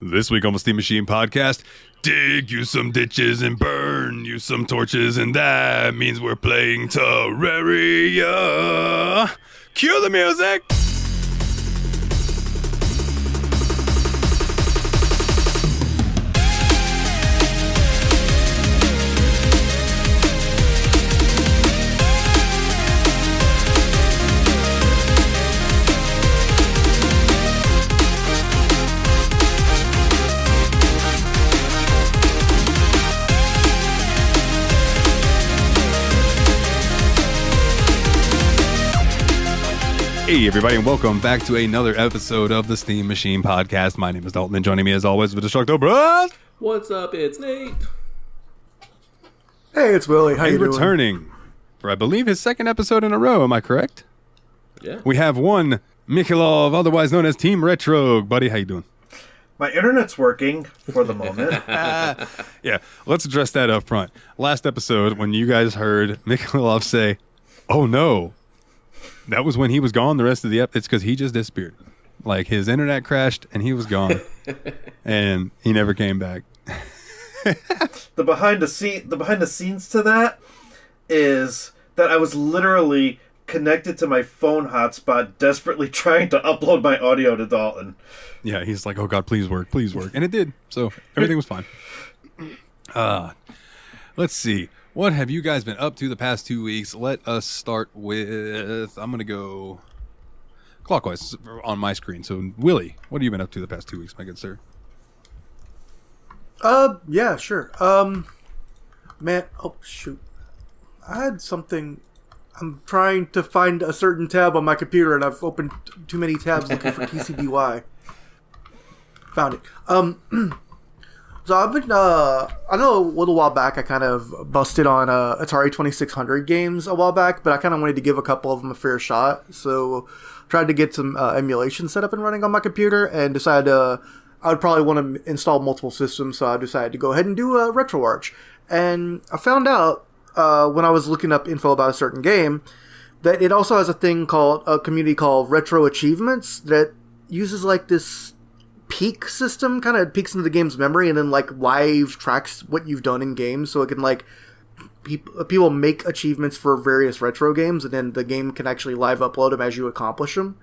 This week on the Steam Machine Podcast, dig you some ditches and burn you some torches, and that means we're playing Terraria. Cue the music! Hey everybody, and welcome back to another episode of the Steam Machine Podcast. My name is Dalton, and joining me as always with Destructo Bros. What's up? It's Nate. Hey, it's Willie. How you doing? Returning for, I believe, his second episode in a row. Am I correct? Yeah. We have one Mikhailov, otherwise known as Team Retro. Buddy, how you doing? My internet's working for the moment. Yeah, let's address that up front. Last episode, when you guys heard Mikhailov say, "Oh no," that was when he was gone the rest of the episode. It's because he just disappeared. Like, his internet crashed and he was gone. And he never came back. The behind the scenes to that is that I was literally connected to my phone hotspot, desperately trying to upload my audio to Dalton. Yeah, he's like, "Oh God, please work." And it did. So everything was fine. Let's see. What have you guys been up to the past 2 weeks? Let us start with... I'm going to go clockwise on my screen. So, Willie, what have you been up to the past 2 weeks, my good sir? Yeah, sure. Man, oh, shoot. I had something... I'm trying to find a certain tab on my computer, and I've opened too many tabs looking for TCBY. Found it. So I've been, I know a little while back I kind of busted on Atari 2600 games a while back, but I kind of wanted to give a couple of them a fair shot. So tried to get some emulation set up and running on my computer, and decided I would probably want to install multiple systems, so I decided to go ahead and do a RetroArch. And I found out when I was looking up info about a certain game that it also has a thing called, a community called Retro Achievements that uses like this peak system, kind of peeks into the game's memory and then like live tracks what you've done in games, so it can like people make achievements for various retro games, and then the game can actually live upload them as you accomplish them.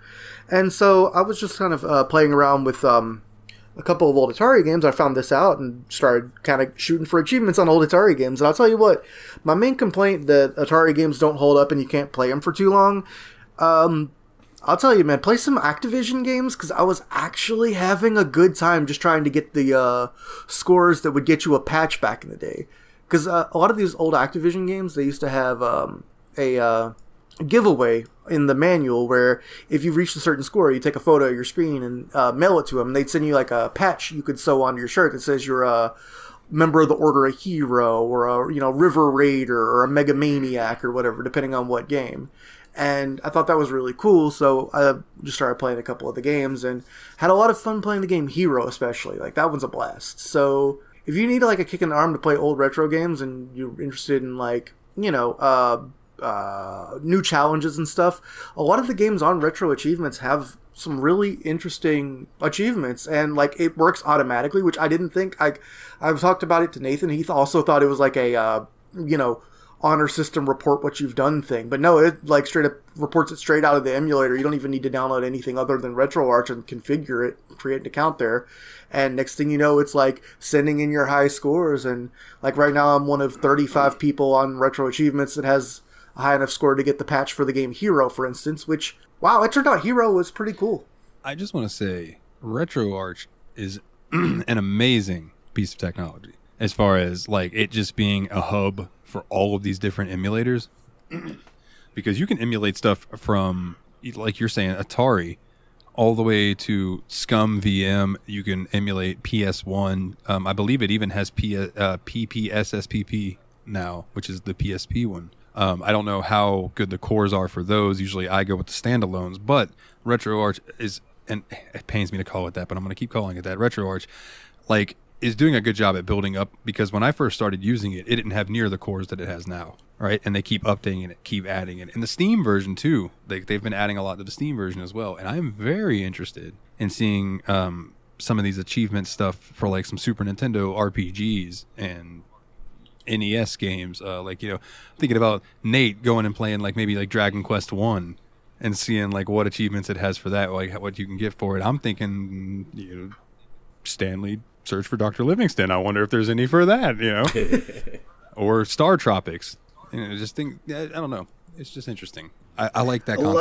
And so I was just kind of playing around with a couple of old Atari games. I found this out and started kind of shooting for achievements on old Atari games. And I'll tell you what, my main complaint that Atari games don't hold up and you can't play them for too long, I'll tell you, man, play some Activision games, because I was actually having a good time just trying to get the scores that would get you a patch back in the day. Because a lot of these old Activision games, they used to have a giveaway in the manual where if you reached a certain score, you take a photo of your screen and mail it to them. And they'd send you like a patch you could sew onto your shirt that says you're a member of the Order of Hero, or a River Raider, or a Mega Maniac, or whatever, depending on what game. And I thought that was really cool, so I just started playing a couple of the games and had a lot of fun playing the game Hero, especially. Like, that one's a blast. So if you need like a kick in the arm to play old retro games and you're interested in like, new challenges and stuff, a lot of the games on Retro Achievements have some really interesting achievements, and like it works automatically, which I didn't think. I've talked about it to Nathan. He also thought it was like a, honor system report what you've done thing, but no, it like straight up reports it straight out of the emulator. You don't even need to download anything other than RetroArch and configure it, create an account there, and next thing you know, it's like sending in your high scores. And like right now I'm one of 35 people on Retro Achievements that has a high enough score to get the patch for the game Hero, for instance, which, wow, it turned out Hero was pretty cool. I just want to say RetroArch is an amazing piece of technology as far as like it just being a hub for all of these different emulators, because you can emulate stuff from, like you're saying, Atari all the way to Scum VM. You can emulate PS1. I believe it even has PPSSPP now, which is the PSP one. I don't know how good the cores are for those. Usually I go with the standalones, but RetroArch is, and it pains me to call it that, but I'm going to keep calling it that. RetroArch, like, is doing a good job at building up, because when I first started using it, it didn't have near the cores that it has now, right? And they keep updating it, keep adding it. And the Steam version too, they've been adding a lot to the Steam version as well. And I'm very interested in seeing some of these achievement stuff for like some Super Nintendo RPGs and NES games. Like, you know, thinking about Nate going and playing like maybe like Dragon Quest 1 and seeing like what achievements it has for that, like what you can get for it. I'm thinking, you know, Stanley search for Dr. Livingston. I wonder if there's any for that, you know, or Star Tropics. You know, just think, I don't know. It's just interesting. I like that concept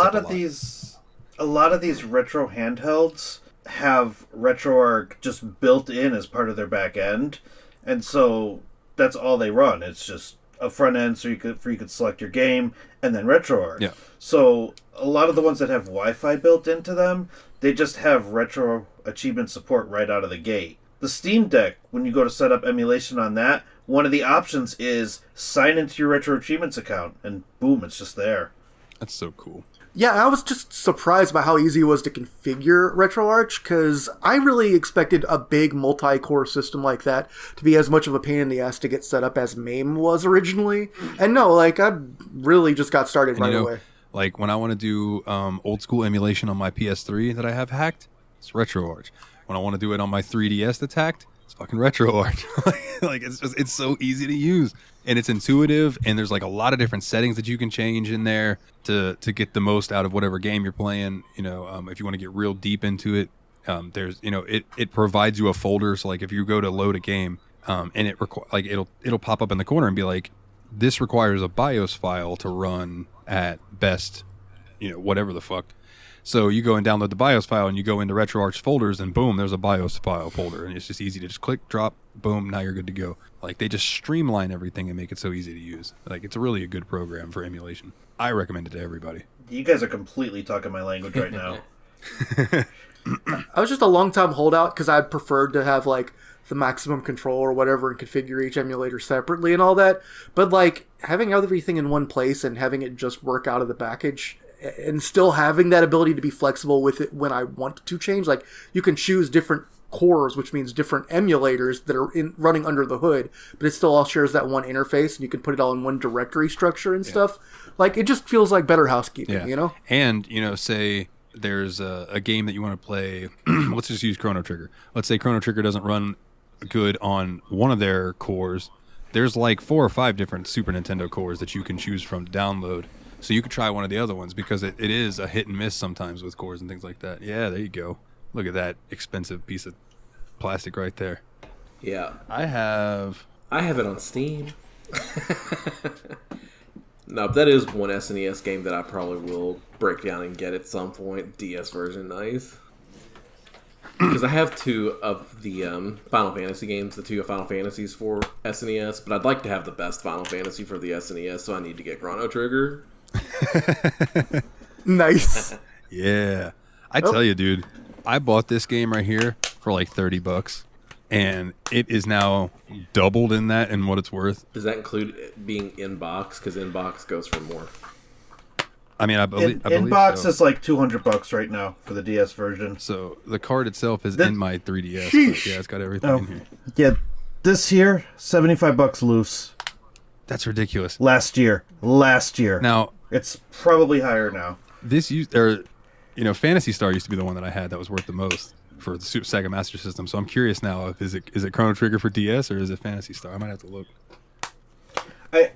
a lot of these retro handhelds have RetroArch just built in as part of their back end, and so that's all they run. It's just a front end, so you could select your game and then RetroArch. Yeah. So a lot of the ones that have Wi-Fi built into them, they just have retro achievement support right out of the gate. The Steam Deck, when you go to set up emulation on that, one of the options is sign into your retro achievements account, and boom, it's just there. That's so cool. Yeah, I was just surprised by how easy it was to configure RetroArch, because I really expected a big multi-core system like that to be as much of a pain in the ass to get set up as MAME was originally. And no, like, I really just got started right away. Like, when I want to do old school emulation on my PS3 that I have hacked, it's RetroArch. When I want to do it on my 3DS that's hacked, it's fucking RetroArch. Like, it's so easy to use. And it's intuitive, and there's like a lot of different settings that you can change in there to get the most out of whatever game you're playing. You know, if you want to get real deep into it, there's, you know, it provides you a folder. So like if you go to load a game, and it'll pop up in the corner and be like, this requires a BIOS file to run at best, you know, whatever the fuck. So you go and download the BIOS file, and you go into RetroArch folders, and boom, there's a BIOS file folder, and it's just easy to just click, drop, boom, now you're good to go. Like, they just streamline everything and make it so easy to use. Like, it's really a good program for emulation. I recommend it to everybody. You guys are completely talking my language right now. I was just a long-time holdout because I preferred to have, like, the maximum control or whatever and configure each emulator separately and all that. But, like, having everything in one place and having it just work out of the package and still having that ability to be flexible with it when I want to change. Like, you can choose different cores, which means different emulators that are running under the hood, but it still all shares that one interface, and you can put it all in one directory structure and stuff. Like, it just feels like better housekeeping, you know? And, you know, say there's a game that you want to play. Let's just use Chrono Trigger. Let's say Chrono Trigger doesn't run good on one of their cores. There's like 4 or 5 different Super Nintendo cores that you can choose from to download. So you could try one of the other ones, because it is a hit and miss sometimes with cores and things like that. Yeah, there you go. Look at that expensive piece of plastic right there. Yeah. I have it on Steam. No, but that is one SNES game that I probably will break down and get at some point. DS version, nice. Because I have 2 of the Final Fantasy games, the 2 Final Fantasies for SNES, but I'd like to have the best Final Fantasy for the SNES, so I need to get Chrono Trigger. Nice. Yeah. I tell you, dude, I bought this game right here for like $30, and it is now doubled in that and what it's worth. Does that include it being in-box? Because in-box goes for more. I mean, I believe in-box so. is like $200 right now for the DS version. So the card itself is in my 3DS. But yeah, it's got everything in here. Yeah, this here, $75 loose. That's ridiculous. Last year. Now, it's probably higher now. Phantasy Star used to be the one that I had that was worth the most for the Sega Master System. So I'm curious now, if is it Chrono Trigger for DS or is it Phantasy Star? I might have to look.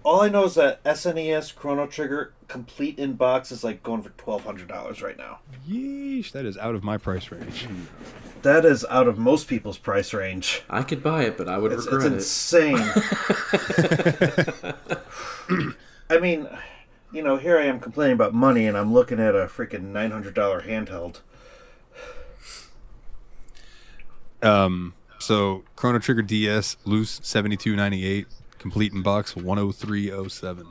All I know is that SNES Chrono Trigger complete in box is like going for $1,200 right now. Yeesh, that is out of my price range. That is out of most people's price range. I could buy it, but I would regret it. It's insane. I mean, you know, here I am complaining about money, and I'm looking at a freaking $900 handheld. So Chrono Trigger DS loose $72.98, complete in box $103.07.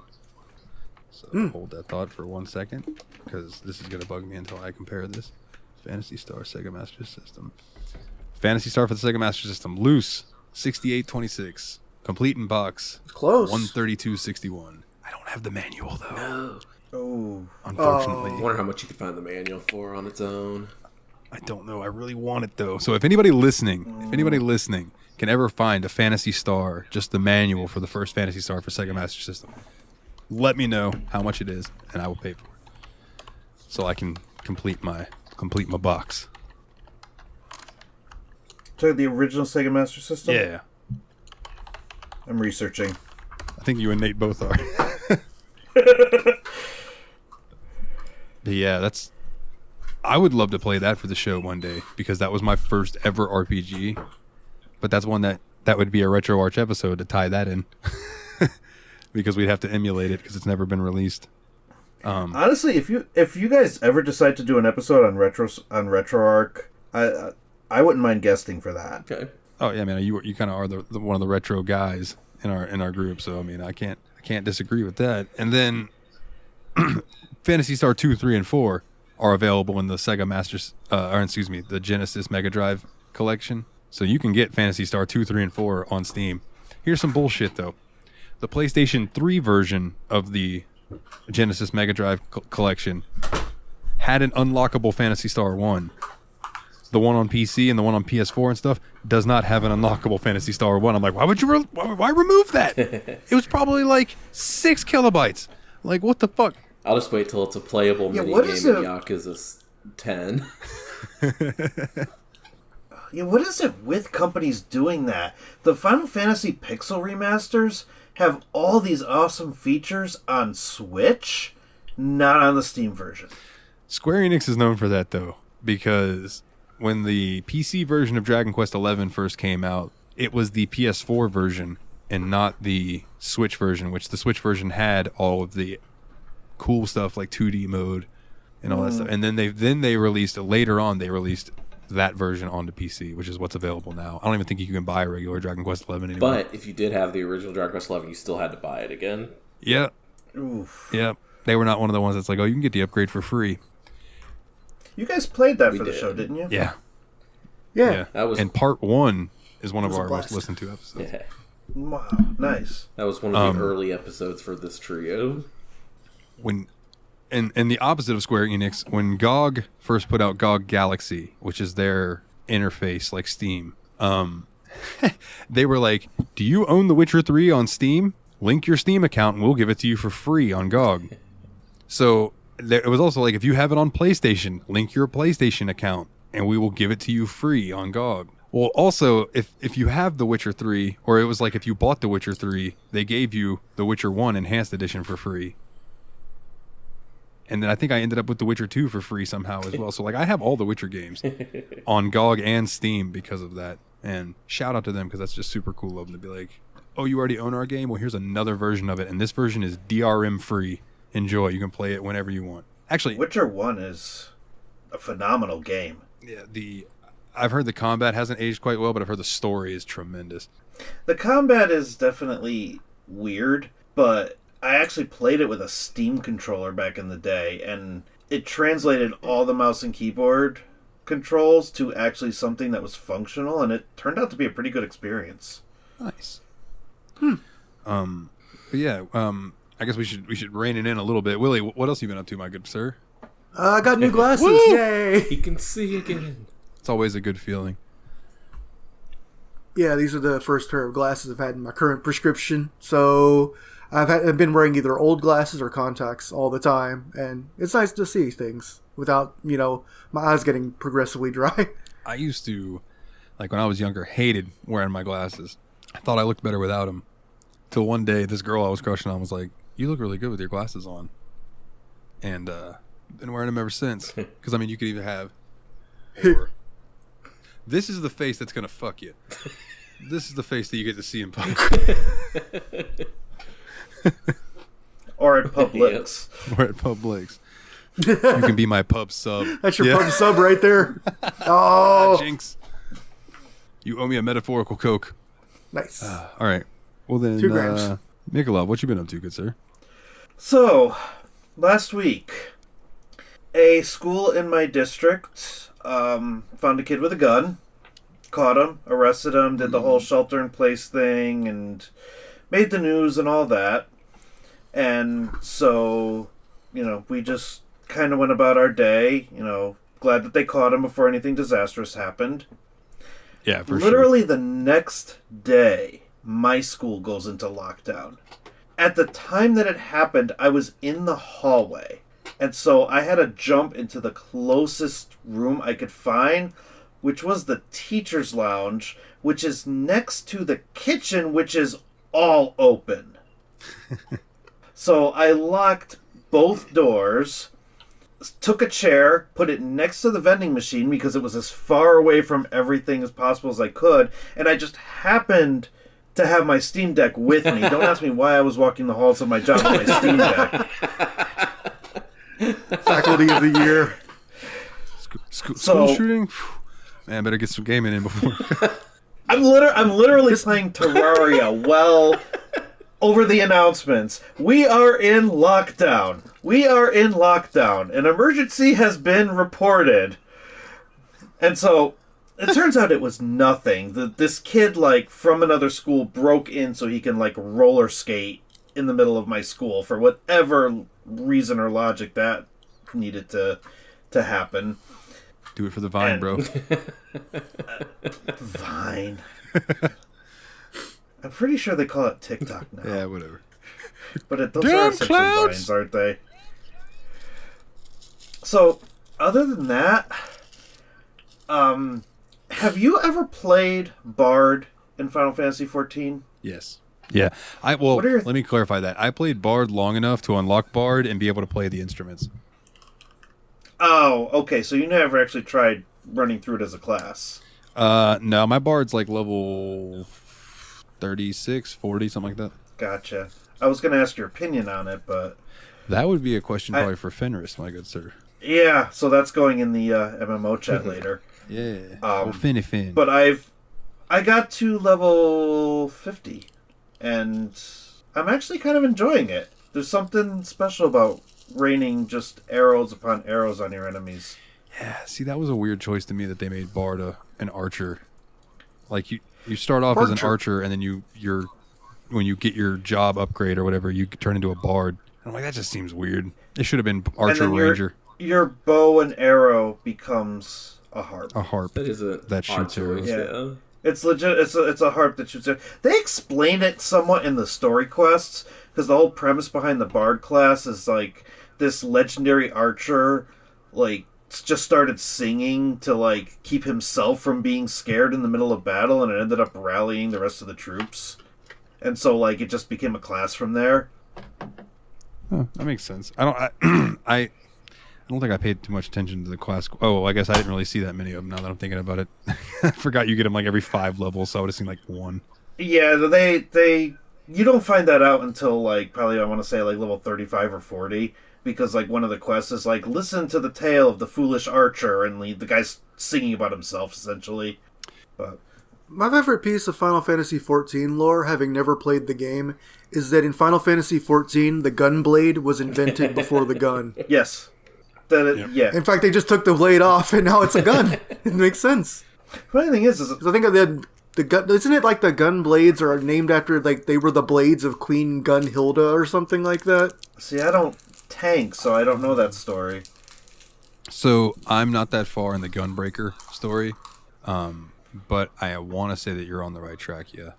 So hold that thought for 1 second, because this is gonna bug me until I compare this. Phantasy Star Sega Master System. Phantasy Star for the Sega Master System loose $68.26, complete in box Close. $132.61. I don't have the manual though. No. Oh, Unfortunately. I wonder how much you could find the manual for on its own. I don't know. I really want it though. So if anybody listening can ever find a Phantasy Star, just the manual for the first Phantasy Star for Sega Master System, let me know how much it is, and I will pay for it, so I can complete my box. To the original Sega Master System? Yeah. I'm researching. I think you and Nate both are. But yeah, I would love to play that for the show one day because that was my first ever RPG. But that's one that would be a Retro Arch episode to tie that in. Because we'd have to emulate it because it's never been released. Honestly, if you guys ever decide to do an episode on RetroArch, I wouldn't mind guesting for that. Okay. Oh yeah, man, you kind of are the one of the retro guys in our group, so I mean, I can't disagree with that. And then Phantasy Star 2, 3, and 4 are available in the Sega the Genesis Mega Drive collection. So you can get Phantasy Star 2, 3, and 4 on Steam. Here's some bullshit though. The PlayStation 3 version of the Genesis Mega Drive collection had an unlockable Phantasy Star 1. The one on PC and the one on PS4 and stuff does not have an unlockable Phantasy Star 1. I'm like, why would you why remove that? It was probably like 6 kilobytes. Like, what the fuck? I'll just wait till it's a playable mini game in Yakuza 10. Yeah, what is it with companies doing that? The Final Fantasy Pixel remasters have all these awesome features on Switch, not on the Steam version. Square Enix is known for that, though, because when the PC version of Dragon Quest XI first came out, it was the PS4 version and not the Switch version, which the Switch version had all of the cool stuff like 2D mode and all that stuff. And then they released that version onto PC, which is what's available now. I don't even think you can buy a regular Dragon Quest XI anymore. But if you did have the original Dragon Quest XI, you still had to buy it again. Yeah. Oof. Yeah. They were not one of the ones that's like, oh, you can get the upgrade for free. You guys played that We for the did. show, didn't you? Yeah. Yeah. That was And part 1 is one of was a our most blast. listened to episodes. yeah, Wow, nice. that was one of the early episodes for this trio. And the opposite of Square Enix, when GOG first put out GOG Galaxy, which is their interface like Steam, they were like, do you own The Witcher 3 on Steam? Link your Steam account and we'll give it to you for free on GOG. So it was also like, if you have it on PlayStation, link your PlayStation account and we will give it to you free on GOG. Well, also, if you have The Witcher 3, or it was like if you bought The Witcher 3, they gave you The Witcher 1 Enhanced Edition for free. And then I think I ended up with The Witcher 2 for free somehow as well. So, like, I have all the Witcher games on GOG and Steam because of that. And shout out to them because that's just super cool of them to be like, oh, you already own our game? Well, here's another version of it. And this version is DRM free. Enjoy. You can play it whenever you want. Actually, Witcher 1 is a phenomenal game. yeah, I've heard the combat hasn't aged quite well, but I've heard the story is tremendous. The combat is definitely weird, but I actually played it with a Steam controller back in the day, and it translated all the mouse and keyboard controls to actually something that was functional, and it turned out to be a pretty good experience. Nice. But yeah, I guess we should rein it in a little bit. Willie, what else have you been up to, my good sir? I got new glasses. Woo! Yay! He can see again. It's always a good feeling. Yeah, these are the first pair of glasses I've had in my current prescription. So I've been wearing either old glasses or contacts all the time, and it's nice to see things without, my eyes getting progressively dry. I used to, like when I was younger, hated wearing my glasses. I thought I looked better without them. Till one day, this girl I was crushing on was like, "You look really good with your glasses on," and been wearing them ever since. Because I mean, you could even have. Or, this is the face that's gonna fuck you. This is the face that you get to see in public. Or at Publix. Or at Publix. You can be my pub sub. That's your pub sub right there. Oh, Jinx. You owe me a metaphorical Coke. nice. All right. Well then, 2 grams. Mikolov, what you been up to, good sir? So, last week, a school in my district found a kid with a gun, caught him, arrested him, did the whole shelter-in-place thing, and made the news and all that. And so, we just kind of went about our day, glad that they caught him before anything disastrous happened. Yeah, for Literally the next day, my school goes into lockdown. At the time that it happened, I was in the hallway. And so I had to jump into the closest room I could find which was the teacher's lounge, which is next to the kitchen, which is all open. So I locked both doors, took a chair, put it next to the vending machine because it was as far away from everything as possible as I could, and I just happened to have my Steam Deck with me. Don't ask me why I was walking the halls of my job with my Steam Deck. Faculty of the year. School shooting? Man, better get some gaming in before. I'm literally playing Terraria well over the announcements. We are in lockdown. We are in lockdown. An emergency has been reported. And so it turns out it was nothing. This kid, like, from another school broke in so he can, like, roller skate in the middle of my school for whatever reason or logic that needed to happen. Do it for the Vine, bro. Vine. I'm pretty sure they call it TikTok now. Yeah, whatever. But those are essentially Vines, aren't they? So, other than that, have you ever played Bard in Final Fantasy XIV? Yes. Yeah. Let me clarify that. I played Bard long enough to unlock Bard and be able to play the instruments. Oh, okay. So you never actually tried running through it as a class? No, my Bard's like level 36, 40, something like that. Gotcha. I was going to ask your opinion on it, but... That would be a question probably for Fenris, my good sir. Yeah, so that's going in the MMO chat later. Yeah. Fin. But I got to level 50, and I'm actually kind of enjoying it. There's something special about raining just arrows upon arrows on your enemies. Yeah, see, that was a weird choice to me that they made Bard an archer. Like, you start off as an archer, and then when you get your job upgrade or whatever, you turn into a Bard. I'm like, that just seems weird. It should have been Archer Ranger. Your bow and arrow becomes a harp. A harp. That shoots arrows. Yeah. It's legit. It's a harp that shoots arrows. They explain it somewhat in the story quests, because the whole premise behind the Bard class is, like, this legendary archer, like, just started singing to, like, keep himself from being scared in the middle of battle, and it ended up rallying the rest of the troops. And so, like, it just became a class from there. Huh, that makes sense. I don't think I paid too much attention to the class. Oh, I guess I didn't really see that many of them now that I'm thinking about it. I forgot you get them like every 5 levels, so I would have seen like 1. Yeah, you don't find that out until like probably I want to say like level 35 or 40, because like one of the quests is like listen to the tale of the foolish archer, and the guy's singing about himself essentially. But my favorite piece of Final Fantasy XIV lore, having never played the game, is that in Final Fantasy XIV, the gun blade was invented before the gun. Yes. Yeah. In fact, they just took the blade off, and now it's a gun. It makes sense. Funny thing is I think the gun. Isn't it like the gun blades are named after like they were the blades of Queen Gunhilda or something like that? See, I don't tank, so I don't know that story. So I'm not that far in the Gunbreaker story, but I want to say that you're on the right track. Yeah.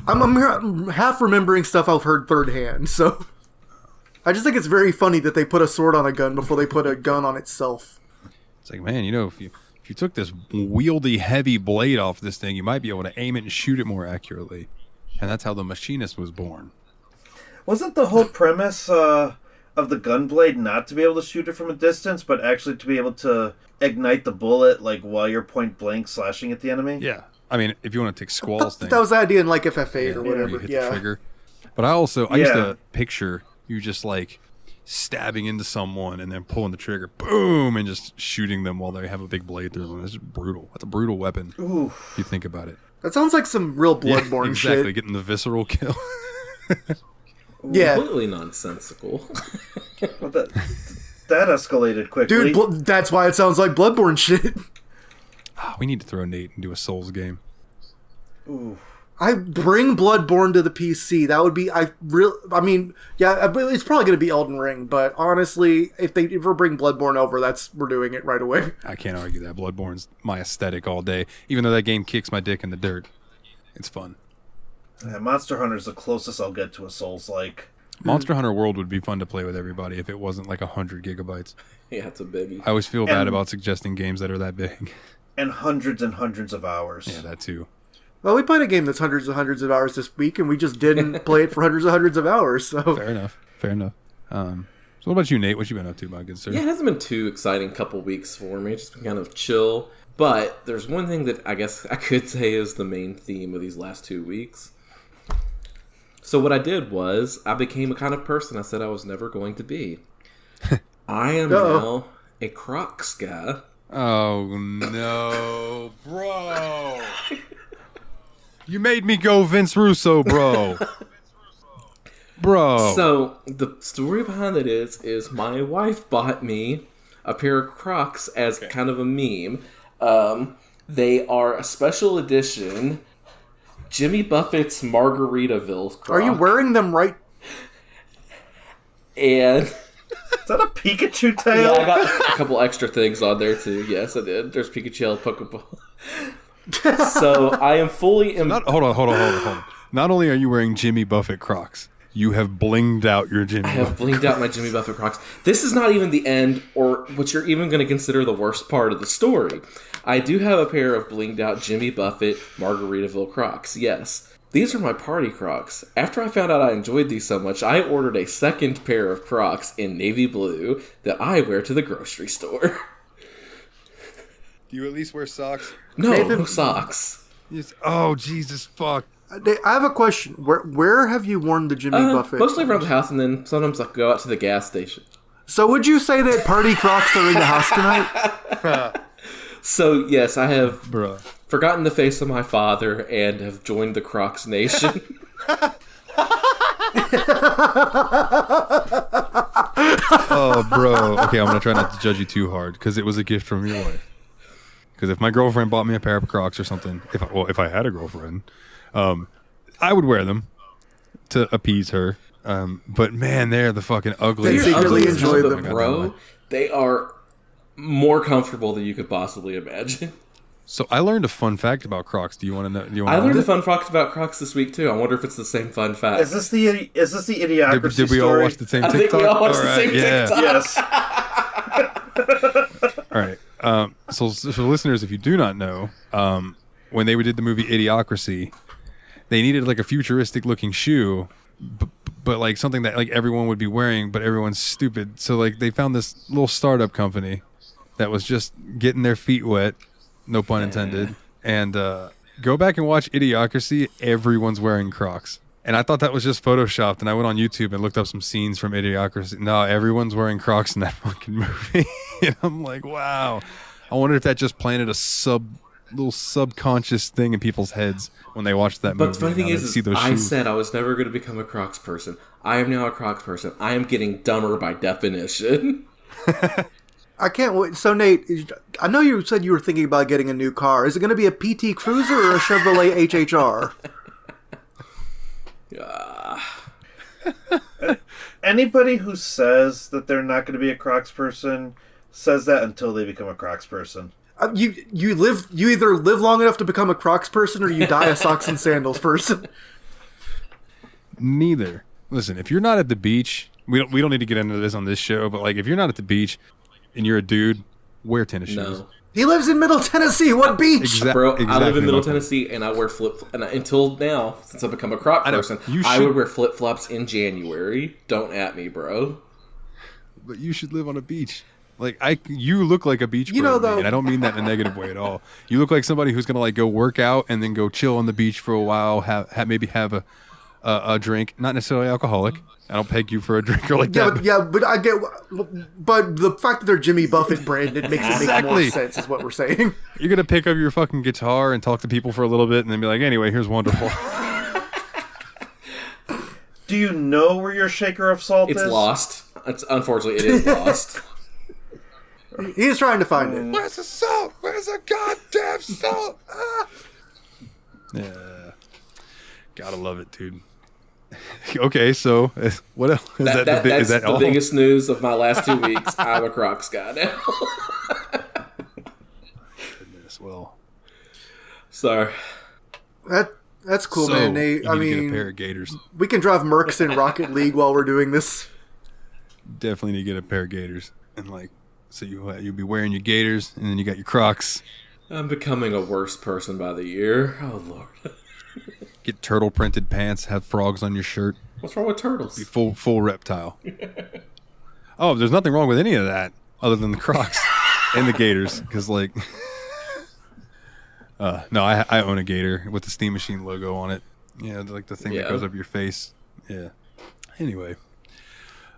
I'm half remembering stuff I've heard third hand, so I just think it's very funny that they put a sword on a gun before they put a gun on itself. It's like, man, if you took this wieldy, heavy blade off this thing, you might be able to aim it and shoot it more accurately. And that's how the Machinist was born. Wasn't the whole premise of the gunblade not to be able to shoot it from a distance, but actually to be able to ignite the bullet like while you're point blank slashing at the enemy? Yeah. I mean, if you want to take Squall's thing. That was the idea in like FF8 or whatever. You hit the trigger. But I used to picture you just like stabbing into someone and then pulling the trigger, boom, and just shooting them while they have a big blade through them. It's just brutal. That's a brutal weapon. Ooh. If you think about it. That sounds like some real Bloodborne shit. Exactly, getting the visceral kill. Yeah. Completely nonsensical. Well, that escalated quickly. Dude, that's why it sounds like Bloodborne shit. We need to throw Nate and do a Souls game. Ooh. I bring Bloodborne to the PC. That would be, it's probably going to be Elden Ring, but honestly, if they ever bring Bloodborne over, we're doing it right away. I can't argue that. Bloodborne's my aesthetic all day. Even though that game kicks my dick in the dirt. It's fun. Monster Hunter's the closest I'll get to a Souls-like. Monster Hunter World would be fun to play with everybody if it wasn't like 100 gigabytes. Yeah, it's a biggie. I always feel bad about suggesting games that are that big. and hundreds of hours. Yeah, that too. Well, we played a game that's hundreds and hundreds of hours this week, and we just didn't play it for hundreds and hundreds of hours. So Fair enough. So what about you, Nate? What you been up to, my good sir? Yeah, it hasn't been too exciting couple weeks for me. It's just been kind of chill. But there's one thing that I guess I could say is the main theme of these last 2 weeks. So what I did was I became a kind of person I said I was never going to be. I am now a Crocs guy. Oh no, bro! You made me go Vince Russo, bro. Bro. So the story behind it is my wife bought me a pair of Crocs as kind of a meme. They are a special edition Jimmy Buffett's Margaritaville Croc. are you wearing them right? And Is that a Pikachu tail? yeah, I got a couple extra things on there too. Yes, I did. There's Pikachu, Pokeball. So I am fully... Hold on. Not only are you wearing Jimmy Buffett Crocs, you have blinged out your Jimmy I have blinged out my Jimmy Buffett Crocs. This is not even the end, or what you're even going to consider the worst part of the story. I do have a pair of blinged out Jimmy Buffett Margaritaville Crocs, yes. These are my party Crocs. After I found out I enjoyed these so much, I ordered a second pair of Crocs in navy blue that I wear to the grocery store. Do you at least wear socks? No socks. Oh, Jesus, fuck. I have a question. Where have you worn the Jimmy Buffett? Mostly around the house, and then sometimes I go out to the gas station. So would you say that party Crocs are in the house tonight? So, yes, I have Bruh. forgotten the face of my father and have joined the Crocs Nation. Oh, bro. Okay, I'm going to try not to judge you too hard, because it was a gift from your wife. Because if my girlfriend bought me a pair of Crocs or something, if I had a girlfriend, I would wear them to appease her. But man, they're the fucking ugliest. They secretly enjoy them, bro. They are more comfortable than you could possibly imagine. So I learned a fun fact about Crocs. Do you want to know? I learned a fun fact about Crocs this week too. I wonder if it's the same fun fact. Is this the Idiocracy Did we all watch the same I TikTok? think we all watched the right, same TikTok. Yes. All right. So for listeners, if you do not know, when they did the movie Idiocracy, they needed like a futuristic looking shoe, but like something that like everyone would be wearing, but everyone's stupid. So like they found this little startup company that was just getting their feet wet, no pun intended, and go back and watch Idiocracy. Everyone's wearing Crocs. And I thought that was just photoshopped, and I went on YouTube and looked up some scenes from Idiocracy. No, everyone's wearing Crocs in that fucking movie. And I'm like, wow. I wonder if that just planted a little subconscious thing in people's heads when they watched that movie. But the funny thing is I shoes. said I was never going to become a Crocs person. I am now a Crocs person. I am getting dumber by definition. I can't wait. So Nate, I know you said you were thinking about getting a new car. Is it going to be a PT Cruiser or a Chevrolet HHR? Anybody who says that they're not going to be a Crocs person says that until they become a Crocs person. You either live long enough to become a Crocs person or you die a socks and sandals person. Neither. Listen, if you're not at the beach, we don't need to get into this on this show, but like if you're not at the beach and you're a dude, wear tennis shoes. No. He lives in Middle Tennessee. What beach? Bro, I live in Middle my point. Tennessee, and I wear and until now, since I've become a Croc person, I would wear flip-flops in January. Don't at me, bro. But you should live on a beach. Like you look like a beach bro, You know, though- and I don't mean that in a negative way at all. You look like somebody who's gonna like go work out and then go chill on the beach for a while, maybe have a drink, not necessarily alcoholic. I don't peg you for a drinker like that. But I get. But the fact that they're Jimmy Buffett branded makes it make more sense, is what we're saying. You're gonna pick up your fucking guitar and talk to people for a little bit, and then be like, "Anyway, here's Wonderful." Do you know where your shaker of salt is? It's lost. Unfortunately, it is lost. He is trying to find it. Where's the salt? Where's the goddamn salt? Ah! Yeah, gotta love it, dude. Okay, so what else? That's that the all? biggest news of my last 2 weeks. I'm a Crocs guy now. Goodness, well, Sorry. That's cool, so man. Nate, you I need to get a mean, pair of Gators. we can drive Mercs in Rocket League while we're doing this. Definitely need to get a pair of Gators, and like, so you'll be wearing your Gators, and then you got your Crocs. I'm becoming a worse person by the year. Oh, Lord. Get turtle printed pants, have frogs on your shirt. What's wrong with turtles? Be full reptile. Oh, there's nothing wrong with any of that other than the Crocs and the Gators. Because, like, no, I own a Gator with the Steam Machine logo on it. Yeah, like the thing that goes up your face. Yeah. Anyway,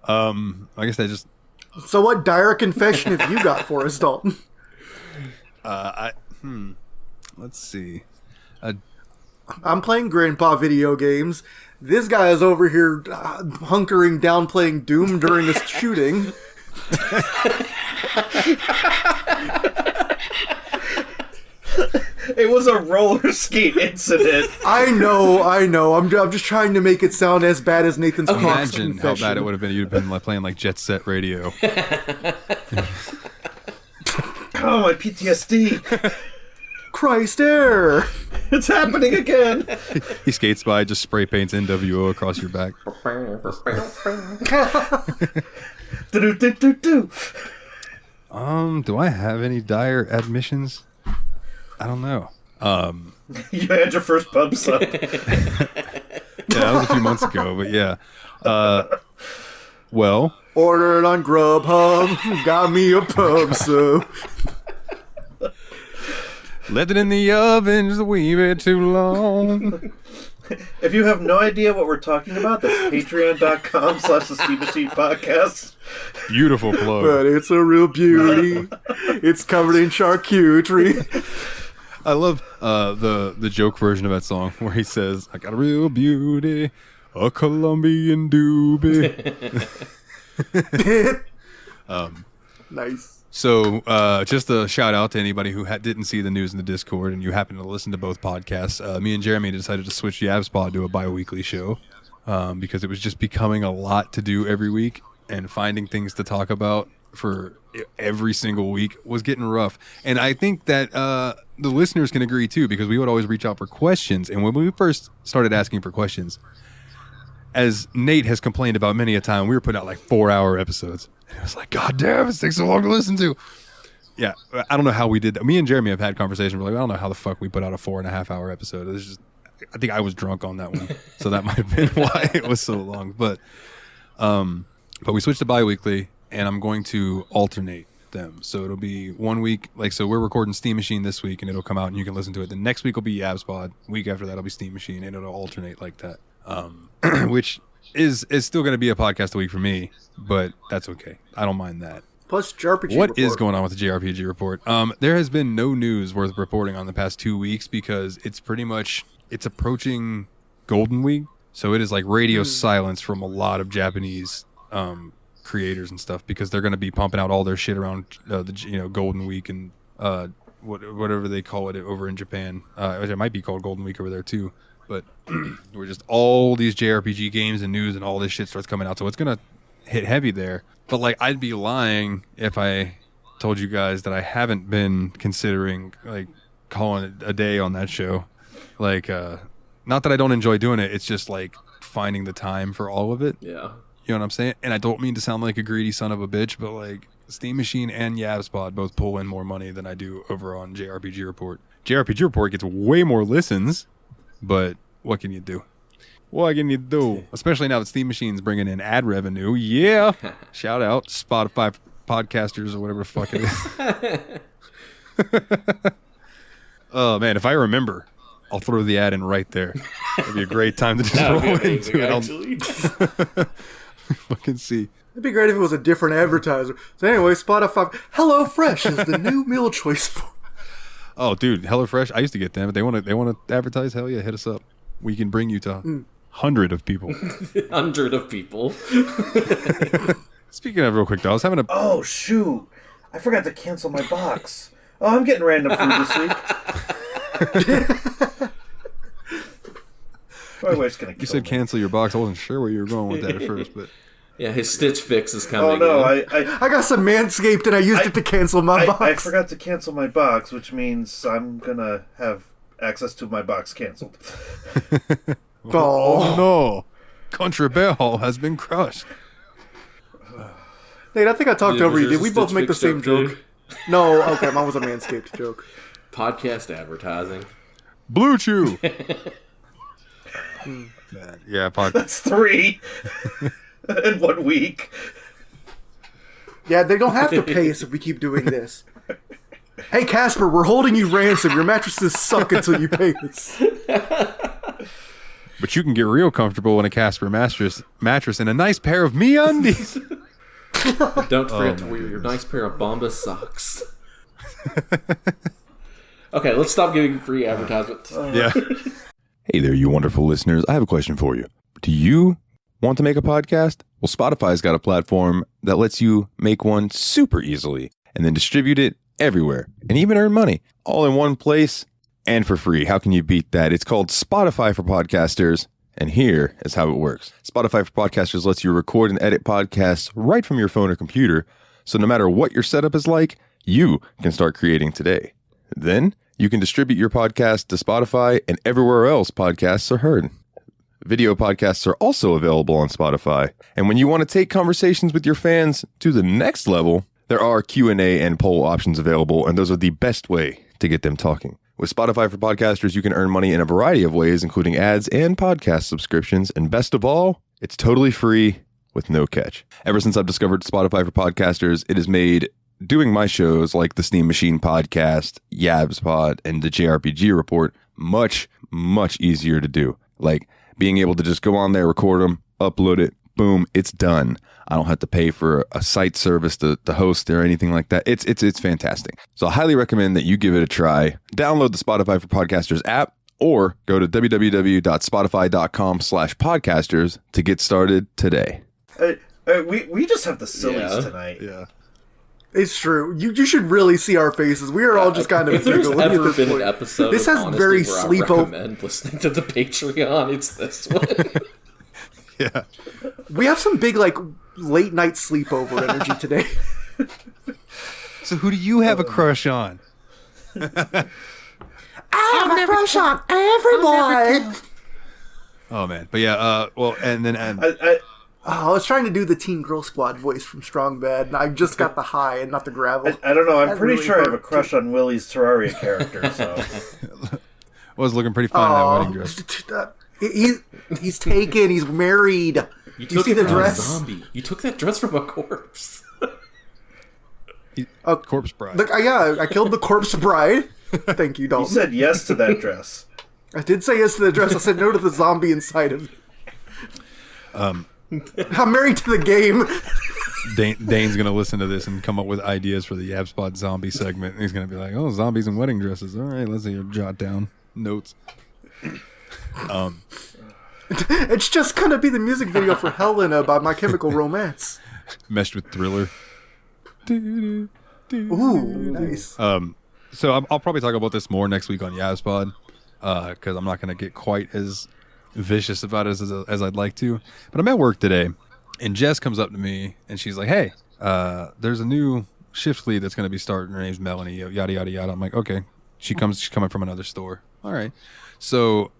I guess that just. So, what dire confession have you got for us, Dalton? Let's see. I'm playing Grandpa video games. This guy is over here hunkering down playing Doom during a shooting. It was a roller skate incident. I know. I'm just trying to make it sound as bad as Nathan's Crocs Imagine confession. how bad it would have been. You'd have been like playing like Jet Set Radio. Oh, my PTSD. Christ air. It's happening again. He skates by, just spray paints NWO across your back. Do-do-do-do-do. Do I have any dire admissions? I don't know. You had your first pub sub. Yeah, that was a few months ago, but yeah. Well, Ordered on Grubhub. Got me a pub sub. left it in the oven just a wee bit too long. If you have no idea what we're talking about, that's patreon.com/the Steam Machine Podcast. Beautiful plug. But it's a real beauty. It's covered in charcuterie. I love the joke version of that song where he says, "I got a real beauty, a Colombian doobie." Nice. So, just a shout out to anybody who didn't see the news in the Discord and you happen to listen to both podcasts. Me and Jeremy decided to switch Yab's Pod to a bi-weekly show because it was just becoming a lot to do every week, and finding things to talk about for every single week was getting rough. And I think that the listeners can agree too, because we would always reach out for questions. And when we first started asking for questions, as Nate has complained about many a time, we were putting out like 4-hour episodes. And it was like, God damn, it takes so long to listen to. Yeah, I don't know how we did that. Me and Jeremy have had conversations. We're like, I don't know how the fuck we put out a 4.5-hour episode. It's just, I think I was drunk on that one, so that might have been why it was so long. But we switched to bi-weekly, and I'm going to alternate them. So it'll be 1 week, like, so we're recording Steam Machine this week, and it'll come out, and you can listen to it. The next week will be Yab's Pod. Week after that will be Steam Machine, and it'll alternate like that. Which is still going to be a podcast a week for me, but that's okay. I don't mind that. Plus JRPG What report. is going on with the JRPG report? There has been no news worth reporting on the past 2 weeks because it's approaching Golden Week, so it is like radio silence from a lot of Japanese creators and stuff, because they're going to be pumping out all their shit around the Golden Week and whatever they call it over in Japan. It might be called Golden Week over there too. But we're just all these JRPG games and news and all this shit starts coming out, so it's gonna hit heavy there. But like, I'd be lying if I told you guys that I haven't been considering like calling it a day on that show. Like, not that I don't enjoy doing it, it's just like finding the time for all of it. Yeah. You know what I'm saying? And I don't mean to sound like a greedy son of a bitch, but like, Steam Machine and Yab's Pod both pull in more money than I do over on JRPG Report. JRPG Report gets way more listens, but what can you do? What can you do? Especially now that Steam Machine's bringing in ad revenue. Yeah. Shout out Spotify podcasters or whatever the fuck it is. Oh, man. If I remember, I'll throw the ad in right there. It'd be a great time to just roll into it. Actually. Fucking see. It'd be great if it was a different advertiser. So anyway, Spotify. HelloFresh is the new meal choice for. Oh, dude, HelloFresh. I used to get them. But they want to advertise. Hell yeah, hit us up. We can bring you to 100 of people. 100 of people. Speaking of, real quick, though, I was having a. Oh, shoot. I forgot to cancel my box. Oh, I'm getting random food this week. My wife's going to kill You said me. cancel your box. I wasn't sure where you were going with that at first, but. Yeah, his Stitch Fix is coming. Oh, no. in. I got some Manscaped and I used it to cancel my box. I forgot to cancel my box, which means I'm going to have access to my box canceled. Oh no! Country Bell has been crushed. Nate, I think I talked Yeah, over you. was Did we yours a both Stitch make the Fix same joke, joke? No, okay, mine was a Manscaped joke. Podcast advertising. Blue Chew. Yeah, That's 3 in 1 week. Yeah, they don't have to pay us if we keep doing this. Hey, Casper, we're holding you ransom. Your mattresses suck until you pay us. But you can get real comfortable in a Casper mattress and a nice pair of MeUndies. Don't forget to wear your nice pair of Bombas socks. Okay, let's stop giving free advertisements. Yeah. Hey there, you wonderful listeners. I have a question for you. Do you want to make a podcast? Well, Spotify's got a platform that lets you make one super easily and then distribute it everywhere and even earn money all in one place and for free. How can you beat that? It's called Spotify for Podcasters, and here is how it works. Spotify for Podcasters lets you record and edit podcasts right from your phone or computer, so no matter what your setup is like, you can start creating today. Then you can distribute your podcast to Spotify and everywhere else podcasts are heard. Video podcasts are also available on Spotify. And when you want to take conversations with your fans to the next level, there are Q&A and poll options available, and those are the best way to get them talking. With Spotify for Podcasters, you can earn money in a variety of ways, including ads and podcast subscriptions. And best of all, it's totally free with no catch. Ever since I've discovered Spotify for Podcasters, it has made doing my shows like the Steam Machine Podcast, Yabs Pod, and the JRPG Report much, much easier to do. Like being able to just go on there, record them, upload it, boom, it's done. I don't have to pay for a site service to host or anything like that. It's fantastic. So I highly recommend that you give it a try. Download the Spotify for Podcasters app or go to www.spotify.com/podcasters to get started today. We just have the sillies tonight. Yeah. It's true. You should really see our faces. We are all just kind of if there's giggling ever at this been point. an episode This of has Honestly very where I sleepover. recommend listening to the Patreon, it's this one. Yeah. We have some big like late night sleepover energy today. So who do you have a crush on? I have a crush on every boy. Oh, man. But yeah, well, and then... I was trying to do the Teen Girl Squad voice from Strong Bad, and I just got the high and not the gravel. I don't know. I'm That pretty really sure I have a hurt, crush on Willie's Terraria character. So was looking pretty fine in that wedding dress. He's taken. He's married. You see the from dress? A zombie. You took that dress from a corpse. A corpse bride. Look, I killed the corpse bride. Thank you, you Dalton. said yes to that dress. I did say yes to the dress. I said no to the zombie inside of it. I'm married to the game. Dane's going to listen to this and come up with ideas for the Yabspot zombie segment. And he's going to be like, oh, zombies and wedding dresses. All right, let's see. Jot down notes. It's just going to be the music video for Helena by My Chemical Romance. Meshed with Thriller. Ooh, nice. So I'll probably talk about this more next week on Yabspod because I'm not going to get quite as vicious about it as I'd like to. But I'm at work today, and Jess comes up to me, and she's like, hey, there's a new shift lead that's going to be starting. Her name's Melanie, yada, yada, yada. I'm like, okay. She's coming from another store. All right. So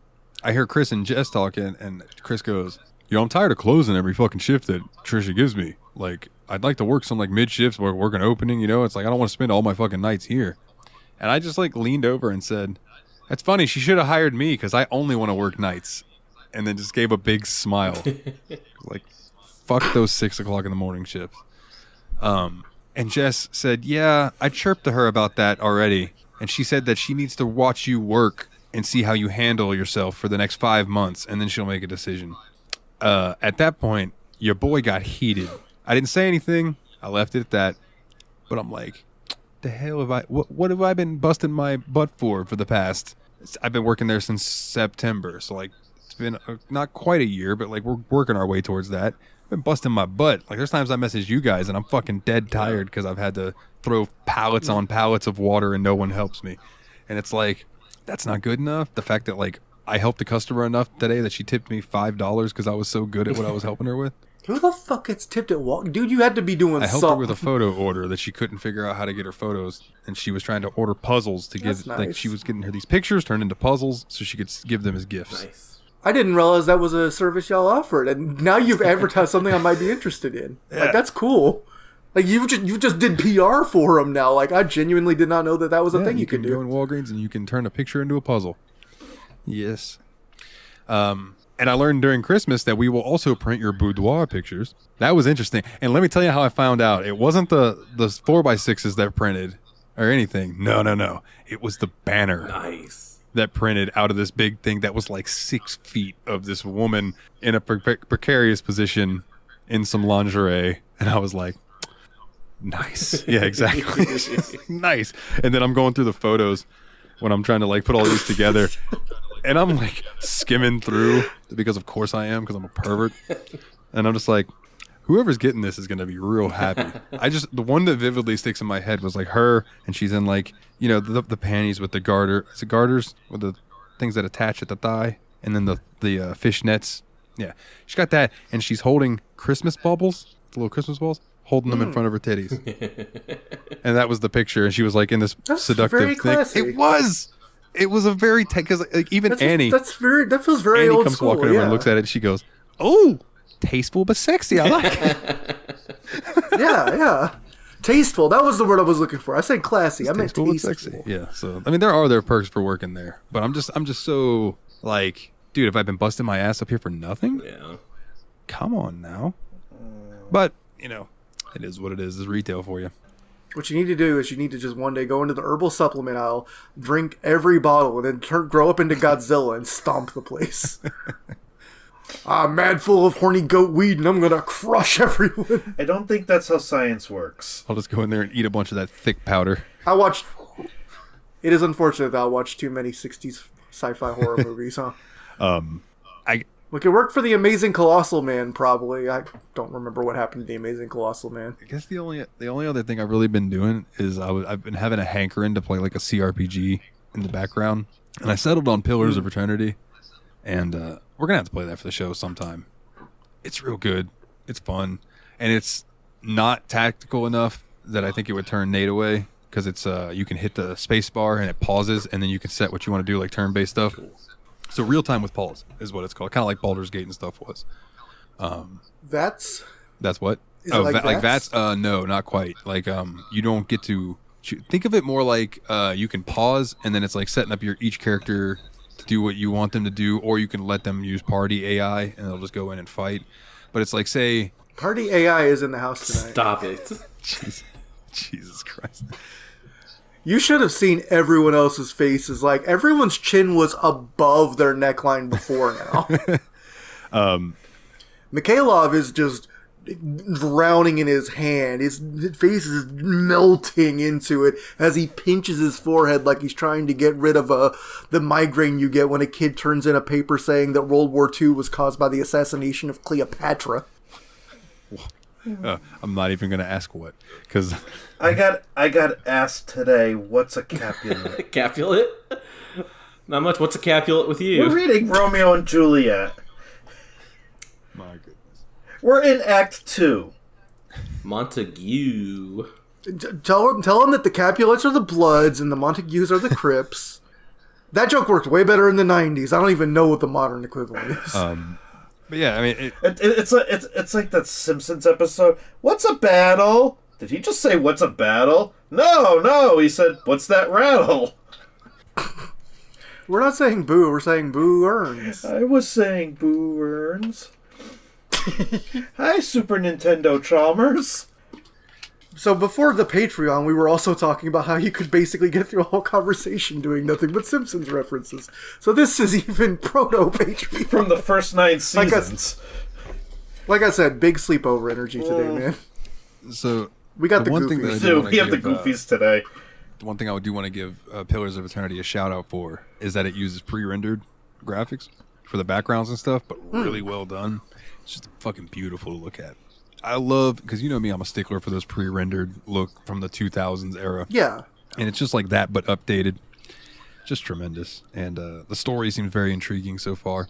I hear Chris and Jess talking, and Chris goes, yo, I'm tired of closing every fucking shift that Trisha gives me. Like, I'd like to work some, like, mid-shifts, work an opening, you know? It's like, I don't want to spend all my fucking nights here. And I just, like, leaned over and said, that's funny. She should have hired me because I only want to work nights. And then just gave a big smile. Like, fuck those 6 o'clock in the morning shifts. And Jess said, yeah, I chirped to her about that already. And she said that she needs to watch you work and see how you handle yourself for the next 5 months, and then she'll make a decision. At that point, your boy got heated. I didn't say anything. I left it at that. But I'm like, the hell have I... What have I been busting my butt for the past... I've been working there since September, so, like, it's been not quite a year, but, like, we're working our way towards that. I've been busting my butt. Like, there's times I message you guys, and I'm fucking dead tired because I've had to throw pallets on pallets of water and no one helps me. And it's like, that's not good enough. The fact that, like, I helped a customer enough today that she tipped me $5 because I was so good at what I was helping her with. Who the fuck gets tipped at Walk? Dude, you had to be doing I helped her with a photo order that she couldn't figure out how to get her photos, and she was trying to order puzzles to give. Nice. Like, she was getting her these pictures turned into puzzles so she could give them as gifts. Nice. I didn't realize that was a service y'all offered, and now you've advertised something I might be interested in. Yeah. Like, that's cool. Like you just did PR for him now. Like I genuinely did not know that was a thing you could do. do. Go in Walgreens and you can turn a picture into a puzzle. Yes. And I learned during Christmas that we will also print your boudoir pictures. That was interesting. And let me tell you how I found out. It wasn't the 4x6s that printed or anything. No. It was the banner. Nice. That printed out of this big thing that was like 6 feet of this woman in a precarious position in some lingerie. And I was like, nice. Yeah, exactly. Nice. And then I'm going through the photos when I'm trying to like put all these together. And I'm like skimming through because of course I am because I'm a pervert. And I'm just like, whoever's getting this is going to be real happy. The one that vividly sticks in my head was like her and she's in like, you know, the panties with the garter. Is it garters with the things that attach at the thigh? And then the fishnets. Yeah. She's got that and she's holding Christmas bubbles, the little Christmas balls, holding them in front of her titties. And that was the picture. And she was like in this seductive very thing. classy. It was a very because like even Annie. That feels very Annie old comes school. walking over and looks at it. And she goes, "Oh, tasteful but sexy. I like it." yeah. Tasteful. That was the word I was looking for. I said classy. I meant tasteful. But sexy. Yeah. So I mean, there are perks for working there, but I'm just so like, dude, have I been busting my ass up here for nothing? Yeah. Come on now. But you know, it is what it is. It's retail for you. What you need to do is you need to just one day go into the herbal supplement aisle, drink every bottle, and then grow up into Godzilla and stomp the place. I'm mad full of horny goat weed, and I'm gonna crush everyone. I don't think that's how science works. I'll just go in there and eat a bunch of that thick powder. It is unfortunate that I watched too many 60s sci-fi horror movies, huh? Look, it worked for the Amazing Colossal Man, probably. I don't remember what happened to the Amazing Colossal Man. I guess the only other thing I've really been doing is I've been having a hankering to play like a CRPG in the background, and I settled on Pillars of Eternity, and we're gonna have to play that for the show sometime. It's real good, it's fun, and it's not tactical enough that I think it would turn Nate away because it's you can hit the space bar and it pauses, and then you can set what you want to do, like turn-based stuff. So real time with pause is what it's called, kind of like Baldur's Gate and stuff was. That's what? Is it like VATS? No, not quite. Like you don't get to think of it more like you can pause and then it's like setting up each character to do what you want them to do, or you can let them use party AI and they'll just go in and fight. But it's like, say party AI is in the house tonight. Stop it. Jesus Christ. You should have seen everyone else's faces. Like, everyone's chin was above their neckline before now. Mikhailov is just drowning in his hand. His face is melting into it as he pinches his forehead like he's trying to get rid of the migraine you get when a kid turns in a paper saying that World War II was caused by the assassination of Cleopatra. I'm not even going to ask what, because I got asked today, what's a Capulet? Capulet? Not much. What's a Capulet with you? We're reading Romeo and Juliet. My goodness. We're in Act 2. Montague. Tell him that the Capulets are the Bloods and the Montagues are the Crips. That joke worked way better in the 90s. I don't even know what the modern equivalent is. But yeah, I mean, it's like that Simpsons episode. What's a battle? Did he just say what's a battle? No, he said what's that rattle? We're not saying boo. We're saying boo earns. I was saying boo earns. Hi, Super Nintendo Chalmers. So before the Patreon, we were also talking about how you could basically get through a whole conversation doing nothing but Simpsons references. So this is even proto-Patreon. From the first 9 seasons. Like I said, big sleepover energy today, man. So we got the one goofies. thing We have the goofies today. The one thing I do want to give Pillars of Eternity a shout out for is that it uses pre-rendered graphics for the backgrounds and stuff, but really well done. It's just fucking beautiful to look at. I love, because you know me, I'm a stickler for those pre-rendered look from the 2000s era. Yeah. And it's just like that, but updated. Just tremendous. And the story seems very intriguing so far.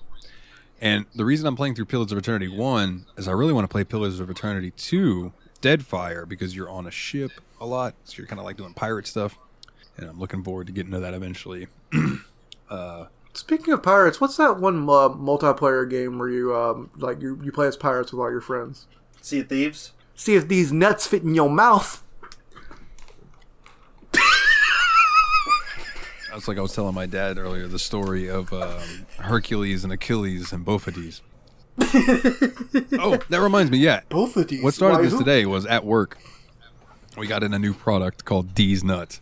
And the reason I'm playing through Pillars of Eternity 1 is I really want to play Pillars of Eternity 2, Deadfire, because you're on a ship a lot. So you're kind of like doing pirate stuff. And I'm looking forward to getting to that eventually. Speaking of pirates, what's that one multiplayer game where you you play as pirates with all your friends? Sea of Thieves? See if these nuts fit in your mouth. That's like I was telling my dad earlier, the story of Hercules and Achilles and both of these. Oh, that reminds me, yeah. Both of these. What started Why, this who? today was at work. We got in a new product called D's Nuts.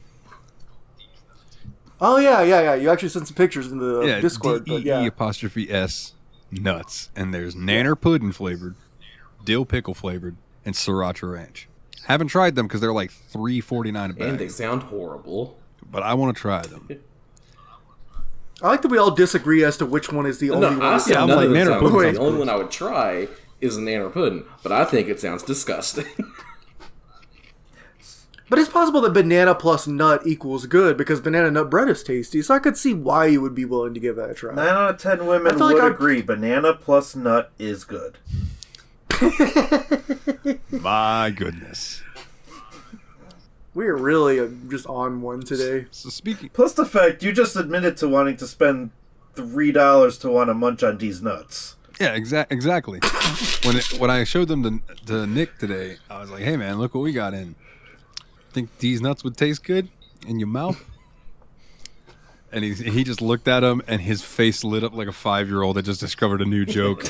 Oh, yeah. You actually sent some pictures in the Yeah, Discord. But yeah. DEE''S nuts. And there's nanner pudding flavored, dill pickle flavored, and sriracha ranch. Haven't tried them because they're like $3.49 a bag. And they sound horrible. But I want to try them. I like that we all disagree as to which one is the only No, one. I said I'm none like, of them nanner sound pudding good. sounds The only cool. one I would try is a nanner pudding, but I think it sounds disgusting. But it's possible that banana plus nut equals good because banana nut bread is tasty. So I could see why you would be willing to give that a try. 9 out of 10 women I feel would like agree. Banana plus nut is good. My goodness. We are really just on one today. So speaking... Plus the fact you just admitted to wanting to spend $3 to want to munch on these nuts. Yeah, exactly. When I showed them to Nick today, I was like, hey, man, look what we got in. Think these nuts would taste good in your mouth? And he just looked at him, and his face lit up like a 5-year-old that just discovered a new joke.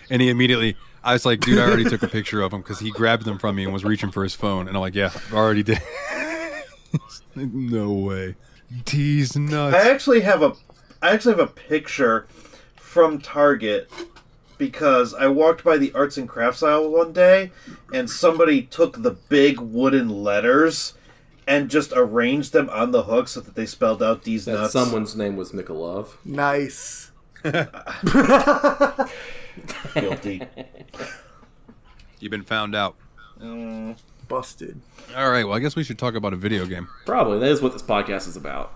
And he immediately... I was like, dude, I already took a picture of him because he grabbed them from me and was reaching for his phone. And I'm like, yeah, I already did. No way. These nuts. I actually have a picture from Target because I walked by the arts and crafts aisle one day and somebody took the big wooden letters and just arranged them on the hook so that they spelled out these That nuts. someone's name was Mikolov. Nice. Guilty. You've been found out. Busted. All right, well, I guess we should talk about a video game. Probably. That is what this podcast is about.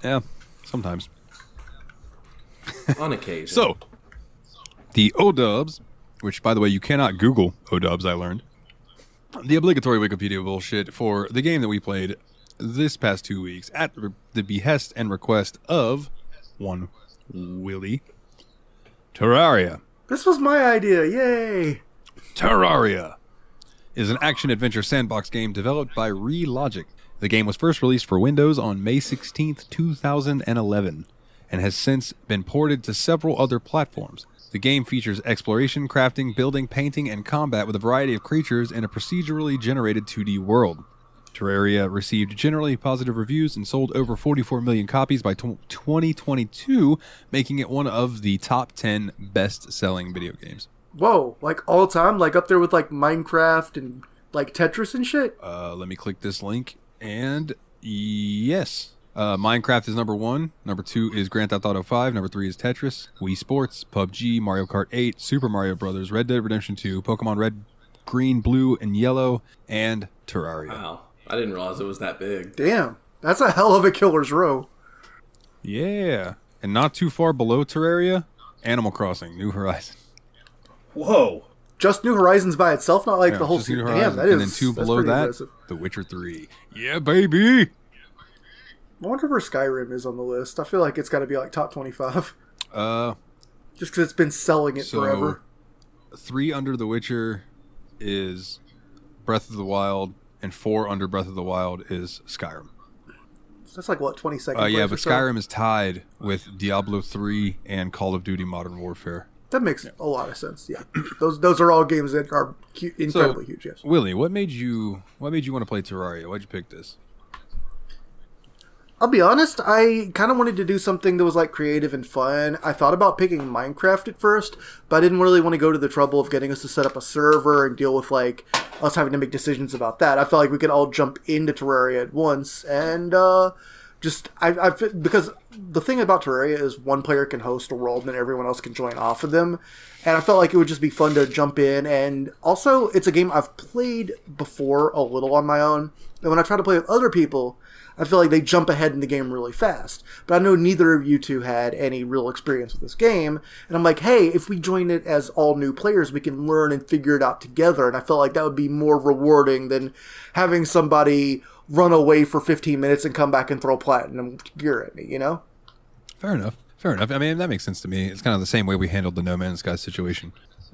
Yeah, sometimes. On occasion. So, the O-dubs, which, by the way, you cannot Google O-dubs, I learned. The obligatory Wikipedia bullshit for the game that we played this past 2 weeks at the behest and request of one Willie. Terraria. This was my idea. Yay. Terraria is an action-adventure sandbox game developed by Relogic. The game was first released for Windows on May 16th, 2011, and has since been ported to several other platforms. The game features exploration, crafting, building, painting, and combat with a variety of creatures in a procedurally generated 2D world. Terraria received generally positive reviews and sold over 44 million copies by 2022, making it one of the top 10 best-selling video games. Whoa, like all time? Like up there with like Minecraft and like Tetris and shit? Let me click this link, and yes. Minecraft is number 1. Number 2 is Grand Theft Auto 5. Number 3 is Tetris, Wii Sports, PUBG, Mario Kart 8, Super Mario Bros., Red Dead Redemption 2, Pokemon Red, Green, Blue, and Yellow, and Terraria. Wow. I didn't realize it was that big. Damn. That's a hell of a killer's row. Yeah. And not too far below Terraria, Animal Crossing, New Horizons. Whoa. Just New Horizons by itself, not like Yeah, the whole just New series. Horizons. Damn, that is. And then 2 that's below pretty that, impressive. The Witcher 3. Yeah, baby! I wonder where Skyrim is on the list. I feel like it's got to be like top 25. Just because it's been selling it forever. 3 under The Witcher is Breath of the Wild, and 4 under Breath of the Wild is Skyrim. So that's like, what, 22nd Yeah, place but or so? Skyrim is tied with Diablo 3 and Call of Duty Modern Warfare. That makes a lot of sense, yeah. Those are all games that are incredibly huge, yes. Willie, what made you want to play Terraria? Why'd you pick this? I'll be honest, I kind of wanted to do something that was like creative and fun. I thought about picking Minecraft at first, but I didn't really want to go to the trouble of getting us to set up a server and deal with like us having to make decisions about that. I felt like we could all jump into Terraria at once and because the thing about Terraria is one player can host a world and then everyone else can join off of them. And I felt like it would just be fun to jump in. And also, it's a game I've played before a little on my own. And when I try to play with other people, I feel like they jump ahead in the game really fast. But I know neither of you two had any real experience with this game. And I'm like, hey, if we join it as all new players, we can learn and figure it out together. And I felt like that would be more rewarding than having somebody run away for 15 minutes and come back and throw platinum gear at me, you know? Fair enough. I mean, that makes sense to me. It's kind of the same way we handled the No Man's Sky situation.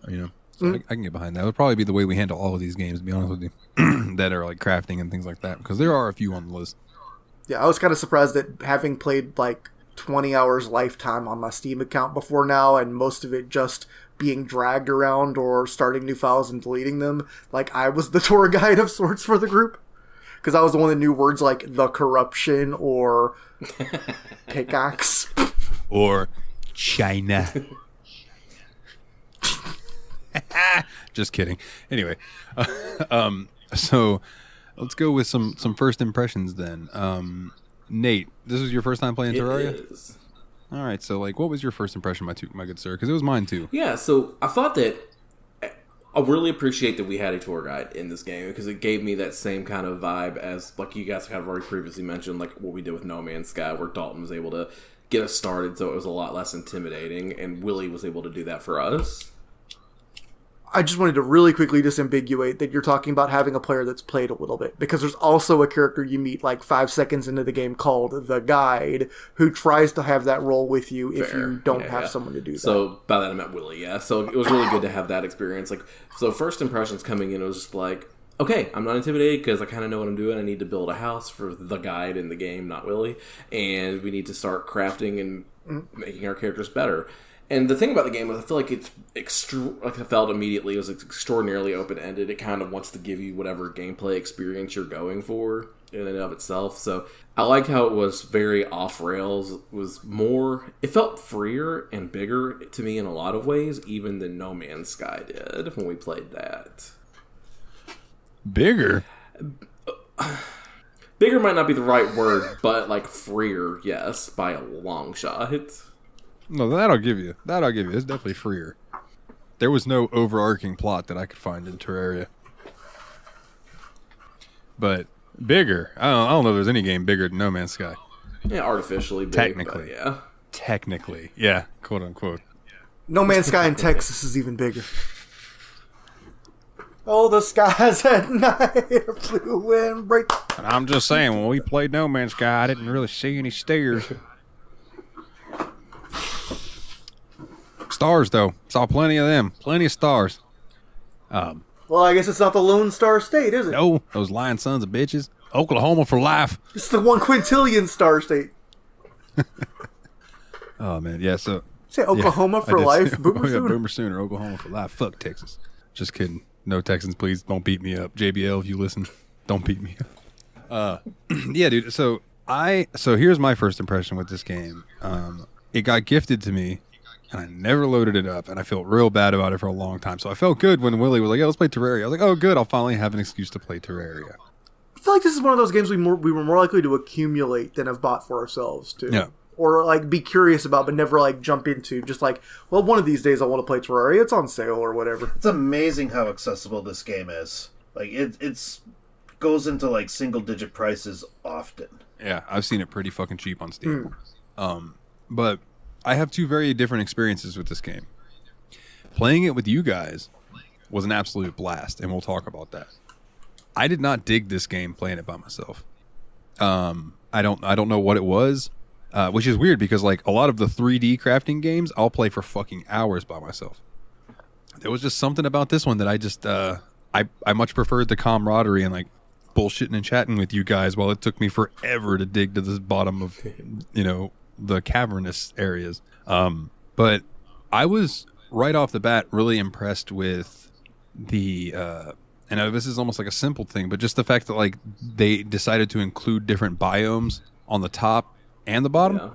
You know, So I can get behind that. It would probably be the way we handle all of these games, to be honest with you, that are like crafting and things like that, because there are a few on the list. Yeah, I was kind of surprised that having played like 20 hours lifetime on my Steam account before now, and most of it just being dragged around or starting new files and deleting them, like I was the tour guide of sorts for the group. Because I was the one that knew words like the corruption or pickaxe. Or China. Just kidding. Anyway, so let's go with some first impressions then. Nate, this was your first time playing Terraria? It is. All right, so like, what was your first impression, my good sir? Because it was mine too. Yeah, so I thought that I really appreciate that we had a tour guide in this game because it gave me that same kind of vibe as, like you guys have already previously mentioned, like what we did with No Man's Sky, where Dalton was able to get us started, so it was a lot less intimidating, and Willie was able to do that for us. I just wanted to really quickly disambiguate that you're talking about having a player that's played a little bit, because there's also a character you meet like 5 seconds into the game called the Guide who tries to have that role with you if you don't have someone to do that. So by that I meant Willie, yeah. So it was really good to have that experience. Like, so first impressions coming in, it was just like, okay, I'm not intimidated because I kind of know what I'm doing. I need to build a house for the Guide in the game, not Willie, and we need to start crafting and making our characters better. And the thing about the game is I feel like it's like I felt immediately it was extraordinarily open-ended. It kind of wants to give you whatever gameplay experience you're going for in and of itself. So I liked how it was very off-rails. It was more... It felt freer and bigger to me in a lot of ways, even than No Man's Sky did when we played that. Bigger? Bigger might not be the right word, but like freer, yes, by a long shot. No, that'll give you. It's definitely freer. There was no overarching plot that I could find in Terraria. But bigger. I don't know if there's any game bigger than No Man's Sky. Yeah, artificially big. Technically. Yeah. Technically. Yeah, quote unquote. No Man's Sky in Texas is even bigger. Oh, the skies at night are blue and bright. And I'm just saying, when we played No Man's Sky, I didn't really see any stairs. Stars, though. Saw plenty of them. Plenty of stars. Well, I guess it's not the Lone Star State, is it? No, those lying sons of bitches. Oklahoma for life. It's the 1 quintillion star state. Oh, man. Yeah, so... Say Oklahoma for life. Boomer Sooner. Boomer Sooner. Oklahoma for life. Fuck Texas. Just kidding. No Texans, please. Don't beat me up. JBL, if you listen, don't beat me up. Yeah, dude. So here's my first impression with this game. It got gifted to me, and I never loaded it up, and I felt real bad about it for a long time. So I felt good when Willie was like, "Yeah, let's play Terraria." I was like, "Oh, good. I'll finally have an excuse to play Terraria." I feel like this is one of those games we were more likely to accumulate than have bought for ourselves, too. Yeah. Or, like, be curious about, but never, like, jump into. Just like, well, one of these days I want to play Terraria. It's on sale or whatever. It's amazing how accessible this game is. Like, it's goes into, like, single-digit prices often. Yeah, I've seen it pretty fucking cheap on Steam. But I have two very different experiences with this game. Playing it with you guys was an absolute blast, and we'll talk about that. I did not dig this game playing it by myself. I don't know what it was, which is weird because like a lot of the 3D crafting games, I'll play for fucking hours by myself. There was just something about this one that I just I much preferred the camaraderie and like bullshitting and chatting with you guys while it took me forever to dig to the bottom of the cavernous areas. But I was right off the bat really impressed with the and this is almost like a simple thing, but just the fact that like they decided to include different biomes on the top and the bottom.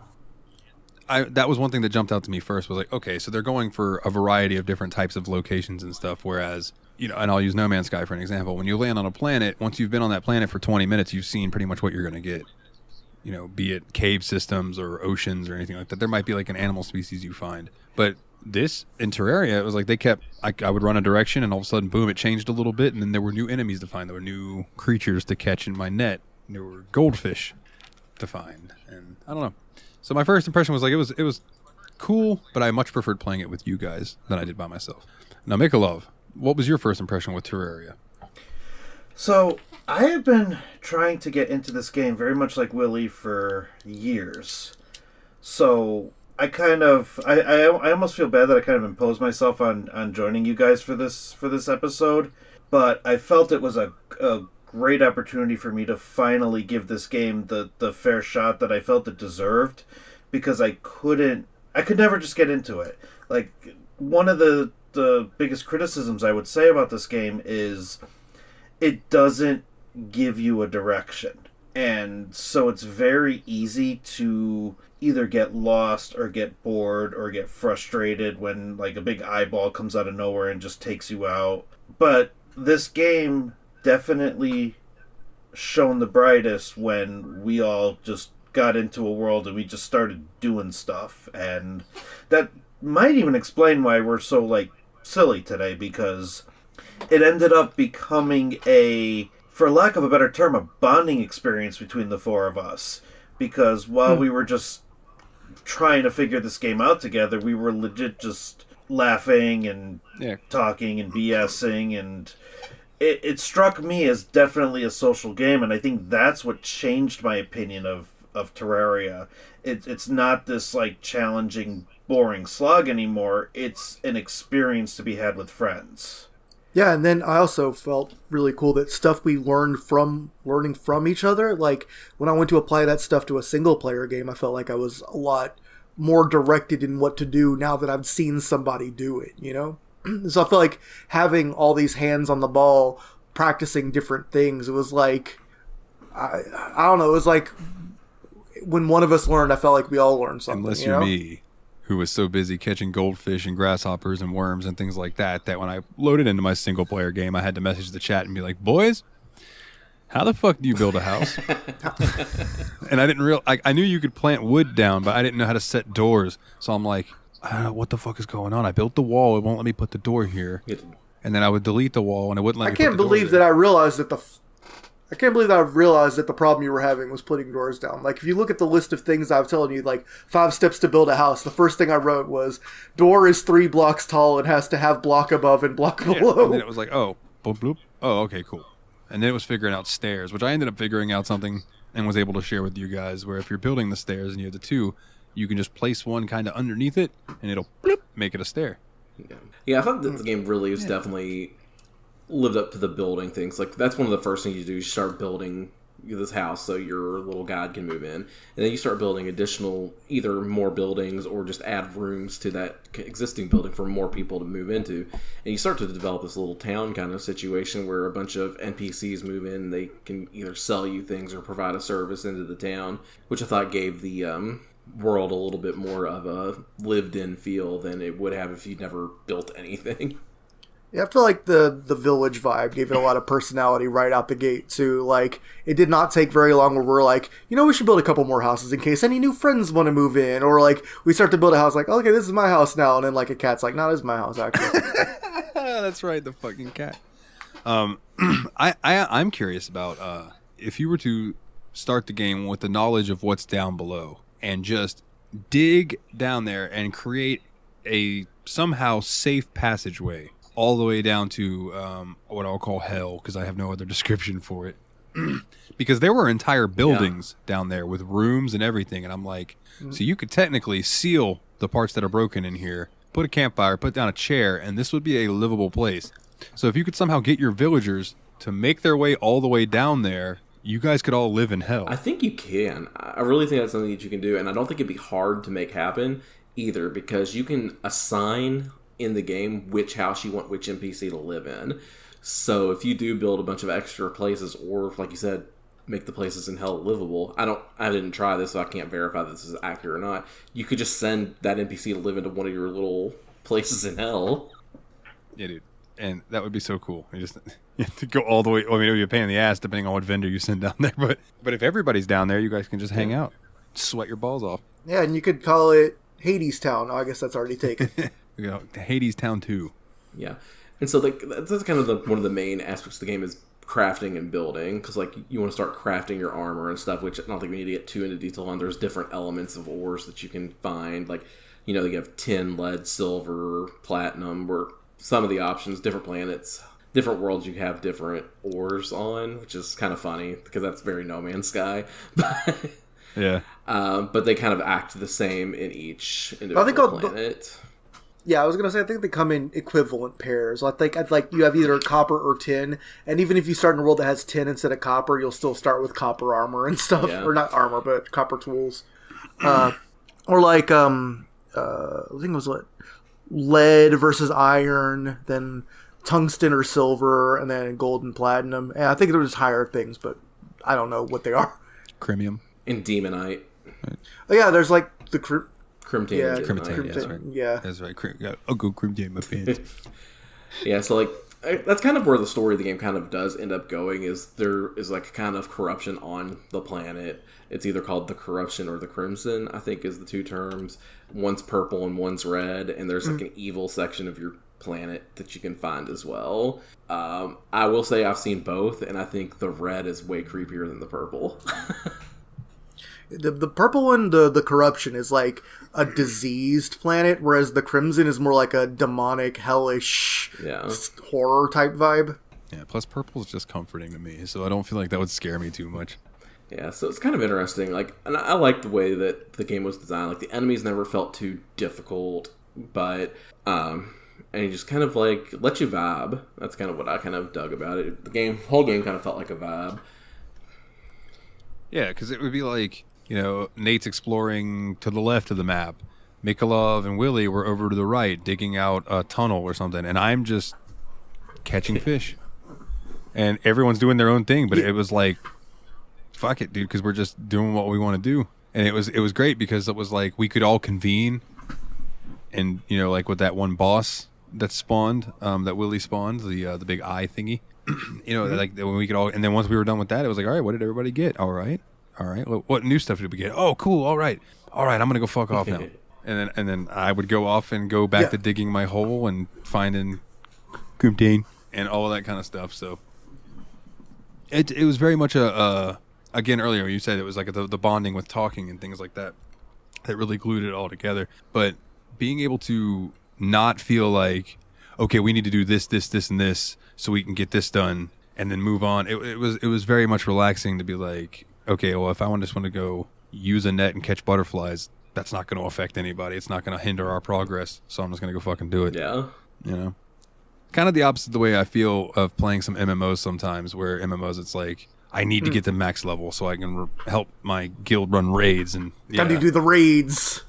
Yeah. That was one thing that jumped out to me first, was like, okay, so they're going for a variety of different types of locations and stuff, whereas, and I'll use No Man's Sky for an example. When you land on a planet, once you've been on that planet for 20 minutes, you've seen pretty much what you're going to get. Be it cave systems or oceans or anything like that. There might be like an animal species you find. But this, in Terraria, it was like they kept, I would run a direction and all of a sudden, boom, it changed a little bit, and then there were new enemies to find. There were new creatures to catch in my net. There were goldfish to find. And I don't know. So my first impression was like, it was cool, but I much preferred playing it with you guys than I did by myself. Now, Mikolov, what was your first impression with Terraria? So, I have been trying to get into this game very much like Willie for years. So, I almost feel bad that I kind of imposed myself on joining you guys for this episode, but I felt it was a great opportunity for me to finally give this game the fair shot that I felt it deserved, because I could never just get into it. Like, one of the biggest criticisms I would say about this game is it doesn't give you a direction. And so it's very easy to either get lost or get bored or get frustrated when like a big eyeball comes out of nowhere and just takes you out. But this game definitely shone the brightest when we all just got into a world and we just started doing stuff. And that might even explain why we're so like silly today, because it ended up becoming for lack of a better term, a bonding experience between the four of us. Because while we were just trying to figure this game out together, we were legit just laughing and talking and BSing, and it struck me as definitely a social game, and I think that's what changed my opinion of Terraria. It's not this like challenging, boring slog anymore. It's an experience to be had with friends. Yeah, and then I also felt really cool that stuff we learning from each other, like when I went to apply that stuff to a single player game, I felt like I was a lot more directed in what to do now that I've seen somebody do it, you know? So I feel like having all these hands on the ball, practicing different things, it was like, I don't know, it was like when one of us learned, I felt like we all learned something. Unless you're me, who was so busy catching goldfish and grasshoppers and worms and things like that, that when I loaded into my single player game, I had to message the chat and be like, boys, how the fuck do you build a house? And I didn't I knew you could plant wood down, but I didn't know how to set doors. So I'm like, I don't know what the fuck is going on. I built the wall. It won't let me put the door here. And then I would delete the wall and it wouldn't let me put the door there. I can't believe that I realized that the problem you were having was putting doors down. Like, if you look at the list of things I was telling you, like 5 steps to build a house, the first thing I wrote was, door is 3 blocks tall and has to have block above and block below. And then it was like, oh, boop, bloop. Oh, okay, cool. And then it was figuring out stairs, which I ended up figuring out something and was able to share with you guys, where if you're building the stairs and you have the 2, you can just place one kind of underneath it and it'll bloop, make it a stair. Yeah, I thought that the game really was definitely lived up to the building things. Like, that's one of the first things you do. You start building this house so your little guide can move in, and then you start building additional, either more buildings or just add rooms to that existing building for more people to move into, and you start to develop this little town kind of situation where a bunch of NPCs move in. They can either sell you things or provide a service into the town, which I thought gave the world a little bit more of a lived-in feel than it would have if you'd never built anything. Yeah, I feel like the village vibe gave it a lot of personality right out the gate, too. Like, it did not take very long where we're like, you know, we should build a couple more houses in case any new friends want to move in. Or, like, we start to build a house like, okay, this is my house now. And then, like, a cat's like, no, this is my house, actually. That's right, the fucking cat. I'm curious about if you were to start the game with the knowledge of what's down below and just dig down there and create a somehow safe passageway all the way down to what I'll call hell, because I have no other description for it. Because there were entire buildings down there with rooms and everything, and I'm like, so you could technically seal the parts that are broken in here, put a campfire, put down a chair, and this would be a livable place. So if you could somehow get your villagers to make their way all the way down there, you guys could all live in hell. I think you can. I really think that's something that you can do, and I don't think it'd be hard to make happen either, because you can assign in the game which house you want which NPC to live in. So if you do build a bunch of extra places, or like you said, make the places in hell livable, I didn't try this, so I can't verify this is accurate or not. You could just send that NPC to live into one of your little places in hell. Yeah, dude. And that would be so cool. You have to go all the way. I mean, it would be a pain in the ass depending on what vendor you send down there. But if everybody's down there, you guys can just hang out, sweat your balls off. Yeah, and you could call it Hades Town. Oh, I guess that's already taken. We go Hades Town 2. Yeah, and so that's kind of one of the main aspects of the game is crafting and building, because like you want to start crafting your armor and stuff, which I don't think we need to get too into detail on. There's different elements of ores that you can find, like, you know, you have tin, lead, silver, platinum, where some of the options, different planets, different worlds, you have different ores on, which is kind of funny because that's very No Man's Sky. Yeah. But they kind of act the same in each I individual think planet. Yeah, I was gonna say I think they come in equivalent pairs. I think I'd like you have either copper or tin, and even if you start in a world that has tin instead of copper, you'll still start with copper armor and stuff, Yeah. or not armor, but copper tools, or like I think it was what lead versus iron, then tungsten or silver, and then gold and platinum. And I think there was higher things, but I don't know what they are. Chromium. And Demonite. Oh yeah, there's like the Crimtane. yeah, and Demonite, Crimtane, that's right. yeah. That's right. I'll go Crimtane my pants. Yeah, so like that's kind of where the story of the game kind of does end up going. Is there is like kind of corruption on the planet. It's either called the corruption or the crimson, I think is the two terms. One's purple and one's red, and there's like an evil section of your planet that you can find as well. I will say I've seen both, and I think the red is way creepier than the purple. The purple one, the corruption, is like a diseased planet, whereas the crimson is more like a demonic, hellish, Yeah. horror type vibe. Yeah, plus purple is just comforting to me, so I don't feel like that would scare me too much. Yeah, so it's kind of interesting. Like, and I like the way that the game was designed. Like, the enemies never felt too difficult, but and you just kind of like let you vibe. That's kind of what I kind of dug about it. The whole game kind of felt like a vibe. Yeah, because it would be like, Nate's exploring to the left of the map. Mikolov and Willie were over to the right, digging out a tunnel or something, and I'm just catching fish. And everyone's doing their own thing, but it was like, fuck it, dude, because we're just doing what we want to do. And it was great because it was like we could all convene, and like with that one boss that spawned, that Willie spawned, the big eye thingy. Like when we could all, and then once we were done with that, it was like, all right, what did everybody get? All right. What new stuff did we get? Oh, cool. All right. I'm gonna go fuck off now. And then I would go off and go back to digging my hole and finding Crimtane and all of that kind of stuff. So it was very much again earlier you said it was like the bonding with talking and things like that really glued it all together. But being able to not feel like, okay, we need to do this, and this so we can get this done and then move on. It was very much relaxing to be like, okay, well, if I just want to go use a net and catch butterflies, that's not going to affect anybody. It's not going to hinder our progress. So I'm just going to go fucking do it. Yeah. Kind of the opposite of the way I feel of playing some MMOs sometimes, where MMOs, it's like, I need to get to max level so I can help my guild run raids. And Time to do the raids.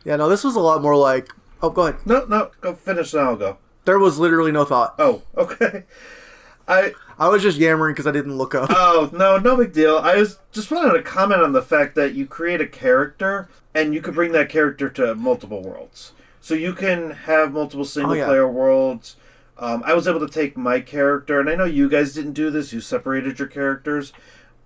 Yeah, no, this was a lot more like... Oh, go ahead. No, go finish and I'll go. There was literally no thought. Oh, okay. I was just yammering because I didn't look up. Oh, no big deal. I was just wanted to comment on the fact that you create a character and you can bring that character to multiple worlds. So you can have multiple single-player worlds. I was able to take my character, and I know you guys didn't do this, you separated your characters,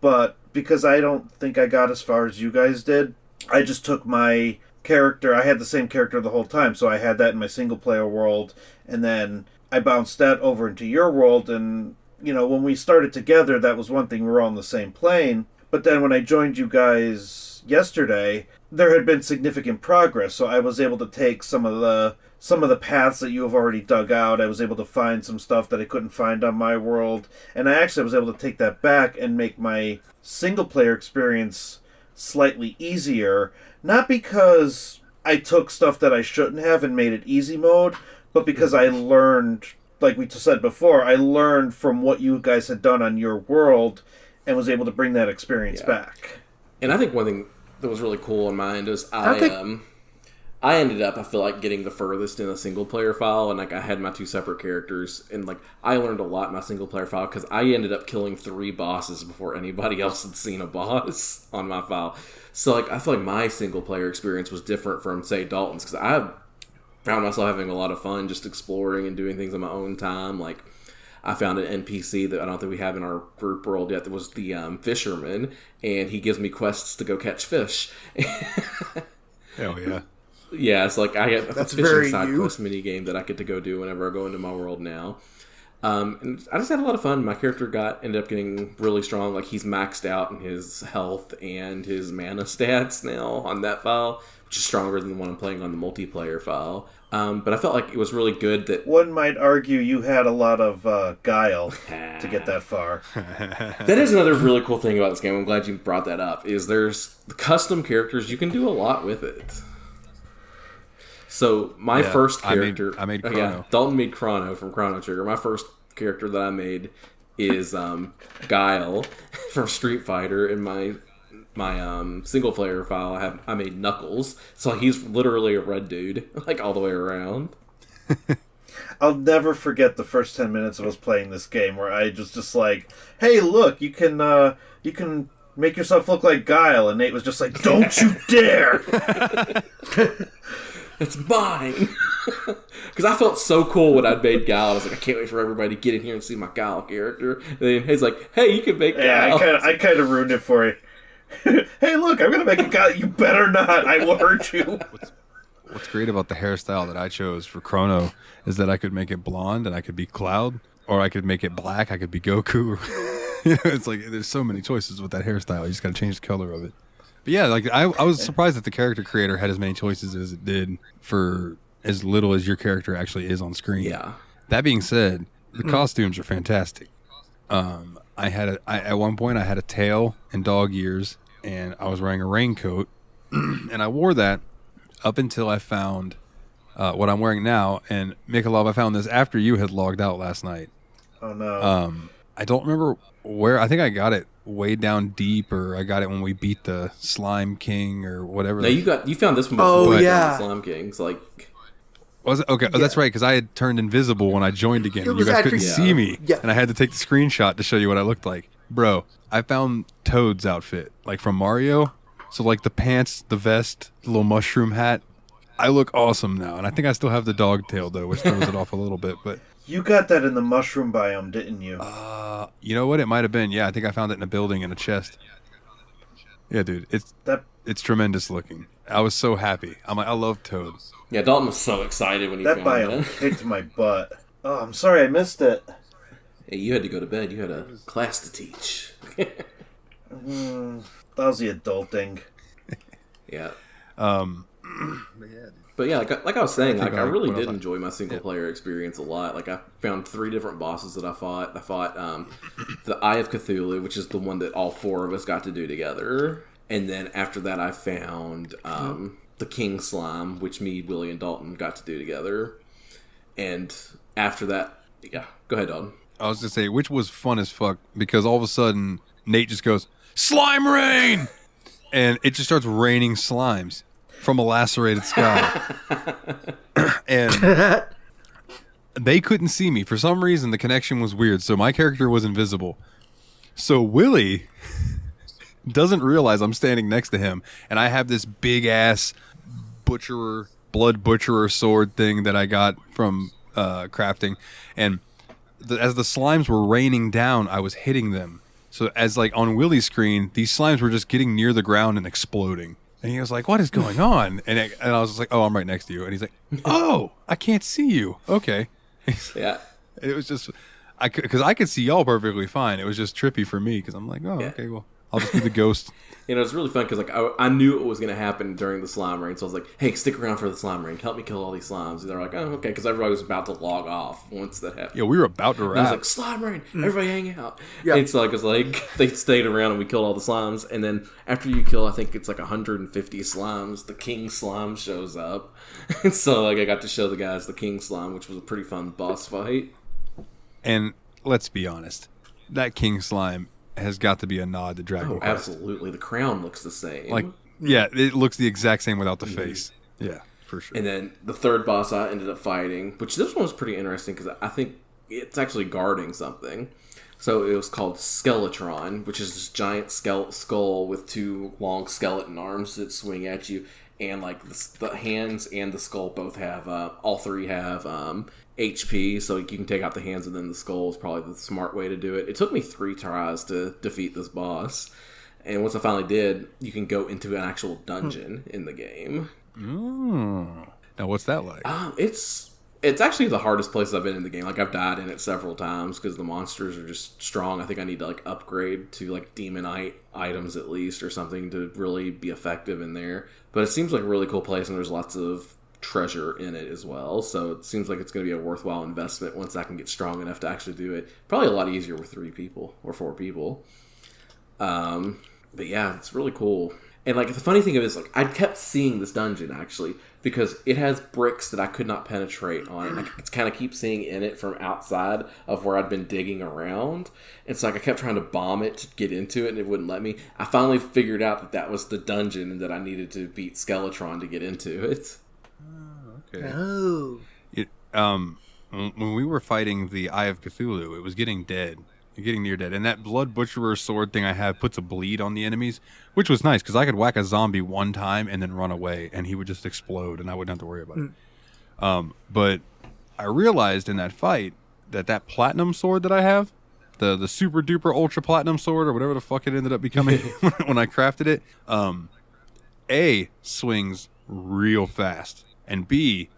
but because I don't think I got as far as you guys did, I just took my character. I had the same character the whole time, so I had that in my single-player world, and then I bounced that over into your world, and, when we started together, that was one thing, we were all on the same plane, but then when I joined you guys yesterday, there had been significant progress, so I was able to take some of the paths that you have already dug out. I was able to find some stuff that I couldn't find on my world, and I actually was able to take that back and make my single-player experience slightly easier, not because I took stuff that I shouldn't have and made it easy mode, but because I learned, like we said before, I learned from what you guys had done on your world and was able to bring that experience back. And I think one thing that was really cool in mind is I ended up, I feel like, getting the furthest in a single-player file, and I had my two separate characters, and I learned a lot in my single-player file, because I ended up killing 3 bosses before anybody else had seen a boss on my file. So, I feel like my single-player experience was different from, say, Dalton's, because I found myself having a lot of fun just exploring and doing things on my own time. I found an NPC that I don't think we have in our group world yet that was the fisherman, and he gives me quests to go catch fish. Hell yeah. Yeah, it's I have a That's fishing side quest mini game that I get to go do whenever I go into my world now. And I just had a lot of fun. My character ended up getting really strong. He's maxed out in his health and his mana stats now on that file, which is stronger than the one I'm playing on the multiplayer file. But I felt like it was really good that... One might argue you had a lot of guile to get that far. That is another really cool thing about this game. I'm glad you brought that up. Is there's the custom characters. You can do a lot with it. So my first character... I made Chrono. Dalton made Chrono from Chrono Trigger. My first character that I made is Guile from Street Fighter. In my single player file, I made Knuckles, so he's literally a red dude, like all the way around. I'll never forget the first 10 minutes of us playing this game where I just like, hey, look, you can make yourself look like Guile, and Nate was just like, don't you dare! It's mine! Because I felt so cool when I'd made Guile. I was like, I can't wait for everybody to get in here and see my Guile character. And then he's like, hey, you can make Guile. Yeah, I kind of ruined it for you. Hey, look, I'm going to make a Guile. You better not. I will hurt you. What's great about the hairstyle that I chose for Chrono is that I could make it blonde and I could be Cloud, or I could make it black, I could be Goku. It's like there's so many choices with that hairstyle. You just got to change the color of it. But yeah, like I was surprised that the character creator had as many choices as it did for as little as your character actually is on screen. Yeah. That being said, the costumes are fantastic. At one point I had a tail and dog ears, and I was wearing a raincoat, and I wore that up until I found what I'm wearing now. And Mikolov, I found this after you had logged out last night. Oh no. I don't remember where. I think I got it way down deep, or I got it when we beat the Slime King or whatever. No, you found this one before. Oh, you yeah. found the Slime Kings, like. Was it? Okay, oh, that's right, because I had turned invisible when I joined again. It You was guys actually- couldn't see me, Yeah. and I had to take the screenshot to show you what I looked like. Bro, I found Toad's outfit, like from Mario. So like the pants, the vest, the little mushroom hat. I look awesome now, and I think I still have the dog tail, though, which throws it off a little bit, but... You got that in the mushroom biome, didn't you? You know what? It might have been. Yeah, I think I found it in a building in a chest. Yeah, dude, it's tremendous looking. I was so happy. I'm like, I love Toad. Yeah, Dalton was so excited when he That found biome it. kicked my butt. Oh, I'm sorry I missed it. Hey, you had to go to bed. You had a class to teach. Lousy adulting. Yeah. Yeah, But yeah, like I was saying, like I really what else did enjoy my single player experience a lot. Like I found 3 different bosses that I fought. I fought the Eye of Cthulhu, which is the one that all 4 of us got to do together. And then after that, I found the King Slime, which me, Willie, and Dalton got to do together. And after that, yeah, go ahead, Dalton. I was gonna say, which was fun as fuck, because all of a sudden Nate just goes, "Slime rain!" and it just starts raining slimes from a lacerated sky. And they couldn't see me. For some reason, the connection was weird, so my character was invisible. So Willie doesn't realize I'm standing next to him, and I have this big-ass blood butcherer sword thing that I got from crafting, and as the slimes were raining down, I was hitting them. So as like on Willie's screen, these slimes were just getting near the ground and exploding. And he was like, "What is going on?" And I was just like, "Oh, I'm right next to you." And he's like, "Oh, I can't see you." Okay. Yeah. It was just, because I could see y'all perfectly fine. It was just trippy for me because I'm like, "Oh, Yeah. okay, well, I'll just be the ghost." You know, it's really fun because like I knew what was going to happen during the slime rain, so I was like, "Hey, stick around for the slime rain. Help me kill all these slimes." And they're like, "Oh, okay," because everybody was about to log off once that happened. Yeah, we were about to And I was wrap. like, "Slime rain, everybody hang out." Yeah. And so like, it was like they stayed around and we killed all the slimes. And then after you kill, I think it's like 150 slimes, the king slime shows up. And so like I got to show the guys the king slime, which was a pretty fun boss fight. And let's be honest, that king slime has got to be a nod to Dragon Oh, Quest. absolutely. The crown looks the same. Like, yeah, it looks the exact same without the face. Yeah, for sure. And then the third boss I ended up fighting, which this one was pretty interesting because I think it's actually guarding something. So it was called Skeletron, which is this giant skull with 2 long skeleton arms that swing at you. And like the hands and the skull both have, all 3 have HP, so you can take out the hands and then the skull is probably the smart way to do it. It took me 3 tries to defeat this boss. And once I finally did, you can go into an actual dungeon in the game. Oh. Now, what's that like? It's It's actually the hardest place I've been in the game. Like, I've died in it several times because the monsters are just strong. I think I need to, like, upgrade to, like, demonite items at least or something to really be effective in there. But it seems like a really cool place, and there's lots of treasure in it as well. So it seems like it's going to be a worthwhile investment once I can get strong enough to actually do it. Probably a lot easier with 3 people or 4 people. But yeah, it's really cool. And, like, the funny thing of it is, like, I kept seeing this dungeon, actually, because it has bricks that I could not penetrate on it. I kind of keep seeing in it from outside of where I'd been digging around. And so, like, I kept trying to bomb it to get into it, and it wouldn't let me. I finally figured out that that was the dungeon and that I needed to beat Skeletron to get into it. Okay. Oh. When we were fighting the Eye of Cthulhu, it was getting near dead. And that Blood Butcherer sword thing I have puts a bleed on the enemies, which was nice because I could whack a zombie one time and then run away, and he would just explode, and I wouldn't have to worry about it. But I realized in that fight that platinum sword that I have, the super duper ultra platinum sword or whatever the fuck it ended up becoming when I crafted it, A, swings real fast, and B,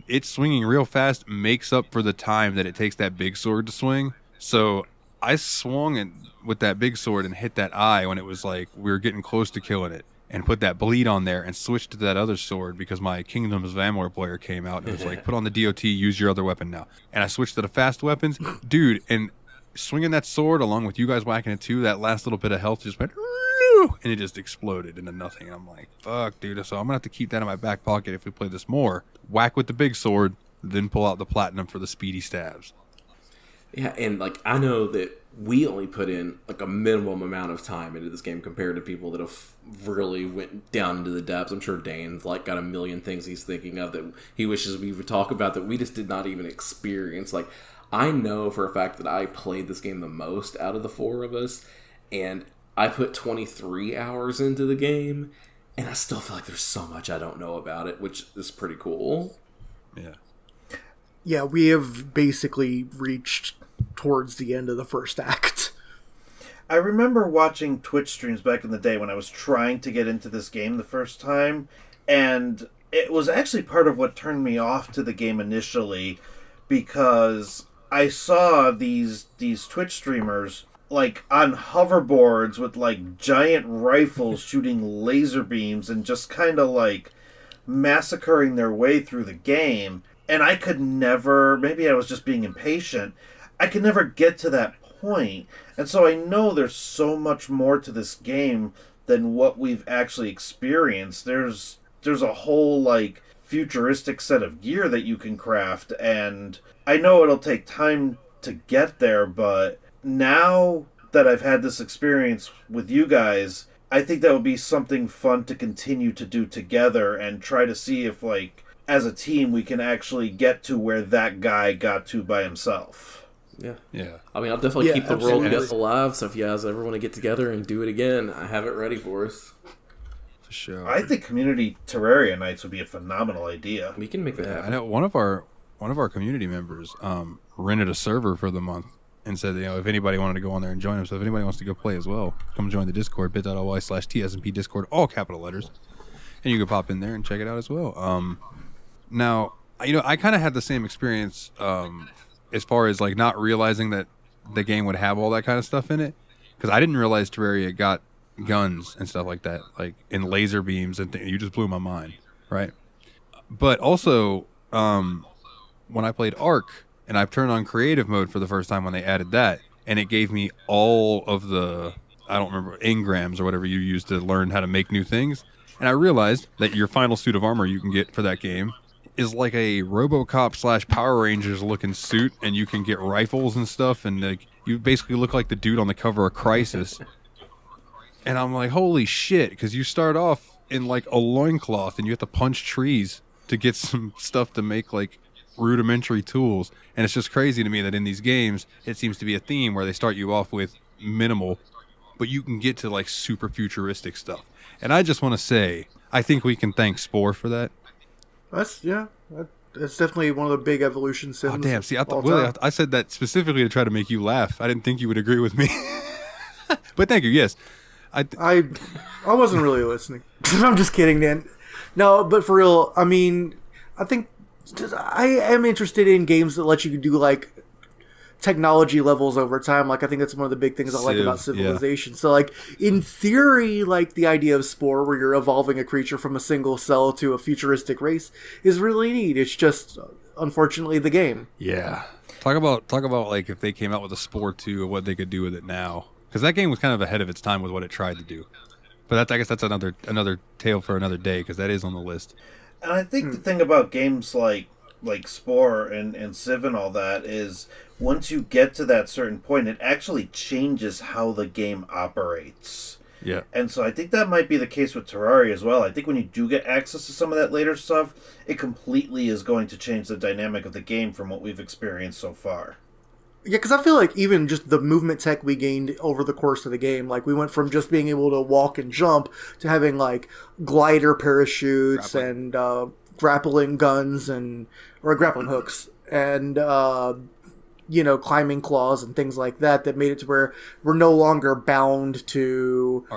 it swinging real fast makes up for the time that it takes that big sword to swing. So I swung it with that big sword and hit that eye when it was like we were getting close to killing it, and put that bleed on there and switched to that other sword because my Kingdoms of Amalur player came out and it was like, put on the DOT, use your other weapon now. And I switched to the fast weapons. Dude, and swinging that sword along with you guys whacking it too, that last little bit of health just went, and it just exploded into nothing. And I'm like, fuck, dude. So I'm going to have to keep that in my back pocket if we play this more. Whack with the big sword, then pull out the platinum for the speedy stabs. Yeah, and, like, I know that we only put in, like, a minimum amount of time into this game compared to people that have really went down into the depths. I'm sure Dane's, like, got a million things he's thinking of that he wishes we would talk about that we just did not even experience. Like, I know for a fact that I played this game the most out of the 4 of us, and I put 23 hours into the game, and I still feel like there's so much I don't know about it, which is pretty cool. Yeah. Yeah, we have basically reached towards the end of the first act. I remember watching Twitch streams back in the day when I was trying to get into this game the first time, and it was actually part of what turned me off to the game initially, because I saw these Twitch streamers like on hoverboards with like giant rifles shooting laser beams and just kind of like massacring their way through the game. And I could never, maybe I was just being impatient, I could never get to that point. And so I know there's so much more to this game than what we've actually experienced. There's a whole like futuristic set of gear that you can craft, and I know it'll take time to get there, but now that I've had this experience with you guys, I think that would be something fun to continue to do together and try to see if, like, as a team, we can actually get to where that guy got to by himself. Yeah. Yeah. I mean, I'll definitely keep the absolutely. world alive, so if you guys ever want to get together and do it again, I have it ready for us. For sure. I think community Terraria nights would be a phenomenal idea. We can make that I happen. know one of our community members rented a server for the month and said, if anybody wanted to go on there and join them, so if anybody wants to go play as well, come join the Discord, bit.ly/TSMP Discord, all capital letters, and you can pop in there and check it out as well. Now, I kind of had the same experience as far as like not realizing that the game would have all that kind of stuff in it, because I didn't realize Terraria got guns and stuff like that, like in laser beams and you just blew my mind, right? But also, when I played Ark, and I've turned on creative mode for the first time when they added that, and it gave me all of the, I don't remember, engrams or whatever you use to learn how to make new things. And I realized that your final suit of armor you can get for that game is like a RoboCop / Power Rangers looking suit, and you can get rifles and stuff, and like you basically look like the dude on the cover of Crisis. And I'm like, holy shit, because you start off in like a loincloth and you have to punch trees to get some stuff to make like rudimentary tools. And it's just crazy to me that in these games it seems to be a theme where they start you off with minimal, but you can get to like super futuristic stuff. And I just want to say, I think we can thank Spore for that. That's definitely one of the big evolution sims. Oh damn! See, Willie, I said that specifically to try to make you laugh. I didn't think you would agree with me, but thank you. Yes, I wasn't really listening. I'm just kidding, Dan. No, but for real, I mean, I think I am interested in games that let you do like technology levels over time. Like I think that's one of the big things I like about Civilization. So like in theory, like the idea of Spore where you're evolving a creature from a single cell to a futuristic race is really neat. It's just unfortunately the game. Yeah. Talk about like if they came out with a Spore 2 what they could do with it now. Because that game was kind of ahead of its time with what it tried to do. But I guess that's another tale for another day because that is on the list. And I think the thing about games like Spore and Civ and all that is once you get to that certain point, it actually changes how the game operates. Yeah. And so I think that might be the case with Terraria as well. I think when you do get access to some of that later stuff, it completely is going to change the dynamic of the game from what we've experienced so far. Yeah, because I feel like even just the movement tech we gained over the course of the game, like we went from just being able to walk and jump to having like glider parachutes and grappling guns or grappling hooks and climbing claws and things like that made it to where we're no longer bound to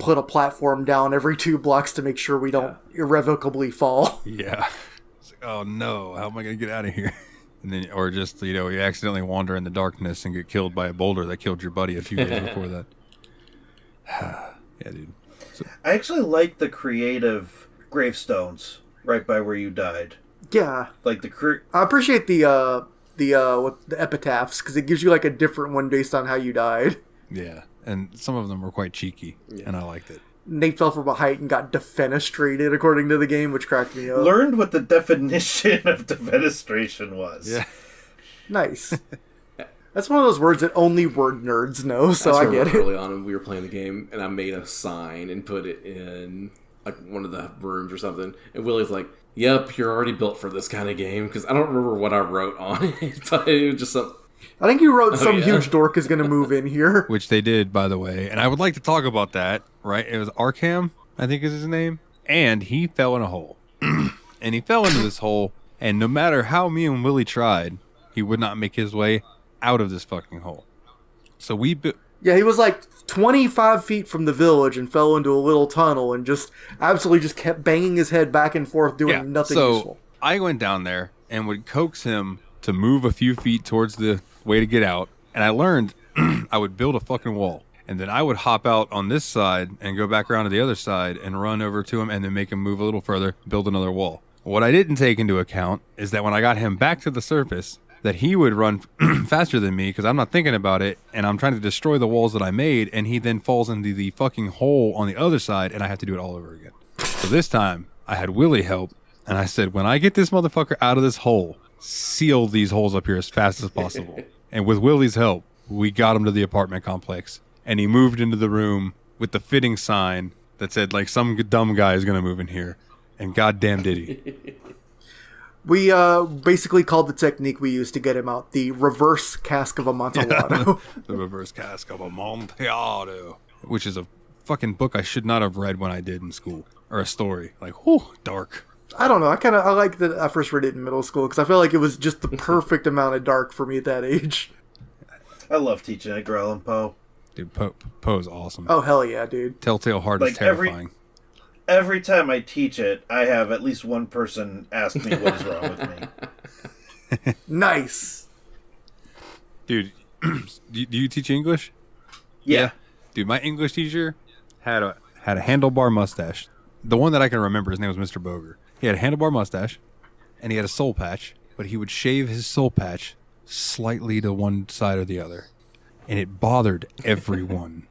put a platform down every 2 blocks to make sure we don't irrevocably fall. Yeah. It's like, oh no, how am I gonna get out of here? And then, or just you accidentally wander in the darkness and get killed by a boulder that killed your buddy a few days before that. Yeah, dude. So, I actually like the creative gravestones right by where you died. Yeah, like I appreciate the epitaphs because it gives you like a different one based on how you died. Yeah, and some of them were quite cheeky, and I liked it. Nate fell from a height and got defenestrated according to the game, which cracked me up. Learned what the definition of defenestration was. Yeah. Nice. That's one of those words that only word nerds know, so I get it. Early on, we were playing the game, and I made a sign and put it in like one of the rooms or something. And Willie's like, "Yep, you're already built for this kind of game." Because I don't remember what I wrote on it, but it was just something. I think you wrote some huge dork is going to move in here. Which they did, by the way. And I would like to talk about that, right? It was Arkham, I think is his name. And he fell in a hole. And he fell into this hole. And no matter how me and Willie tried, he would not make his way out of this fucking hole. So yeah, he was like 25 feet from the village and fell into a little tunnel and just absolutely just kept banging his head back and forth doing nothing useful. I went down there and would coax him to move a few feet towards the way to get out. And I learned I would build a fucking wall. And then I would hop out on this side and go back around to the other side and run over to him and then make him move a little further, build another wall. What I didn't take into account is that when I got him back to the surface, that he would run faster than me because I'm not thinking about it and I'm trying to destroy the walls that I made, and he then falls into the fucking hole on the other side and I have to do it all over again. So this time I had Willie help, and I said, when I get this motherfucker out of this hole, seal these holes up here as fast as possible. And with Willie's help, we got him to the apartment complex, and he moved into the room with the fitting sign that said like some dumb guy is going to move in here, and goddamn did he. We basically called the technique we used to get him out the reverse cask of Amontillado. The reverse cask of Amontillado, which is a fucking book I should not have read when I did in school, or a story. Like, whew, dark. I don't know. I like that I first read it in middle school because I felt like it was just the perfect amount of dark for me at that age. I love teaching Edgar Allan Poe. Dude, Poe's awesome. Oh, hell yeah, dude. Telltale Heart is terrifying. Every time I teach it, I have at least one person ask me what is wrong with me. Nice. Dude, do you teach English? Yeah. Dude, my English teacher had a handlebar mustache. The one that I can remember, his name was Mr. Boger. He had a handlebar mustache, and he had a soul patch, but he would shave his soul patch slightly to one side or the other. And it bothered everyone.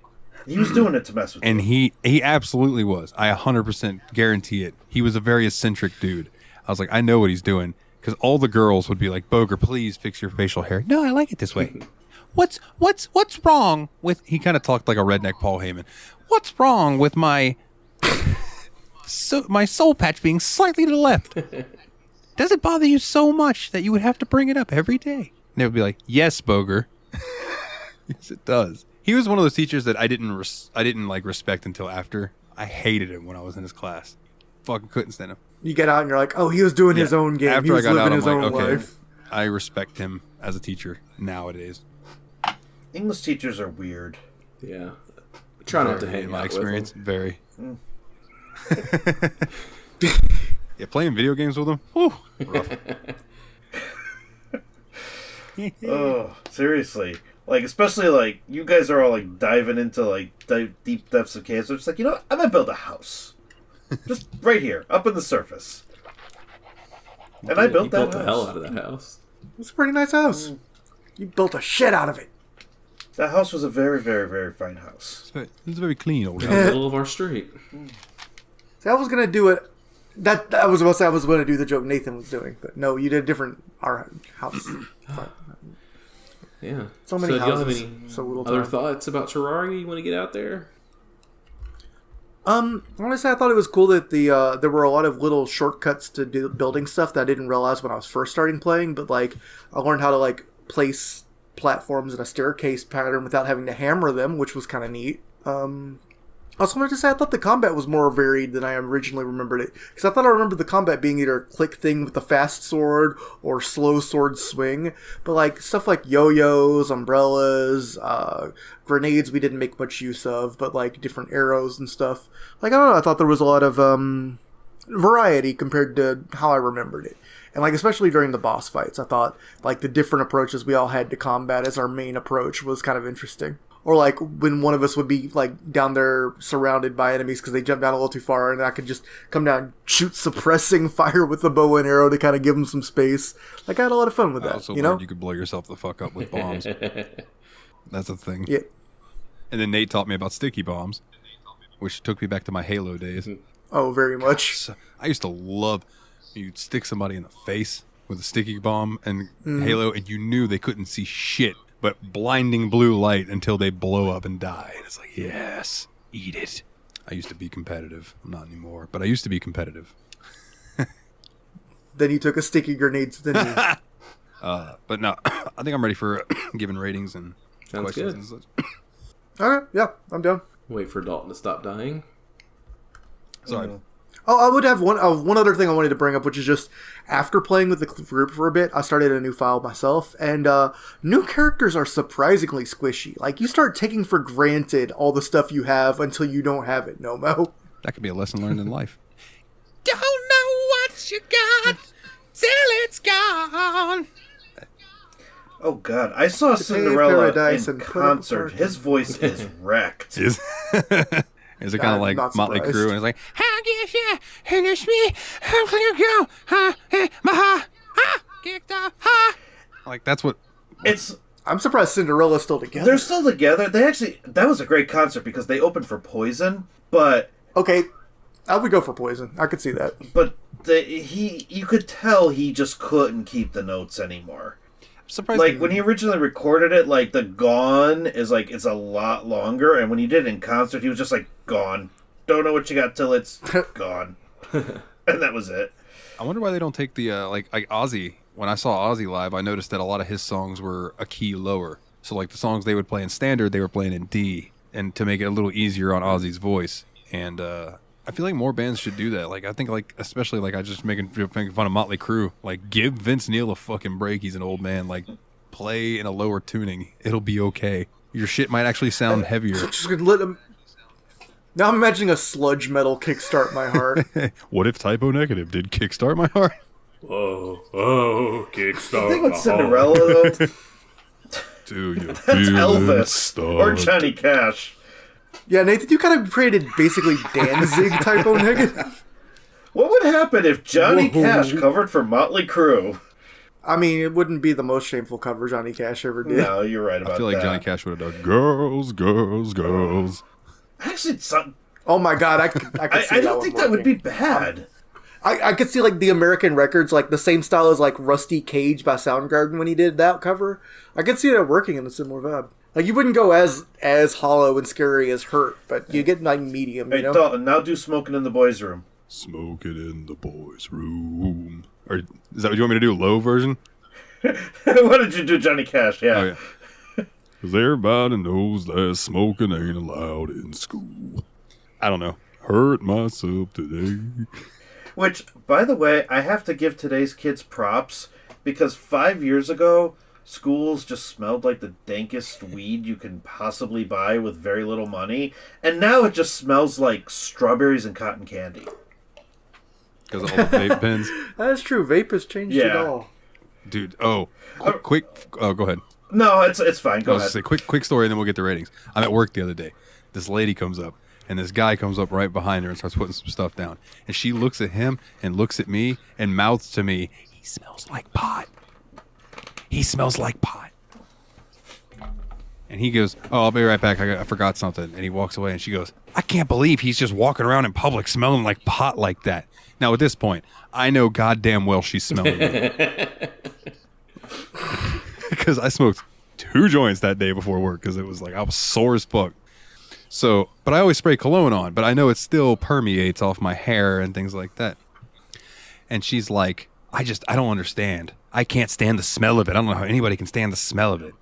He was doing it to mess with and he absolutely was. I 100% guarantee it. He was a very eccentric dude. I was like, I know what he's doing. Because all the girls would be like, Boger, please fix your facial hair. No, I like it this way. What's wrong with... He kind of talked like a redneck Paul Heyman. What's wrong with my soul patch being slightly to the left? Does it bother you so much that you would have to bring it up every day? And they would be like, yes, Boger. Yes, it does. He was one of those teachers that I didn't respect until after. I hated him when I was in his class. Fucking couldn't stand him. You get out and you're like, oh, he was doing his own game. After he was I got living out, his I'm like, own okay, life. I respect him as a teacher nowadays. English teachers are weird. Yeah. Try not to hang in my out experience. with them. Very. Yeah, playing video games with them. Whew, rough. Oh, seriously. Like, especially, like, you guys are all, like, diving into, like, deep depths of caves. I'm just like, you know what? I'm gonna build a house. Just right here, up in the surface. And I built that built house. the hell out of that house. It's a pretty nice house. You built a shit out of it. That house was a very, very, very fine house. It's very clean old In the house. middle of our street. See, I was gonna do it. That I was about to say I was gonna do the joke Nathan was doing, but no, you did a different our house. Yeah. So many do y'all have houses, any so little other time. thoughts about Terraria you want to get out there? Honestly, I thought it was cool that there were a lot of little shortcuts to do building stuff that I didn't realize when I was first starting playing. But like, I learned how to like place platforms in a staircase pattern without having to hammer them, which was kind of neat. I also wanted to say I thought the combat was more varied than I originally remembered it. Because I thought I remembered the combat being either a click thing with the fast sword or slow sword swing. But like stuff like yo-yos, umbrellas, grenades we didn't make much use of, but like different arrows and stuff. Like, I don't know, I thought there was a lot of variety compared to how I remembered it. And like especially during the boss fights, I thought like the different approaches we all had to combat as our main approach was kind of interesting. Or like when one of us would be like down there surrounded by enemies because they jumped down a little too far, and I could just come down and shoot suppressing fire with the bow and arrow to kind of give them some space. Like, I had a lot of fun with I that. also You learned know? you could blow yourself the fuck up with bombs. That's a thing. Yeah. And then Nate taught me about sticky bombs, which took me back to my Halo days. Oh, very much. So, I used to love you'd stick somebody in the face with a sticky bomb and Halo, and you knew they couldn't see shit but blinding blue light until they blow up and die. And it's like, yes, eat it. I used to be competitive. I'm not anymore, but I used to be competitive. Then you took a sticky grenade to the knee. But no, I think I'm ready for giving ratings and Sounds questions good. and such. Okay, yeah, I'm done. Wait for Dalton to stop dying. Sorry. Oh, I would have one other thing I wanted to bring up, which is just after playing with the group for a bit, I started a new file myself, and new characters are surprisingly squishy. Like, you start taking for granted all the stuff you have until you don't have it, no mo. That could be a lesson learned in life. Don't know what you got till it's gone. Oh God, I saw Cinderella Paradise in and put up a concert. party. His voice is wrecked. Is it kind of like not Motley surprised. Crue? And it's like, How get you? And it's me. How can you go? Kicked off. like that's what. It's I'm surprised Cinderella's still together. they're still together. They actually that was a great concert because they opened for Poison, but Okay, I would go for Poison. I could see that. you could tell he just couldn't keep the notes anymore. Surprised. Like when he originally recorded it, like the gone is like it's a lot longer, and when he did it in concert, he was just like gone. Don't know what you got till it's gone, and that was it. I wonder why they don't take the like Ozzy. When I saw Ozzy live, I noticed that a lot of his songs were a key lower. So like the songs they would play in standard, they were playing in D, and to make it a little easier on Ozzy's voice. And I feel like more bands should do that. Like I think like especially like I just making fun of Motley Crue. Like give Vince Neil a fucking break. He's an old man. Like play in a lower tuning. It'll be okay. Your shit might actually sound heavier. Just gonna let him. Now I'm imagining a sludge metal kickstart my heart. What if Typo Negative did kickstart my heart? Whoa, kickstart. The thing with Cinderella though, Do you that's feel Elvis it start? or Johnny Cash. Yeah, Nathan, you kind of created basically Danzig typo negative. What would happen if Johnny Cash covered for Motley Crue? I mean, it wouldn't be the most shameful cover Johnny Cash ever did. No, you're right about I feel like that. Johnny Cash would have done girls, girls, girls. Actually, Oh my god, I could see I that don't one think that would be working. bad. I could see like the American Records, like the same style as like Rusty Cage by Soundgarden when he did that cover. I could see it working in a similar vibe. Like you wouldn't go as hollow and scary as Hurt, but you get like medium, Hey, you know? Dalton, now do Smoking in the Boys' Room. Smoke it in the boys' room. Or is that what you want me to do? Low version? What did you do, Johnny Cash? Yeah. Oh yeah. Because everybody knows that smoking ain't allowed in school. I don't know. Hurt myself today. Which, by the way, I have to give today's kids props because 5 years ago, schools just smelled like the dankest weed you can possibly buy with very little money, and now it just smells like strawberries and cotton candy. because of all the vape pens. That's true. Vape has changed it all. Dude, go ahead. No, it's fine. Go I was ahead. just say quick story, and then we'll get the ratings. I'm at work the other day. This lady comes up, and this guy comes up right behind her and starts putting some stuff down. And she looks at him and looks at me and mouths to me, "He smells like pot. He smells like pot." And he goes, "Oh, I'll be right back. I forgot something." And he walks away, and she goes, "I can't believe he's just walking around in public smelling like pot like that." Now, at this point, I know goddamn well she's smelling it. Because I smoked 2 joints that day before work because it was like I was sore as fuck. So, but I always spray cologne on, but I know it still permeates off my hair and things like that. And she's like, I don't understand. I can't stand the smell of it. I don't know how anybody can stand the smell of it.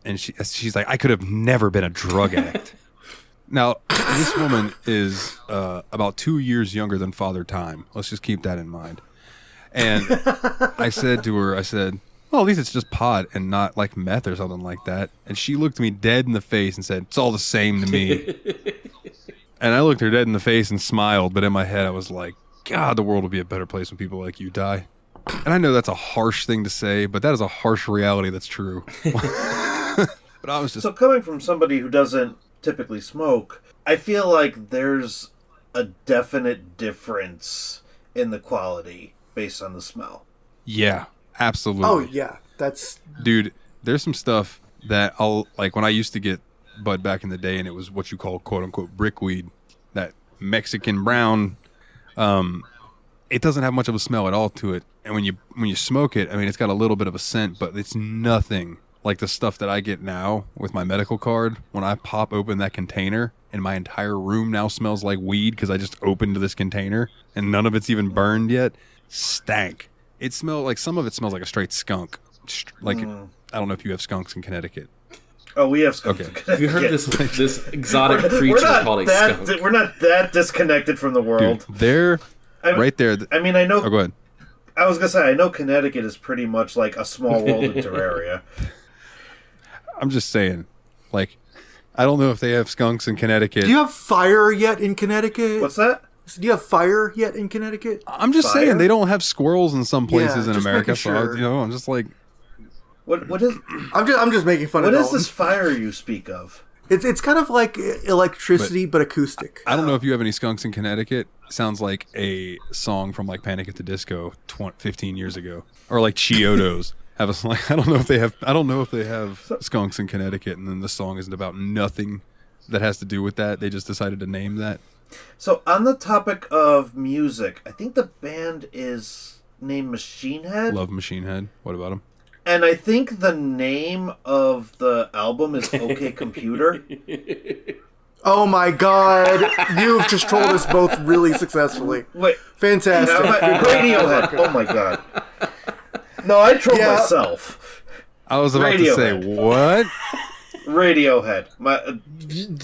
And she's like, I could have never been a drug addict. Now, this woman is about 2 years younger than Father Time. Let's just keep that in mind. And I said to her, well, at least it's just pot and not like meth or something like that. And she looked me dead in the face and said, "It's all the same to me." And I looked her dead in the face and smiled, but in my head I was like, God, the world will be a better place when people like you die. And I know that's a harsh thing to say, but that is a harsh reality that's true. But I was just... So coming from somebody who doesn't typically smoke, I feel like there's a definite difference in the quality based on the smell. Yeah. Absolutely. Oh, yeah. Dude, there's some stuff that I'll... Like, when I used to get bud back in the day, and it was what you call, quote-unquote, brickweed, that Mexican brown, it doesn't have much of a smell at all to it. And when you smoke it, I mean, it's got a little bit of a scent, but it's nothing like the stuff that I get now with my medical card. When I pop open that container, and my entire room now smells like weed because I just opened this container, and none of it's even burned yet. Stank. It smelled like, some of it smells like a straight skunk. Like, I don't know if you have skunks in Connecticut. Oh, we have skunks. Okay. in Connecticut. You heard this exotic creature called a skunk. We're not that disconnected from the world. Dude, they're right there. I mean, I know... Oh, go ahead. I was going to say, I know Connecticut is pretty much like a small world in Terraria. I'm just saying, like, I don't know if they have skunks in Connecticut. Do you have fire yet in Connecticut? What's that? Do you have fire yet in Connecticut? I'm just saying they don't have squirrels in some places in just America. making sure. So I'm just like, What is... I'm just making fun of What is Dalton. this fire you speak of? It's kind of like electricity, but acoustic. I don't know if you have any skunks in Connecticut. Sounds like a song from like Panic at the Disco 15 years ago, or like Chiodos. I don't know if they have skunks in Connecticut, and then the song isn't about nothing that has to do with that. They just decided to name that. So, on the topic of music, I think the band is named Machine Head. Love Machine Head. What about them? And I think the name of the album is OK Computer. Oh my god, you've just trolled us both really successfully. Wait. Fantastic. Radiohead. Oh my god. No, I trolled myself. I was about to say, what? Radiohead.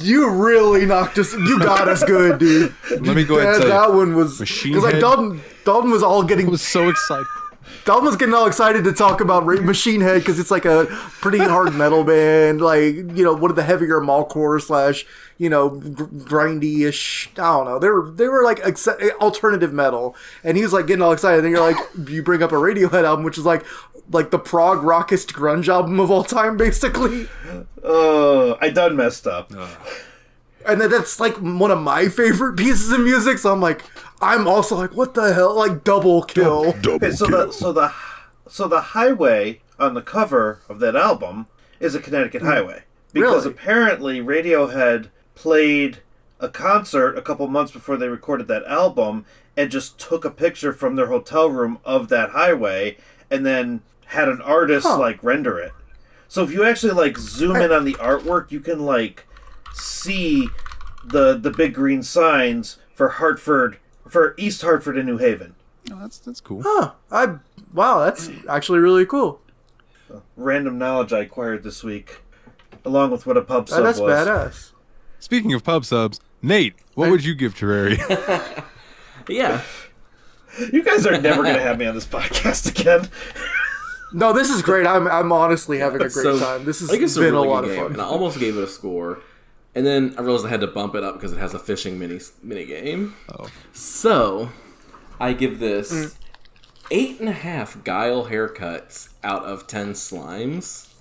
You really knocked us. You got us good, dude. Let me go ahead and tell you. That one was Machine because like Head. Dalton was all getting. I was so excited. Dalton was getting all excited to talk about Machine Head because it's like a pretty hard metal band, like, you know, one of the heavier mallcore slash, you know, grindy-ish. I don't know. They were like alternative metal, and he was like getting all excited. And you're like, you bring up a Radiohead album, which is like the prog rockest grunge album of all time, basically. I done messed up. And then that's like one of my favorite pieces of music. So I'm also like, what the hell? Like double kill. Okay, so the highway on the cover of that album is a Connecticut highway because Really? apparently Radiohead played a concert a couple months before they recorded that album and just took a picture from their hotel room of that highway and then had an artist like render it. So if you actually like zoom in on the artwork, you can like see the big green signs for East Hartford and New Haven. Oh, that's cool. Huh. Wow, that's actually really cool. Random knowledge I acquired this week, along with what a pub sub That's was. badass. Speaking of pub subs, Nate, what would you give Terraria? Yeah. You guys are never going to have me on this podcast again. No, this is great. I'm honestly having a great time. This has I think it's been a really lot good of game, fun. and I almost gave it a score. And then I realized I had to bump it up because it has a fishing mini game. Oh. So, I give this 8.5 Guile haircuts out of 10 slimes.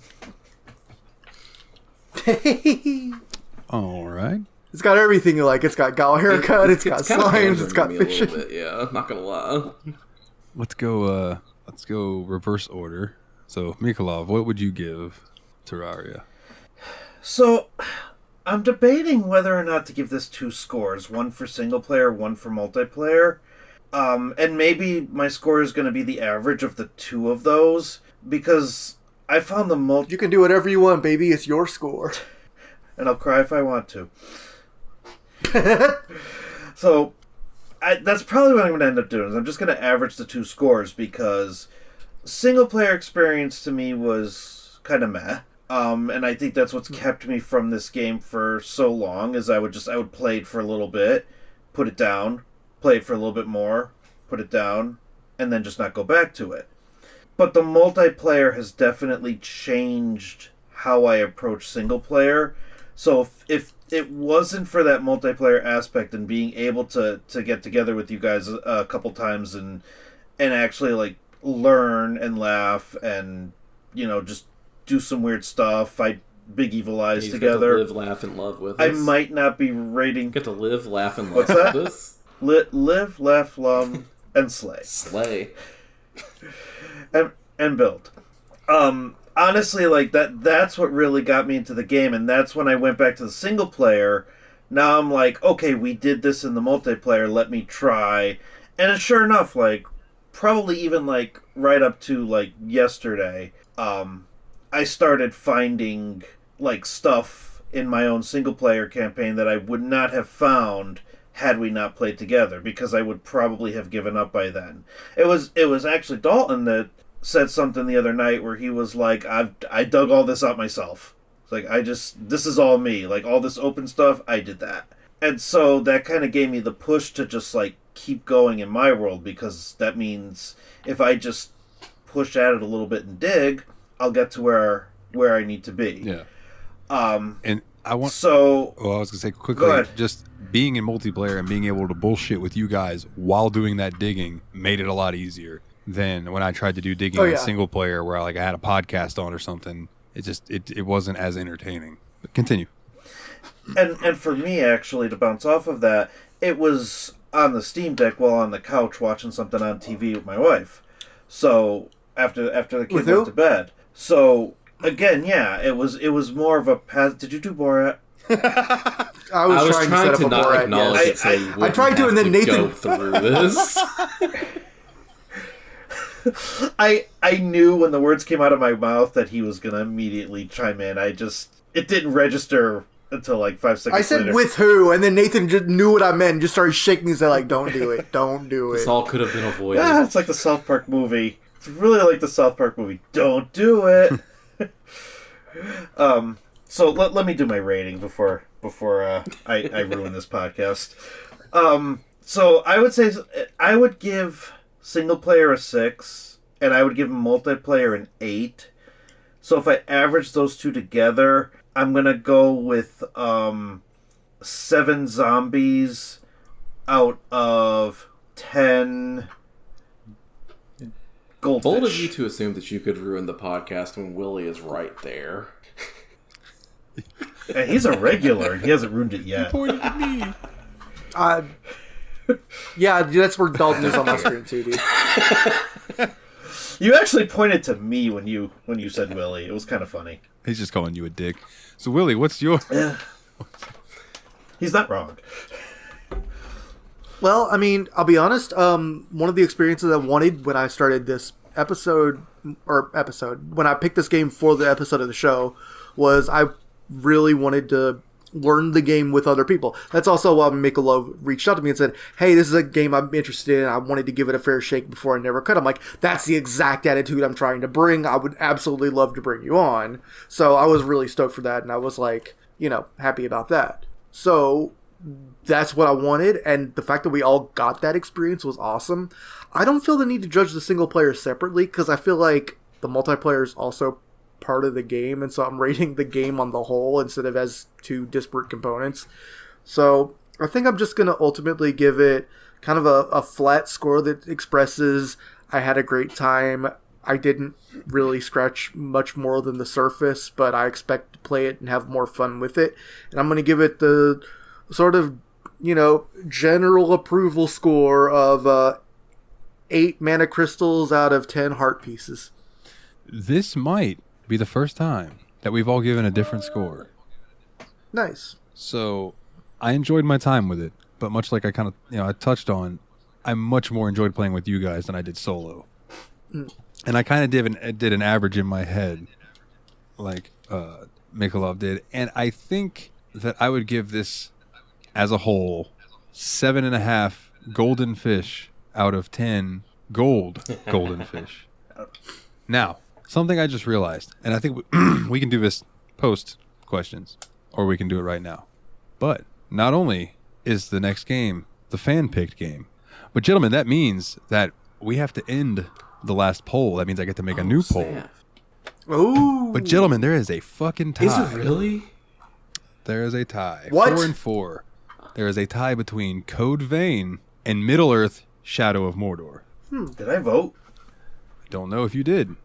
All right. It's got everything you like. It's got Gal haircut. It's got kinda slimes. It's got pandering me a fish. little bit, yeah, not gonna lie. Let's go reverse order. So, Mikolov, what would you give Terraria? So, I'm debating whether or not to give this 2 scores. One for single player, one for multiplayer. And maybe my score is going to be the average of the 2 of those. Because I found the You can do whatever you want, baby. It's your score. And I'll cry if I want to. So, that's probably what I'm going to end up doing. Is I'm just going to average the 2 scores because single player experience to me was kind of meh. And I think that's what's kept me from this game for so long. Is I would play it for a little bit, put it down, play it for a little bit more, put it down, and then just not go back to it. But the multiplayer has definitely changed how I approach single player. So if it wasn't for that multiplayer aspect and being able to get together with you guys a couple times and actually like learn and laugh and just do some weird stuff, fight big evil eyes together. Get to live, laugh, and love with us. I might not be rating. Get to live, laugh, and love What's that? with us. Live, laugh, love, and slay. Slay. and build. Honestly, like that's what really got me into the game, and that's when I went back to the single player. Now I'm like, okay, we did this in the multiplayer, let me try. And sure enough, like, probably even, like, right up to, like, yesterday, I started finding, like, stuff in my own single player campaign that I would not have found had we not played together, because I would probably have given up by then. It was actually Dalton that said something the other night where he was like, I dug all this out myself. It's like, this is all me. Like, all this open stuff, I did that. And so that kind of gave me the push to just, like, keep going in my world, because that means if I just push at it a little bit and dig, I'll get to where I need to be. Yeah. And I want... So... Well, I was going to say quickly, just being in multiplayer and being able to bullshit with you guys while doing that digging made it a lot easier than when I tried to do digging in single player where I had a podcast on or something. It wasn't as entertaining. But continue. And for me, actually, to bounce off of that, it was on the Steam Deck while on the couch watching something on TV with my wife. So after the kids went to bed. So again, yeah, it was more of a Did you do Borat? I was trying to set up a not Borat. Acknowledge Yes. it, I tried to, and then Nathan go through this. I knew when the words came out of my mouth that he was gonna immediately chime in. It didn't register until like 5 seconds I said later. With who, and then Nathan just knew what I meant and just started shaking his head like, don't do it, don't do it. This all could have been avoided. Yeah, it's like the South Park movie. It's really like the South Park movie. Don't do it. So let me do my rating before I ruin this podcast. So I would say I would give single player a 6, and I would give multiplayer an 8. So if I average those two together, I'm gonna go with 7 zombies out of 10 goldfish. Bold of you to assume that you could ruin the podcast when Willie is right there. And he's a regular, and he hasn't ruined it yet. Pointed at me. Yeah, that's where Dalton is on my screen too, dude. You actually pointed to me when you said Willie. It was kind of funny. He's just calling you a dick. So, Willie, what's your... He's not wrong. Well, I mean, I'll be honest. One of the experiences I wanted when I started this episode, when I picked this game for the episode of the show, was I really wanted to learn the game with other people. That's also why Mikolov reached out to me and said, hey, this is a game I'm interested in. I wanted to give it a fair shake before I never could. I'm like, that's the exact attitude I'm trying to bring. I would absolutely love to bring you on. So I was really stoked for that, and I was like, happy about that. So that's what I wanted, and the fact that we all got that experience was awesome. I don't feel the need to judge the single player separately, because I feel like the multiplayer is also part of the game, and so I'm rating the game on the whole instead of as two disparate components. So I think I'm just going to ultimately give it kind of a flat score that expresses I had a great time. I didn't really scratch much more than the surface, but I expect to play it and have more fun with it. And I'm going to give it the sort of, general approval score of 8 mana crystals out of 10 heart pieces. This might be the first time that we've all given a different score. Nice. So I enjoyed my time with it, but much like I kind of, I touched on, I much more enjoyed playing with you guys than I did solo. And I kind of did an average in my head, like Mikolov did. And I think that I would give this, as a whole, 7.5 golden fish out of 10 golden fish. Now, something I just realized, and I think we can do this post questions, or we can do it right now. But not only is the next game the fan-picked game, but gentlemen, that means that we have to end the last poll. That means I get to make a new poll. Oh. But gentlemen, there is a fucking tie. Is it really? There is a tie. What? 4-4. There is a tie between Code Vein and Middle-earth Shadow of Mordor. Did I vote? I don't know if you did.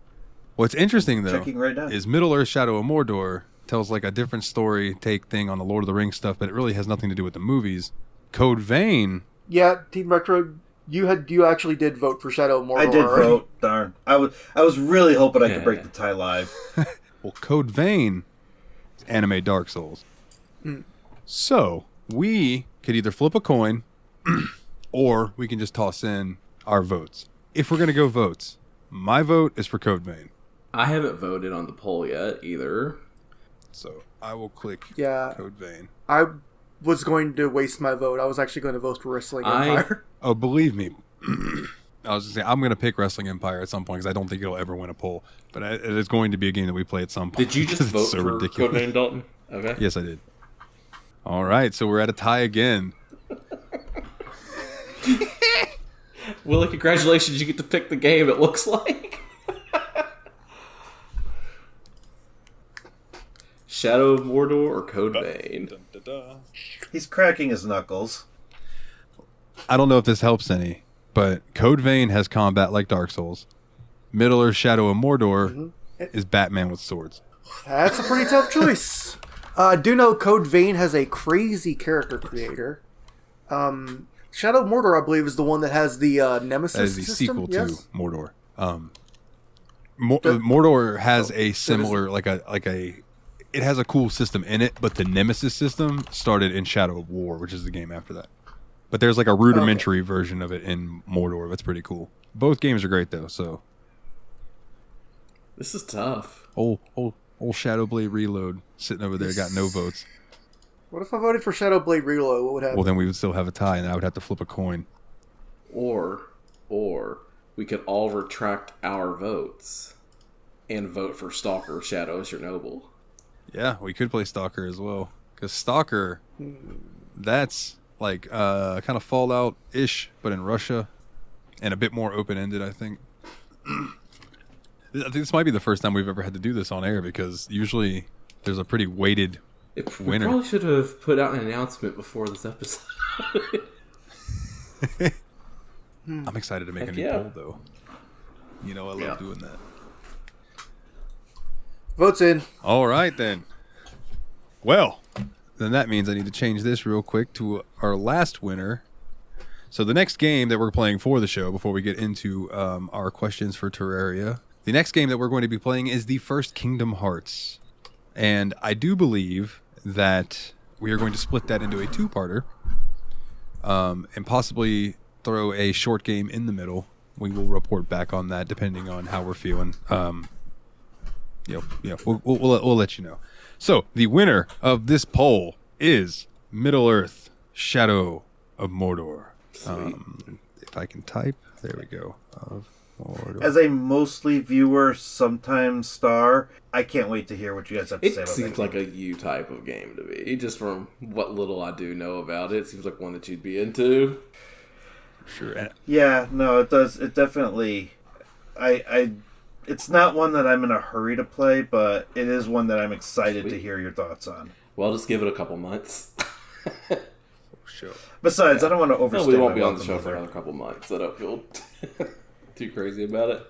What's interesting, though, Checking right now. is Middle-earth Shadow of Mordor tells like a different story take thing on the Lord of the Rings stuff, but it really has nothing to do with the movies. Code Vein... Yeah, Team Retro, you actually did vote for Shadow of Mordor. I did right? vote. Darn. I was really hoping I could break the tie live. Well, Code Vein is anime Dark Souls. So, we could either flip a coin, or we can just toss in our votes. If we're going to go votes, my vote is for Code Vein. I haven't voted on the poll yet either. So, I will click Code Vein. I was going to waste my vote. I was actually going to vote for Wrestling Empire. Oh, believe me. I was just saying, I'm going to pick Wrestling Empire at some point because I don't think it'll ever win a poll. But it is going to be a game that we play at some point. Did you just vote so for ridiculous. Code Vein, Dalton? Okay. Yes, I did. All right, so we're at a tie again. Willie, congratulations. You get to pick the game, it looks like. Shadow of Mordor or Code Vein? He's cracking his knuckles. I don't know if this helps any, but Code Vein has combat like Dark Souls. Middle-earth Shadow of Mordor is Batman with swords. That's a pretty tough choice. I do know Code Vein has a crazy character creator. Shadow of Mordor, I believe, is the one that has the Nemesis That is the system? sequel Yes? to Mordor. Mordor has a similar, it has a cool system in it, but the Nemesis system started in Shadow of War, which is the game after that. But there's like a rudimentary version of it in Mordor that's pretty cool. Both games are great though, so. This is tough. Old Shadowblade Reload sitting over there got no votes. What if I voted for Shadowblade Reload? What would happen? Well, then we would still have a tie, and I would have to flip a coin. Or we could all retract our votes and vote for Stalker Shadow of Chernobyl. Yeah, we could play Stalker as well. Because Stalker, that's like kind of Fallout-ish, but in Russia. And a bit more open-ended, I think. I think this might be the first time we've ever had to do this on air, because usually there's a pretty weighted We winner. probably should have put out an announcement before this episode. I'm excited to make a new poll, though. You know, I love doing that. Votes in. All right, then. Well, then that means I need to change this real quick to our last winner. So the next game that we're playing for the show, before we get into our questions for Terraria, the next game that we're going to be playing is the first Kingdom Hearts. And I do believe that we are going to split that into a two-parter and possibly throw a short game in the middle. We will report back on that depending on how we're feeling. We'll let you know. So the winner of this poll is Middle-earth Shadow of Mordor. If I can type, there we go. Of Mordor. As a mostly viewer, sometimes star, I can't wait to hear what you guys have to say It about seems that. like a you type of game to me. Just from what little I do know about it, it seems like one that you'd be into. Sure. Yeah, no, it does. It definitely. It's not one that I'm in a hurry to play, but it is one that I'm excited to hear your thoughts on. Well, just give it a couple months. sure. Besides, I don't want to No, overstay we won't my be on the welcome show for either. another couple months. I don't feel too crazy about it.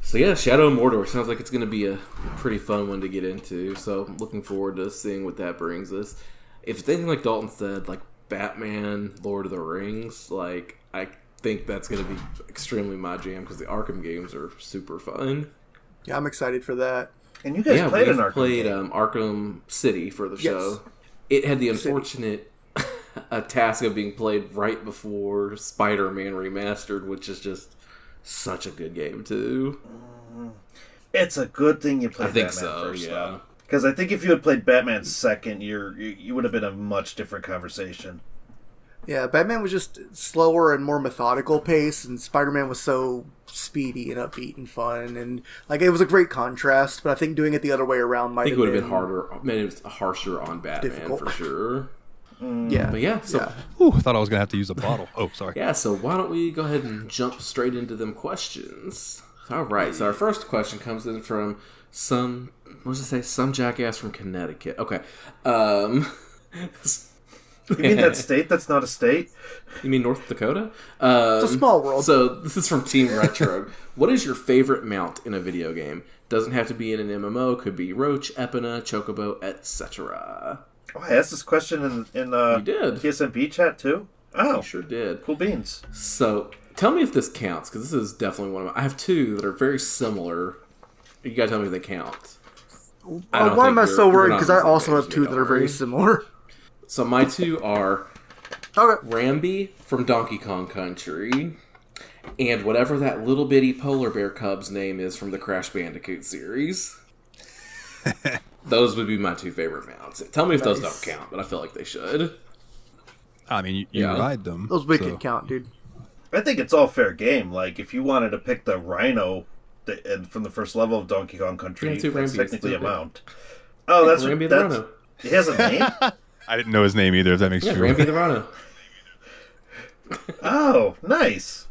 So yeah, Shadow of Mordor sounds like it's going to be a pretty fun one to get into. So I'm looking forward to seeing what that brings us. If it's anything like Dalton said, like Batman, Lord of the Rings, like I think that's going to be extremely my jam because the Arkham games are super fun. Yeah, I'm excited for that. And you guys played an we've Arkham played game. Arkham City for the Yes. show. It had the unfortunate task of being played right before Spider-Man Remastered, which is just such a good game too. It's a good thing you played I think Batman so, first, yeah. though. Because I think if you had played Batman second, you would have been a much different conversation. Yeah, Batman was just slower and more methodical pace, and Spider-Man was so speedy and upbeat and fun, and like it was a great contrast. But I think doing it the other way around might I think have it would have been harder, maybe it was harsher on Batman difficult. for sure. Yeah, But yeah, so yeah. Ooh, I thought I was gonna have to use a bottle. Oh, sorry. yeah, so why don't we go ahead and jump straight into them questions? All right, so our first question comes in from some jackass from Connecticut. Okay, You mean that state that's not a state? you mean North Dakota? It's a small world. So this is from Team Retro. What is your favorite mount in a video game? Doesn't have to be in an MMO. Could be Roach, Epona, Chocobo, etc. Oh, I asked this question in You did. TSMP chat too. Oh, You sure did. cool beans. So tell me if this counts, because this is definitely one of my... I have two that are very similar. You gotta tell me if they count. I don't Why think am I you're- so you're worried? not Because on I the same also page have as two me, that don't are very worry. similar. So my two are Okay. Rambi from Donkey Kong Country and whatever that little bitty polar bear cub's name is from the Crash Bandicoot series. Those would be my two favorite mounts. Tell me if those don't count, but I feel like they should. I mean, you Yeah. ride them. Those wicked so- count, dude. I think it's all fair game. Like if you wanted to pick the Rhino and from the first level of Donkey Kong Country, Yeah, two that's Rambis, technically a too. mount. Oh, that's Rambi the that's. Rhino. He has a name. I didn't know his name either. If that makes Yeah, you Rambi the Rhino. Oh, nice.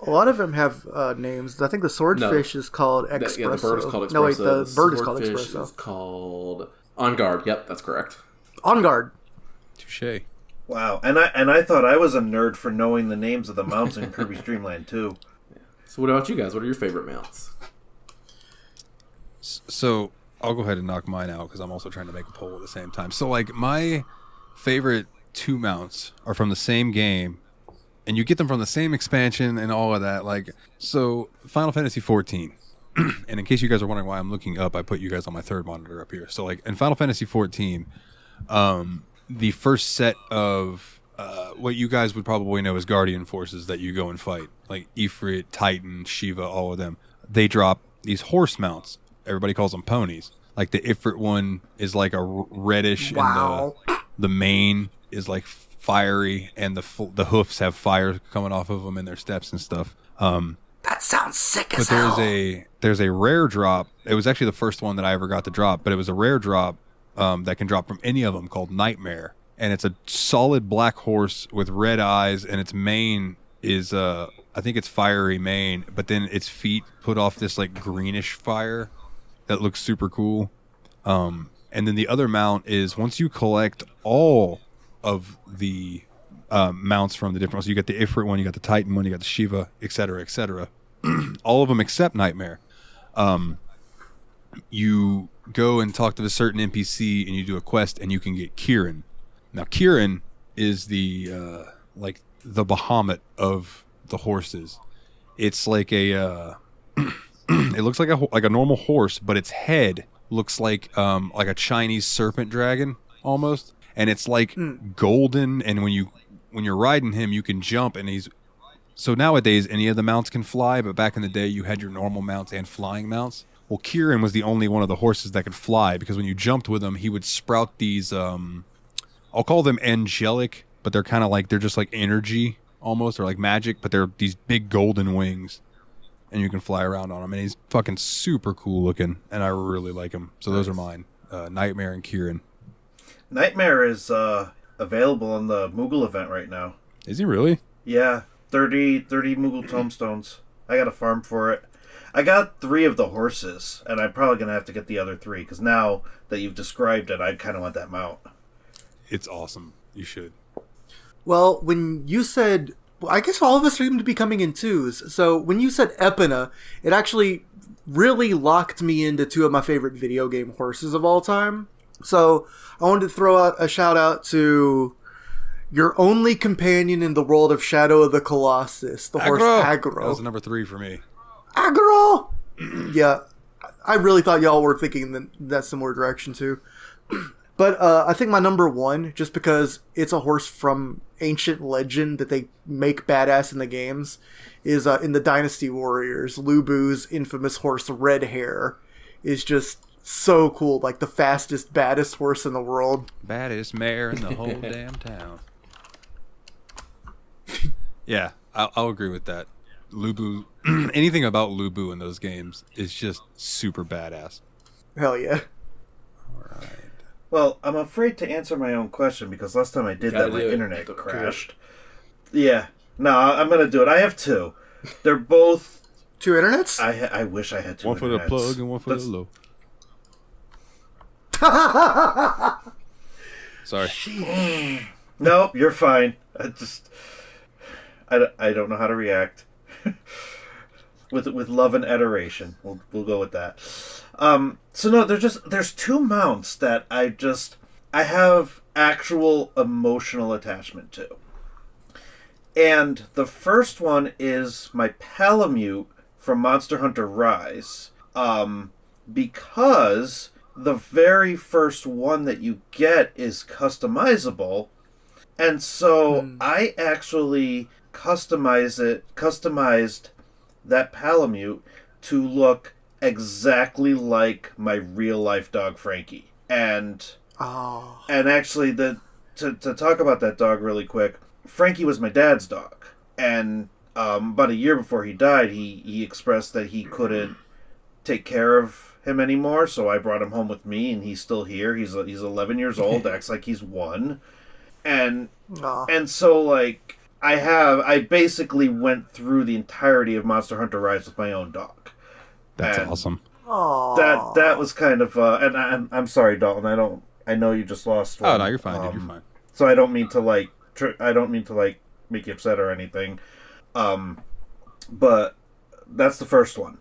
A lot of them have names. I think the swordfish is called Espresso. Yeah, the bird is called Espresso. No, wait, the bird is called swordfish Espresso. is called On Guard. Yep, that's correct. On guard. Touche. Wow, and I thought I was a nerd for knowing the names of the mounts in Kirby's Dream Land too. So what about you guys? What are your favorite mounts? So I'll go ahead and knock mine out because I'm also trying to make a poll at the same time. So like my favorite two mounts are from the same game, and you get them from the same expansion and all of that. Like so, Final Fantasy 14. And in case you guys are wondering why I'm looking up, I put you guys on my third monitor up here. So like in Final Fantasy 14, the first set of what you guys would probably know as Guardian forces that you go and fight, like Ifrit, Titan, Shiva, all of them, they drop these horse mounts. Everybody calls them ponies. Like the Ifrit one is like a reddish, Wow. and the mane is like fiery, and the hoofs have fire coming off of them in their steps and stuff. That sounds sick But as hell. there's a rare drop. It was actually the first one that I ever got to drop, but it was a rare drop that can drop from any of them called Nightmare, and it's a solid black horse with red eyes, and its mane is I think it's fiery mane, but then its feet put off this like greenish fire that looks super cool. And then the other mount is once you collect all of the mounts from the different ones, you got the Ifrit one, you got the Titan one, you got the Shiva, etc., all of them except Nightmare. You go and talk to a certain NPC and you do a quest and you can get Kieran. Now Kieran is the like the Bahamut of the horses. It's like a it looks like a normal horse, but its head looks like a Chinese serpent dragon almost, and it's like golden. And when you're riding him, you can jump, and he's so nowadays any of the mounts can fly, but back in the day you had your normal mounts and flying mounts. Well, Kieran was the only one of the horses that could fly because when you jumped with him, he would sprout these I'll call them angelic, but they're just like energy almost, or like magic, but they're these big golden wings, and you can fly around on him, and he's fucking super cool looking, and I really like him. So those are mine, Nightmare and Kieran. Nightmare is available on the Moogle event right now. Is he really? Yeah, 30 Moogle tombstones. I got a farm for it. I got 3 of the horses, and I'm probably going to have to get the other 3, because now that you've described it, I kind of want that mount. It's awesome. You should. Well, when you said... Well, I guess all of us seem to be coming in twos. So when you said Epona, it actually really locked me into 2 of my favorite video game horses of all time. So I wanted to throw out a shout out to your only companion in the world of Shadow of the Colossus, the horse Agro. That was number 3 for me. Agro! Yeah, I really thought y'all were thinking that similar direction too. But I think my number 1, just because it's a horse from ancient legend that they make badass in the games, is in the Dynasty Warriors. Lu Bu's infamous horse, Red Hair, is just so cool. Like the fastest, baddest horse in the world. Baddest mare in the whole damn town. Yeah, I'll agree with that. Lu Bu, anything about Lu Bu in those games is just super badass. Hell yeah. All right. Well, I'm afraid to answer my own question because last time I did that, my internet crashed. Yeah. No, I'm going to do it. I have 2. They're both... 2 internets? I wish I had 2 One internets. for the plug and one for the low. Sorry. Nope, you're fine. I don't know how to react. with love and adoration. We'll go with that. So no, there's 2 mounts that I have actual emotional attachment to. And the first one is my Palamute from Monster Hunter Rise. Because the very first one that you get is customizable. And so I actually customized that Palamute to look exactly like my real life dog Frankie. And actually to talk about that dog really quick, Frankie was my dad's dog. And about a year before he died, he expressed that he couldn't take care of him anymore, so I brought him home with me, and he's still here. He's 11 years old, acts like he's 1. And so like I basically went through the entirety of Monster Hunter Rise with my own dog. That's awesome. That was kind of and I'm sorry, Dalton. I know you just lost one. Oh no, you're fine. Dude, you're fine. So I don't mean to make you upset or anything. But that's the first one.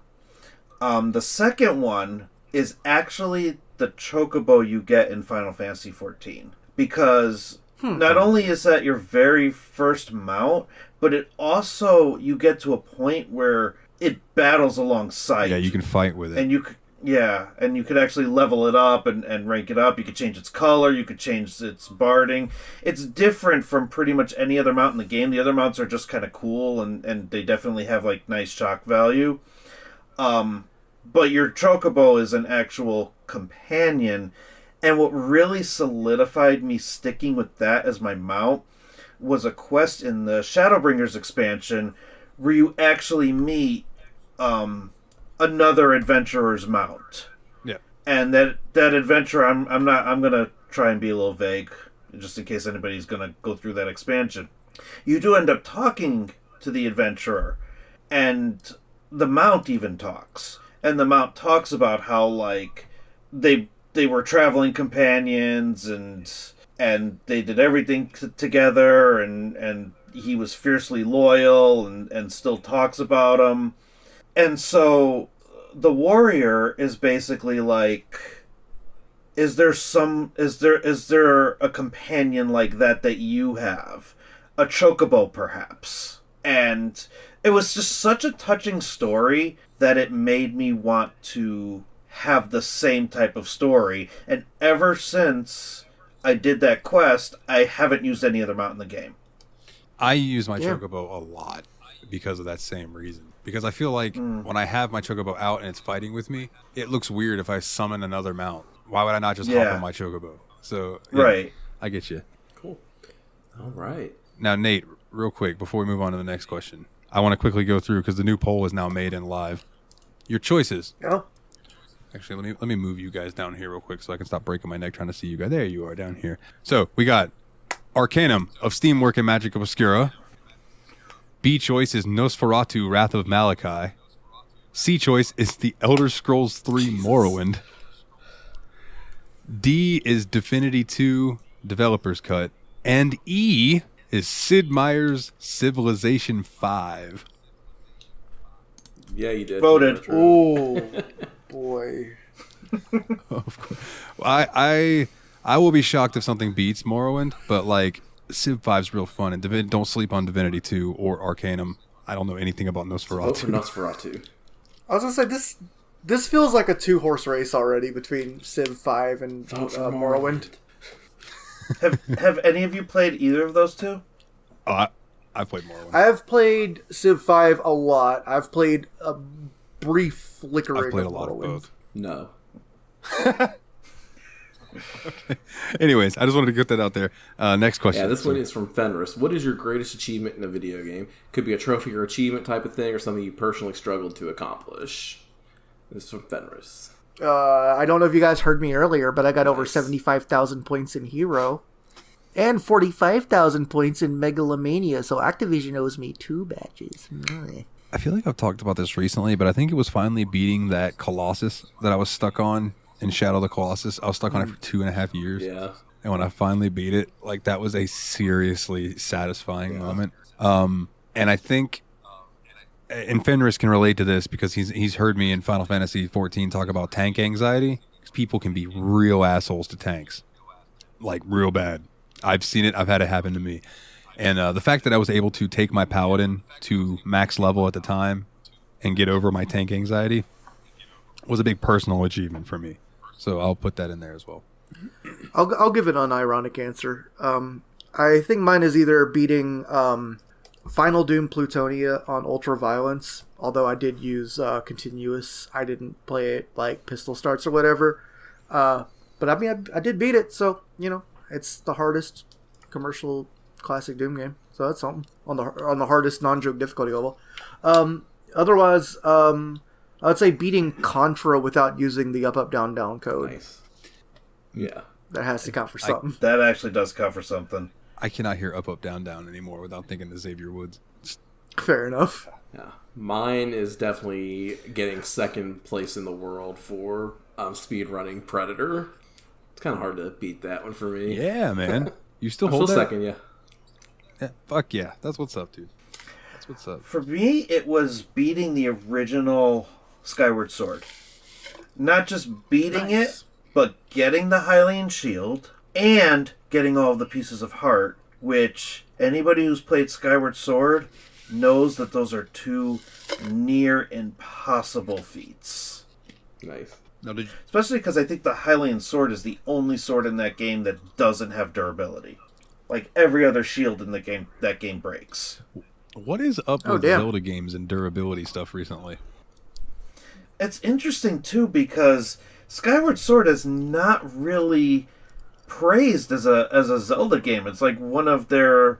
The second one is actually the chocobo you get in Final Fantasy XIV. Because not only is that your very first mount, but it also, you get to a point where it battles alongside you. Yeah, you can fight with it. And you could actually level it up and rank it up. You could change its color, you could change its barding. It's different from pretty much any other mount in the game. The other mounts are just kind of cool, and they definitely have like nice shock value. But your chocobo is an actual companion, and what really solidified me sticking with that as my mount was a quest in the Shadowbringers expansion where you actually meet another adventurer's mount. Yeah. And that adventurer, I'm gonna try and be a little vague, just in case anybody's gonna go through that expansion. You do end up talking to the adventurer, and the mount even talks. And the mount talks about how like they were traveling companions and they did everything together, and he was fiercely loyal and still talks about him. And so the warrior is basically like, is there a companion like that you have? A chocobo, perhaps? And it was just such a touching story that it made me want to have the same type of story. And ever since I did that quest, I haven't used any other mount in the game. I use my chocobo a lot because of that same reason. Because I feel like when I have my chocobo out and it's fighting with me, it looks weird if I summon another mount. Why would I not just hop on my chocobo? So right. I get you. Cool. All right. Now, Nate, real quick, before we move on to the next question, I want to quickly go through, because the new poll is now made and live. Your choices. Yeah. Actually, let me move you guys down here real quick so I can stop breaking my neck trying to see you guys. There you are down here. So we got Arcanum of Steamwork and Magic Obscura. B choice is Nosferatu, Wrath of Malachi. C choice is The Elder Scrolls 3 Morrowind. D is Divinity 2 Developer's Cut. And E is Sid Meier's Civilization 5. Yeah, you did. Voted. Oh, boy. Of course. I will be shocked if something beats Morrowind, but like Civ 5's real fun, and don't sleep on Divinity 2 or Arcanum. I don't know anything about Vote for Nosferatu. Nosferatu. I was gonna say this feels like a 2-horse race already between Civ 5 and Vote for Morrowind. Have any of you played either of those two? I've played Morrowind. I have played Civ 5 a lot. I've played a brief flickering I've played a of lot of Morrowind. both. No. Anyways, I just wanted to get that out there. Next question. Yeah, this one is from Fenris. What is your greatest achievement in a video game? Could be a trophy or achievement type of thing, or something you personally struggled to accomplish. This is from Fenris. I don't know if you guys heard me earlier, but I got over Nice. 75,000 points in Hero. And 45,000 points in Megalomania, so Activision owes me 2 badges. I feel like I've talked about this recently, but I think it was finally beating that Colossus that I was stuck on in Shadow of the Colossus. I was stuck on it for 2.5 years. Yeah. And when I finally beat it, like that was a seriously satisfying moment. And I think, and Fenris can relate to this because he's heard me in Final Fantasy 14 talk about tank anxiety. People can be real assholes to tanks, like real bad. I've seen it. I've had it happen to me. And the fact that I was able to take my paladin to max level at the time and get over my tank anxiety was a big personal achievement for me. So I'll put that in there as well. I'll give an unironic answer. I think mine is either beating Final Doom Plutonia on Ultra Violence, although I did use Continuous. I didn't play it like pistol starts or whatever. But I mean, I did beat it, so, you know, it's the hardest commercial classic Doom game. So that's something on the hardest non-joke difficulty level. Otherwise, I would say beating Contra without using the up down down code. Nice. Yeah. That has to count for something. That actually does cover something. I cannot hear up, down, down anymore without thinking of Xavier Woods. Fair enough. Yeah. Mine is definitely getting second place in the world for speedrunning Predator. It's kind of hard to beat that one for me. Yeah, man. You still I'm hold still that? second, yeah. Yeah, fuck yeah. That's what's up, dude. That's what's up. For me, it was beating the original Skyward Sword. Not just beating it, but getting the Hylian shield and getting all of the pieces of heart, which anybody who's played Skyward Sword knows that those are 2 near impossible feats. Nice. No, did Especially because I think the Hylian sword is the only sword in that game that doesn't have durability. Like every other shield in the game, that game breaks. what is up Oh, with damn. Zelda games and durability stuff recently? It's interesting too because Skyward Sword is not really praised as a Zelda game. It's like one of their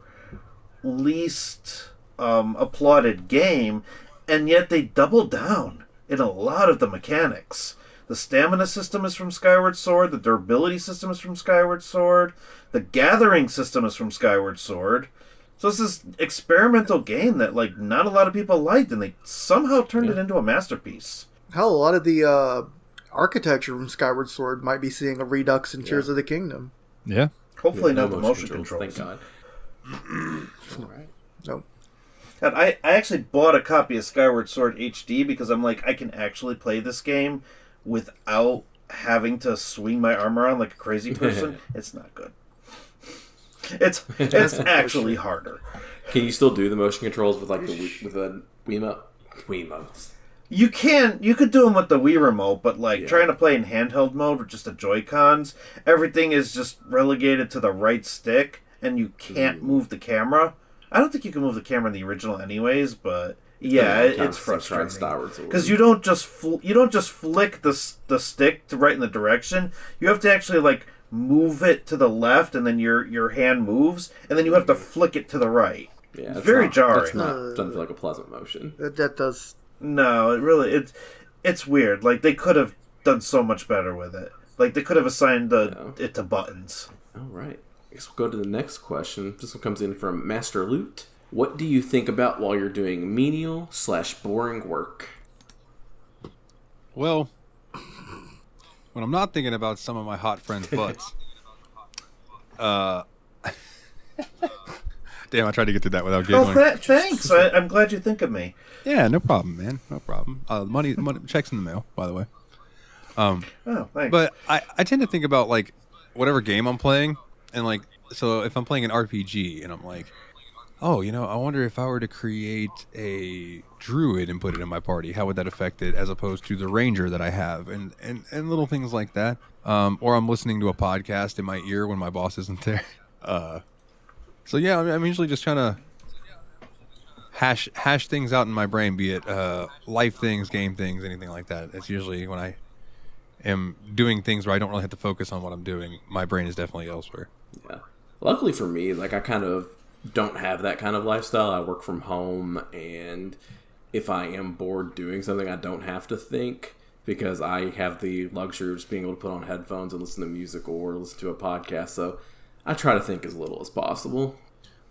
least applauded game, and yet they double down in a lot of the mechanics. The stamina system is from Skyward Sword. The durability system is from Skyward Sword. The gathering system is from Skyward Sword. So it's this experimental game that like not a lot of people liked, and they somehow turned it into a masterpiece. Hell, a lot of the architecture from Skyward Sword might be seeing a redux in Tears of the Kingdom. Yeah. Hopefully Yeah, not the motion controls. Thank God. All right. Nope. And I actually bought a copy of Skyward Sword HD because I'm like, I can actually play this game without having to swing my arm around like a crazy person. It's not good. It's actually harder. Can you still do the motion controls with like the Wiimotes? You could do them with the Wii remote, but like trying to play in handheld mode with just the Joy-Cons, everything is just relegated to the right stick, and you can't move the camera. I don't think you can move the camera in the original anyways, but yeah, it's frustrating. Because you don't just flick the stick to right in the direction. You have to actually like move it to the left, and then your hand moves, and then you have to flick it to the right. Yeah, it's very jarring. It's not doesn't feel like a pleasant motion. That does. No, it's weird. Like they could have done so much better with it. Like they could have assigned it to buttons. All right. I guess we'll go to the next question. This one comes in from Master Loot. What do you think about while you're doing menial/boring work? Well, when I'm not thinking about some of my hot friends' butts, damn, I tried to get to that without giggling. Thanks. I'm glad you think of me. Yeah, no problem, man. No problem. Money, checks in the mail, by the way. Oh, thanks. But I tend to think about like whatever game I'm playing, and like so if I'm playing an RPG, and I'm like, oh, I wonder if I were to create a druid and put it in my party, how would that affect it as opposed to the ranger that I have, and little things like that. Or I'm listening to a podcast in my ear when my boss isn't there. So yeah, I'm usually just trying to hash things out in my brain, be it life things, game things, anything like that. It's usually when I am doing things where I don't really have to focus on what I'm doing. My brain is definitely elsewhere. Yeah. Luckily for me, like I kind of don't have that kind of lifestyle. I work from home, and if I am bored doing something, I don't have to think because I have the luxury of just being able to put on headphones and listen to music or listen to a podcast. So I try to think as little as possible.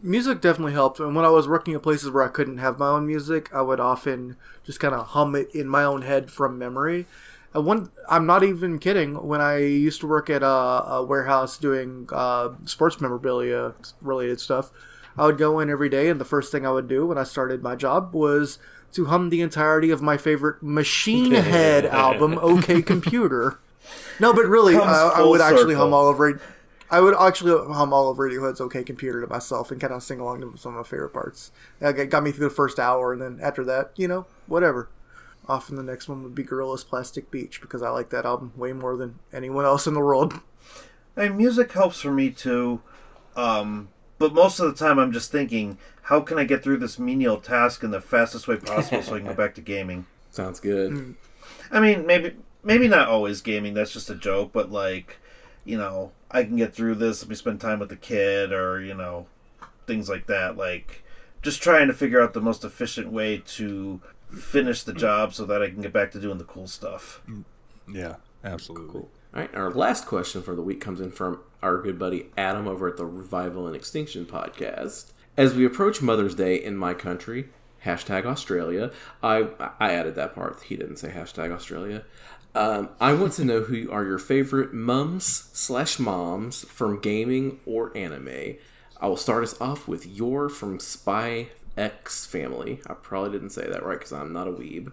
Music definitely helped. And when I was working at places where I couldn't have my own music, I would often just kind of hum it in my own head from memory. I'm not even kidding. When I used to work at a warehouse doing sports memorabilia related stuff, I would go in every day, and the first thing I would do when I started my job was to hum the entirety of my favorite Machine Head album, OK Computer. No, but really, I would actually hum all over it. I would actually hum all of Radiohead's OK Computer to myself and kind of sing along to some of my favorite parts. That got me through the first hour, and then after that, whatever. Often the next one would be Gorillaz Plastic Beach, because I like that album way more than anyone else in the world. Music helps for me too, but most of the time I'm just thinking, how can I get through this menial task in the fastest way possible so I can go back to gaming? Sounds good. I mean, maybe not always gaming, that's just a joke, but like, I can get through this if we spend time with the kid, or, things like that. Like, just trying to figure out the most efficient way to finish the job so that I can get back to doing the cool stuff. Yeah, absolutely. Cool. All right, our last question for the week comes in from our good buddy Adam over at the Revival and Extinction podcast. As we approach Mother's Day in my country, #Australia, I added that part. He didn't say #Australia. I want to know who are your favorite mums/moms from gaming or anime. I will start us off with Yor from Spy X Family. I probably didn't say that right because I'm not a weeb.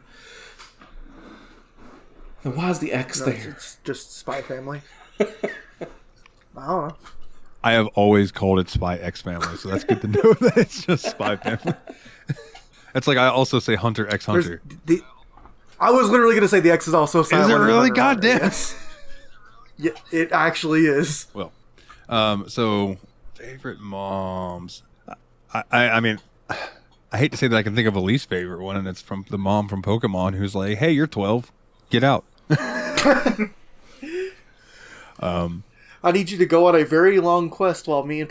Then why is the X there? It's just Spy Family. I don't know. I have always called it Spy X Family, so that's good to know that it's just Spy Family. It's like I also say Hunter X Hunter. I was literally going to say the X is also silent. Is it really? Hunter, Goddamn. yes. Yeah, it actually is. Well, so favorite moms. I mean, I hate to say that I can think of a least favorite one, and it's from the mom from Pokemon who's like, "Hey, you're 12, get out." I need you to go on a very long quest while me and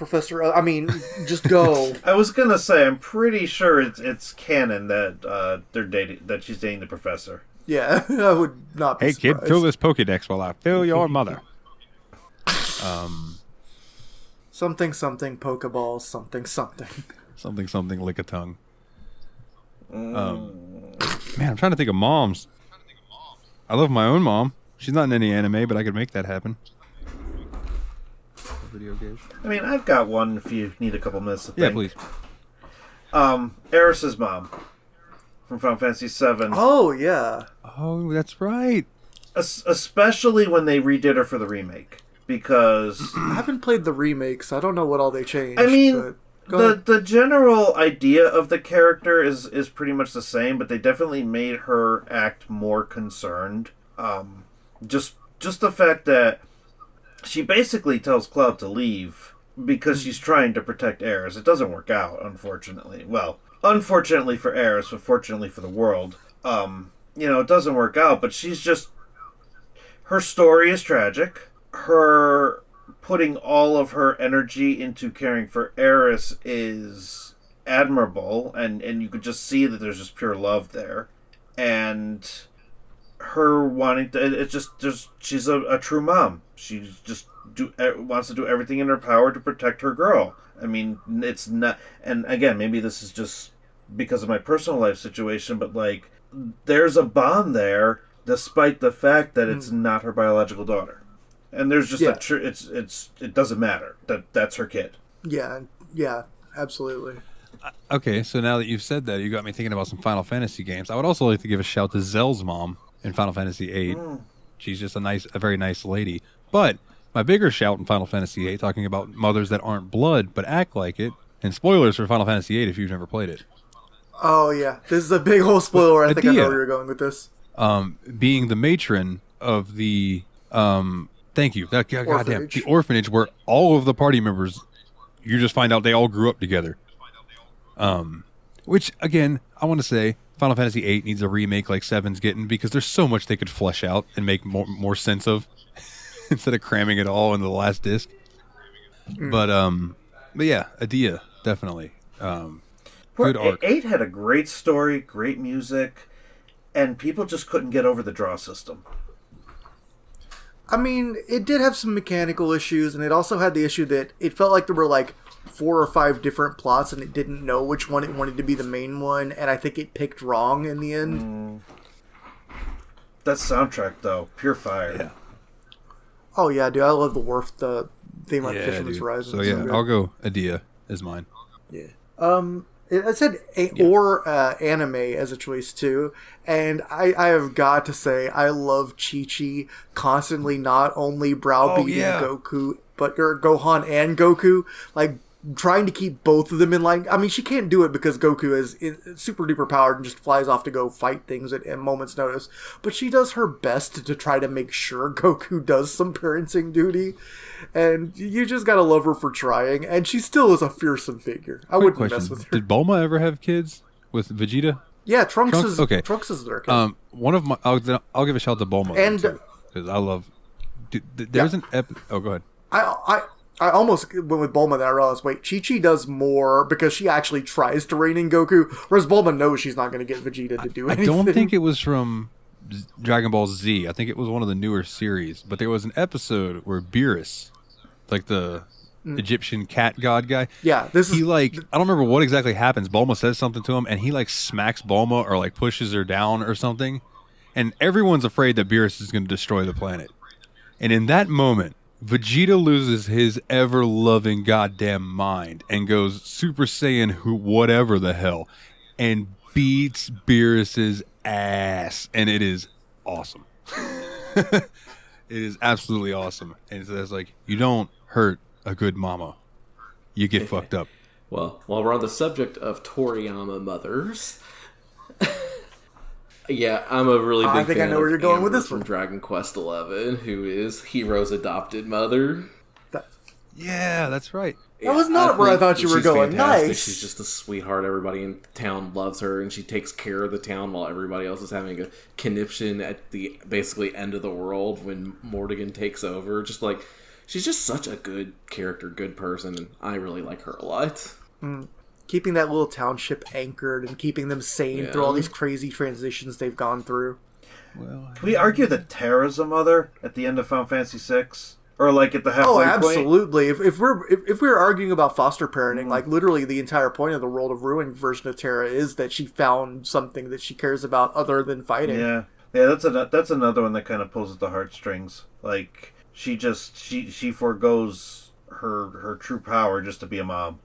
just go. I was gonna say, I'm pretty sure it's canon that they're dating, that she's dating the professor. Yeah, I would not be Hey, surprised. kid, fill this Pokédex while I fill your mother. Something, Pokeballs, something. Something, lick a tongue. Man, I'm trying to think of moms. I love my own mom. She's not in any anime, but I could make that happen. Video games. I mean, I've got one if you need a couple minutes to think. Yeah, please. Eris's mom from Final Fantasy VII. Oh, yeah. Oh, that's right. Especially when they redid her for the remake. Because I haven't played the remakes. I don't know what all they changed. I mean, but the general idea of the character is pretty much the same, but they definitely made her act more concerned. Just the fact that she basically tells Cloud to leave because she's trying to protect Eris. It doesn't work out, unfortunately. Well, unfortunately for Eris, but fortunately for the world. It doesn't work out, but she's just... Her story is tragic. Her putting all of her energy into caring for Eris is admirable, and you could just see that there's just pure love there. And her wanting to... It's just she's a true mom. She just wants to do everything in her power to protect her girl. I mean, it's not... And again, maybe this is just because of my personal life situation, but, like, there's a bond there despite the fact that it's not her biological daughter. And there's just it doesn't matter. That's her kid. Yeah, absolutely. Okay, so now that you've said that, you got me thinking about some Final Fantasy games. I would also like to give a shout to Zell's mom in Final Fantasy VIII. She's just a very nice lady. But my bigger shout in Final Fantasy VIII, talking about mothers that aren't blood but act like it, and spoilers for Final Fantasy VIII if you've never played it. Oh yeah, this is a big whole spoiler. I think I know where you're going with this. Being the matron of the thank you, goddamn, the orphanage where all of the party members, you just find out they all grew up together. Which again, I want to say Final Fantasy VIII needs a remake like 7's getting, because there's so much they could flesh out and make more sense of instead of cramming it all into the last disc. But yeah, Adia definitely. Good arc. 8 had a great story, great music, and people just couldn't get over the draw system. I mean, it did have some mechanical issues, and it also had the issue that it felt like there were like 4 or 5 different plots, and it didn't know which one it wanted to be the main one, and I think it picked wrong in the end. That soundtrack, though, pure fire. Yeah. Oh yeah, dude, I love the theme like Fisherman's Horizon. So yeah, I'll go Adia is mine. Yeah. It said anime as a choice too, and I have got to say I love Chi-Chi constantly not only browbeating Goku or Gohan and Goku, like trying to keep both of them in line. I mean, she can't do it because Goku is super duper powered and just flies off to go fight things at a moment's notice, but she does her best to try to make sure Goku does some parenting duty. And you just gotta love her for trying, and she still is a fearsome figure. I wouldn't mess with her. Did Bulma ever have kids with Vegeta? Yeah, Trunks is okay. Trunks is their kid. One of my, I'll give a shout to Bulma, and because I love. There's an oh, go ahead. I almost went with Bulma, then I realized, wait, Chi-Chi does more because she actually tries to rein in Goku, whereas Bulma knows she's not going to get Vegeta to do anything. I don't think it was from Dragon Ball Z. I think it was one of the newer series, but there was an episode where Beerus, like the Egyptian cat god guy, I don't remember what exactly happens. Bulma says something to him, and he like smacks Bulma or like pushes her down or something, and everyone's afraid that Beerus is going to destroy the planet. And in that moment, Vegeta loses his ever-loving goddamn mind and goes Super Saiyan whatever the hell and beats Beerus's ass, and it is awesome. It is absolutely awesome. And it's like, you don't hurt a good mama, you get fucked up. Well, while we're on the subject of Toriyama mothers, yeah, I'm a really big fan. I think I know where you're going with this from Dragon Quest XI, who is Hiro's adopted mother. Yeah, that's right. That was not where I thought you were going. Fantastic. Nice. She's just a sweetheart. Everybody in town loves her, and she takes care of the town while everybody else is having a conniption at the basically end of the world when Morrigan takes over. Just like, she's just such a good character, good person, and I really like her a lot. Keeping that little township anchored and keeping them sane through all these crazy transitions they've gone through. Well, can we argue that Terra's a mother at the end of Final Fantasy VI? Or like at the halfway point? Oh, absolutely. If we're arguing about foster parenting, like literally the entire point of the World of Ruin version of Terra is that she found something that she cares about other than fighting. Yeah, that's another one that kind of pulls at the heartstrings. Like she forgoes her true power just to be a mom.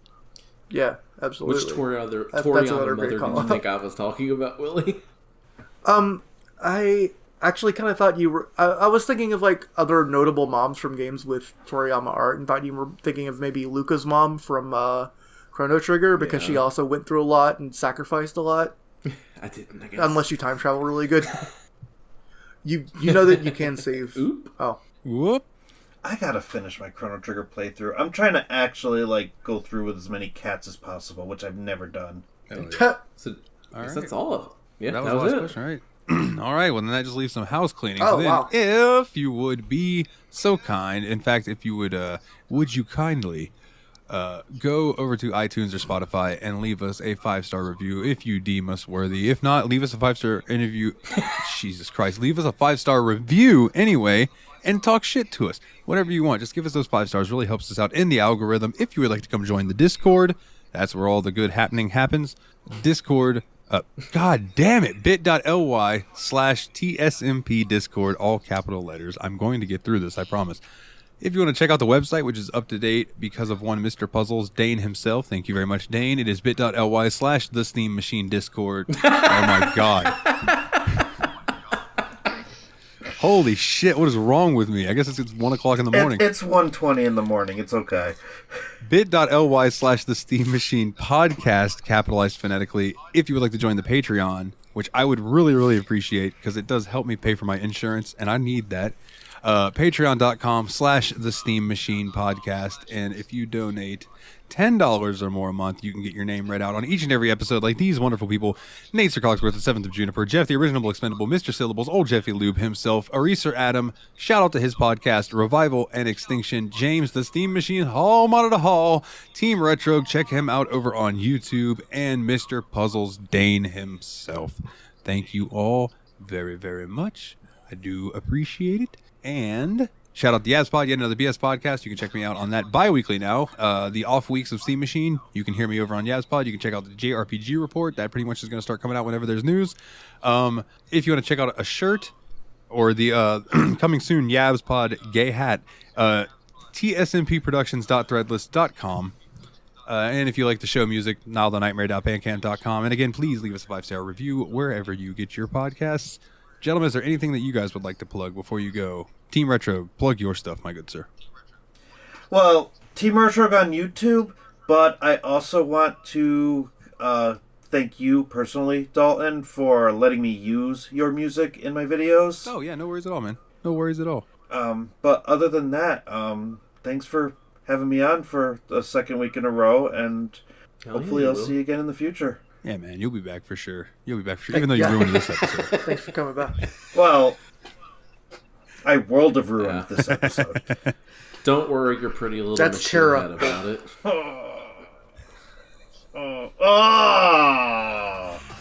Yeah, absolutely. Which Toriyama mother did you think I was talking about, Willie? I actually kind of thought you were... I was thinking of like other notable moms from games with Toriyama art, and thought you were thinking of maybe Luca's mom from Chrono Trigger, because she also went through a lot and sacrificed a lot. I didn't, I guess. Unless you time travel really good. You know that you can save... Oop. Oh. Whoop. I gotta finish my Chrono Trigger playthrough. I'm trying to actually like go through with as many cats as possible, which I've never done. So that's all of it. Yeah, that was the last question, right? All right, well, then that just leaves some house cleaning. Oh, so then, wow. if you would be so kind, in fact, if you would you kindly go over to iTunes or Spotify and leave us a 5-star review if you deem us worthy. If not, leave us a 5-star interview. Jesus Christ, leave us a 5-star review anyway, and talk shit to us. Whatever you want, just give us those 5 stars. Really helps us out in the algorithm. If you would like to come join the Discord, that's where all the good happening happens. Discord. God damn it. bit.ly/TSMP Discord, all capital letters. I'm going to get through this, I promise. If you want to check out the website, which is up to date because of one Mr. Puzzles, Dane himself. Thank you very much, Dane. It is bit.ly/The Steam Machine Discord. Oh my God. Holy shit, what is wrong with me? I guess it's 1 o'clock in the morning. It's 1:20 in the morning. It's okay. bit.ly/The Steam Machine Podcast, capitalized phonetically. If you would like to join the Patreon, which I would really, really appreciate because it does help me pay for my insurance, and I need that. Patreon.com/The Steam Machine Podcast. And if you donate $10 or more a month, you can get your name read out on each and every episode like these wonderful people: Nate Sir Cogsworth, the 7th of Juniper, Jeff the Original Expendable, Mr. Syllables, Old Jeffy Lube himself, Eraser Adam, shout out to his podcast, Revival and Extinction, James the Steam Machine, Hall Monitor Hall, Team Retro, check him out over on YouTube, and Mr. Puzzles, Dane himself. Thank you all very, very much. I do appreciate it. And shout out to YabsPod, yet another BS podcast. You can check me out on that bi-weekly now. The off weeks of Steam Machine, you can hear me over on YabsPod. You can check out the JRPG report. That pretty much is going to start coming out whenever there's news. If you want to check out a shirt or the coming soon YabsPod gay hat, tsmpproductions.threadless.com. And if you like the show music, nowthenightmare.bandcamp.com. And again, please leave us a 5-star review wherever you get your podcasts. Gentlemen, is there anything that you guys would like to plug before you go? Team Retro, plug your stuff, my good sir. Well, Team Retro on YouTube, but I also want to thank you personally, Dalton, for letting me use your music in my videos. Oh, yeah, no worries at all, man. No worries at all. But other than that, thanks for having me on for the second week in a row, and hopefully I'll see you again in the future. Yeah, man, you'll be back for sure. You'll be back for sure, even though you ruined this episode. Thanks for coming back. Well, I world of ruined this episode. Don't worry, your pretty little That's machine Terra. head about it.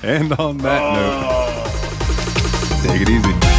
And on that note, take it easy.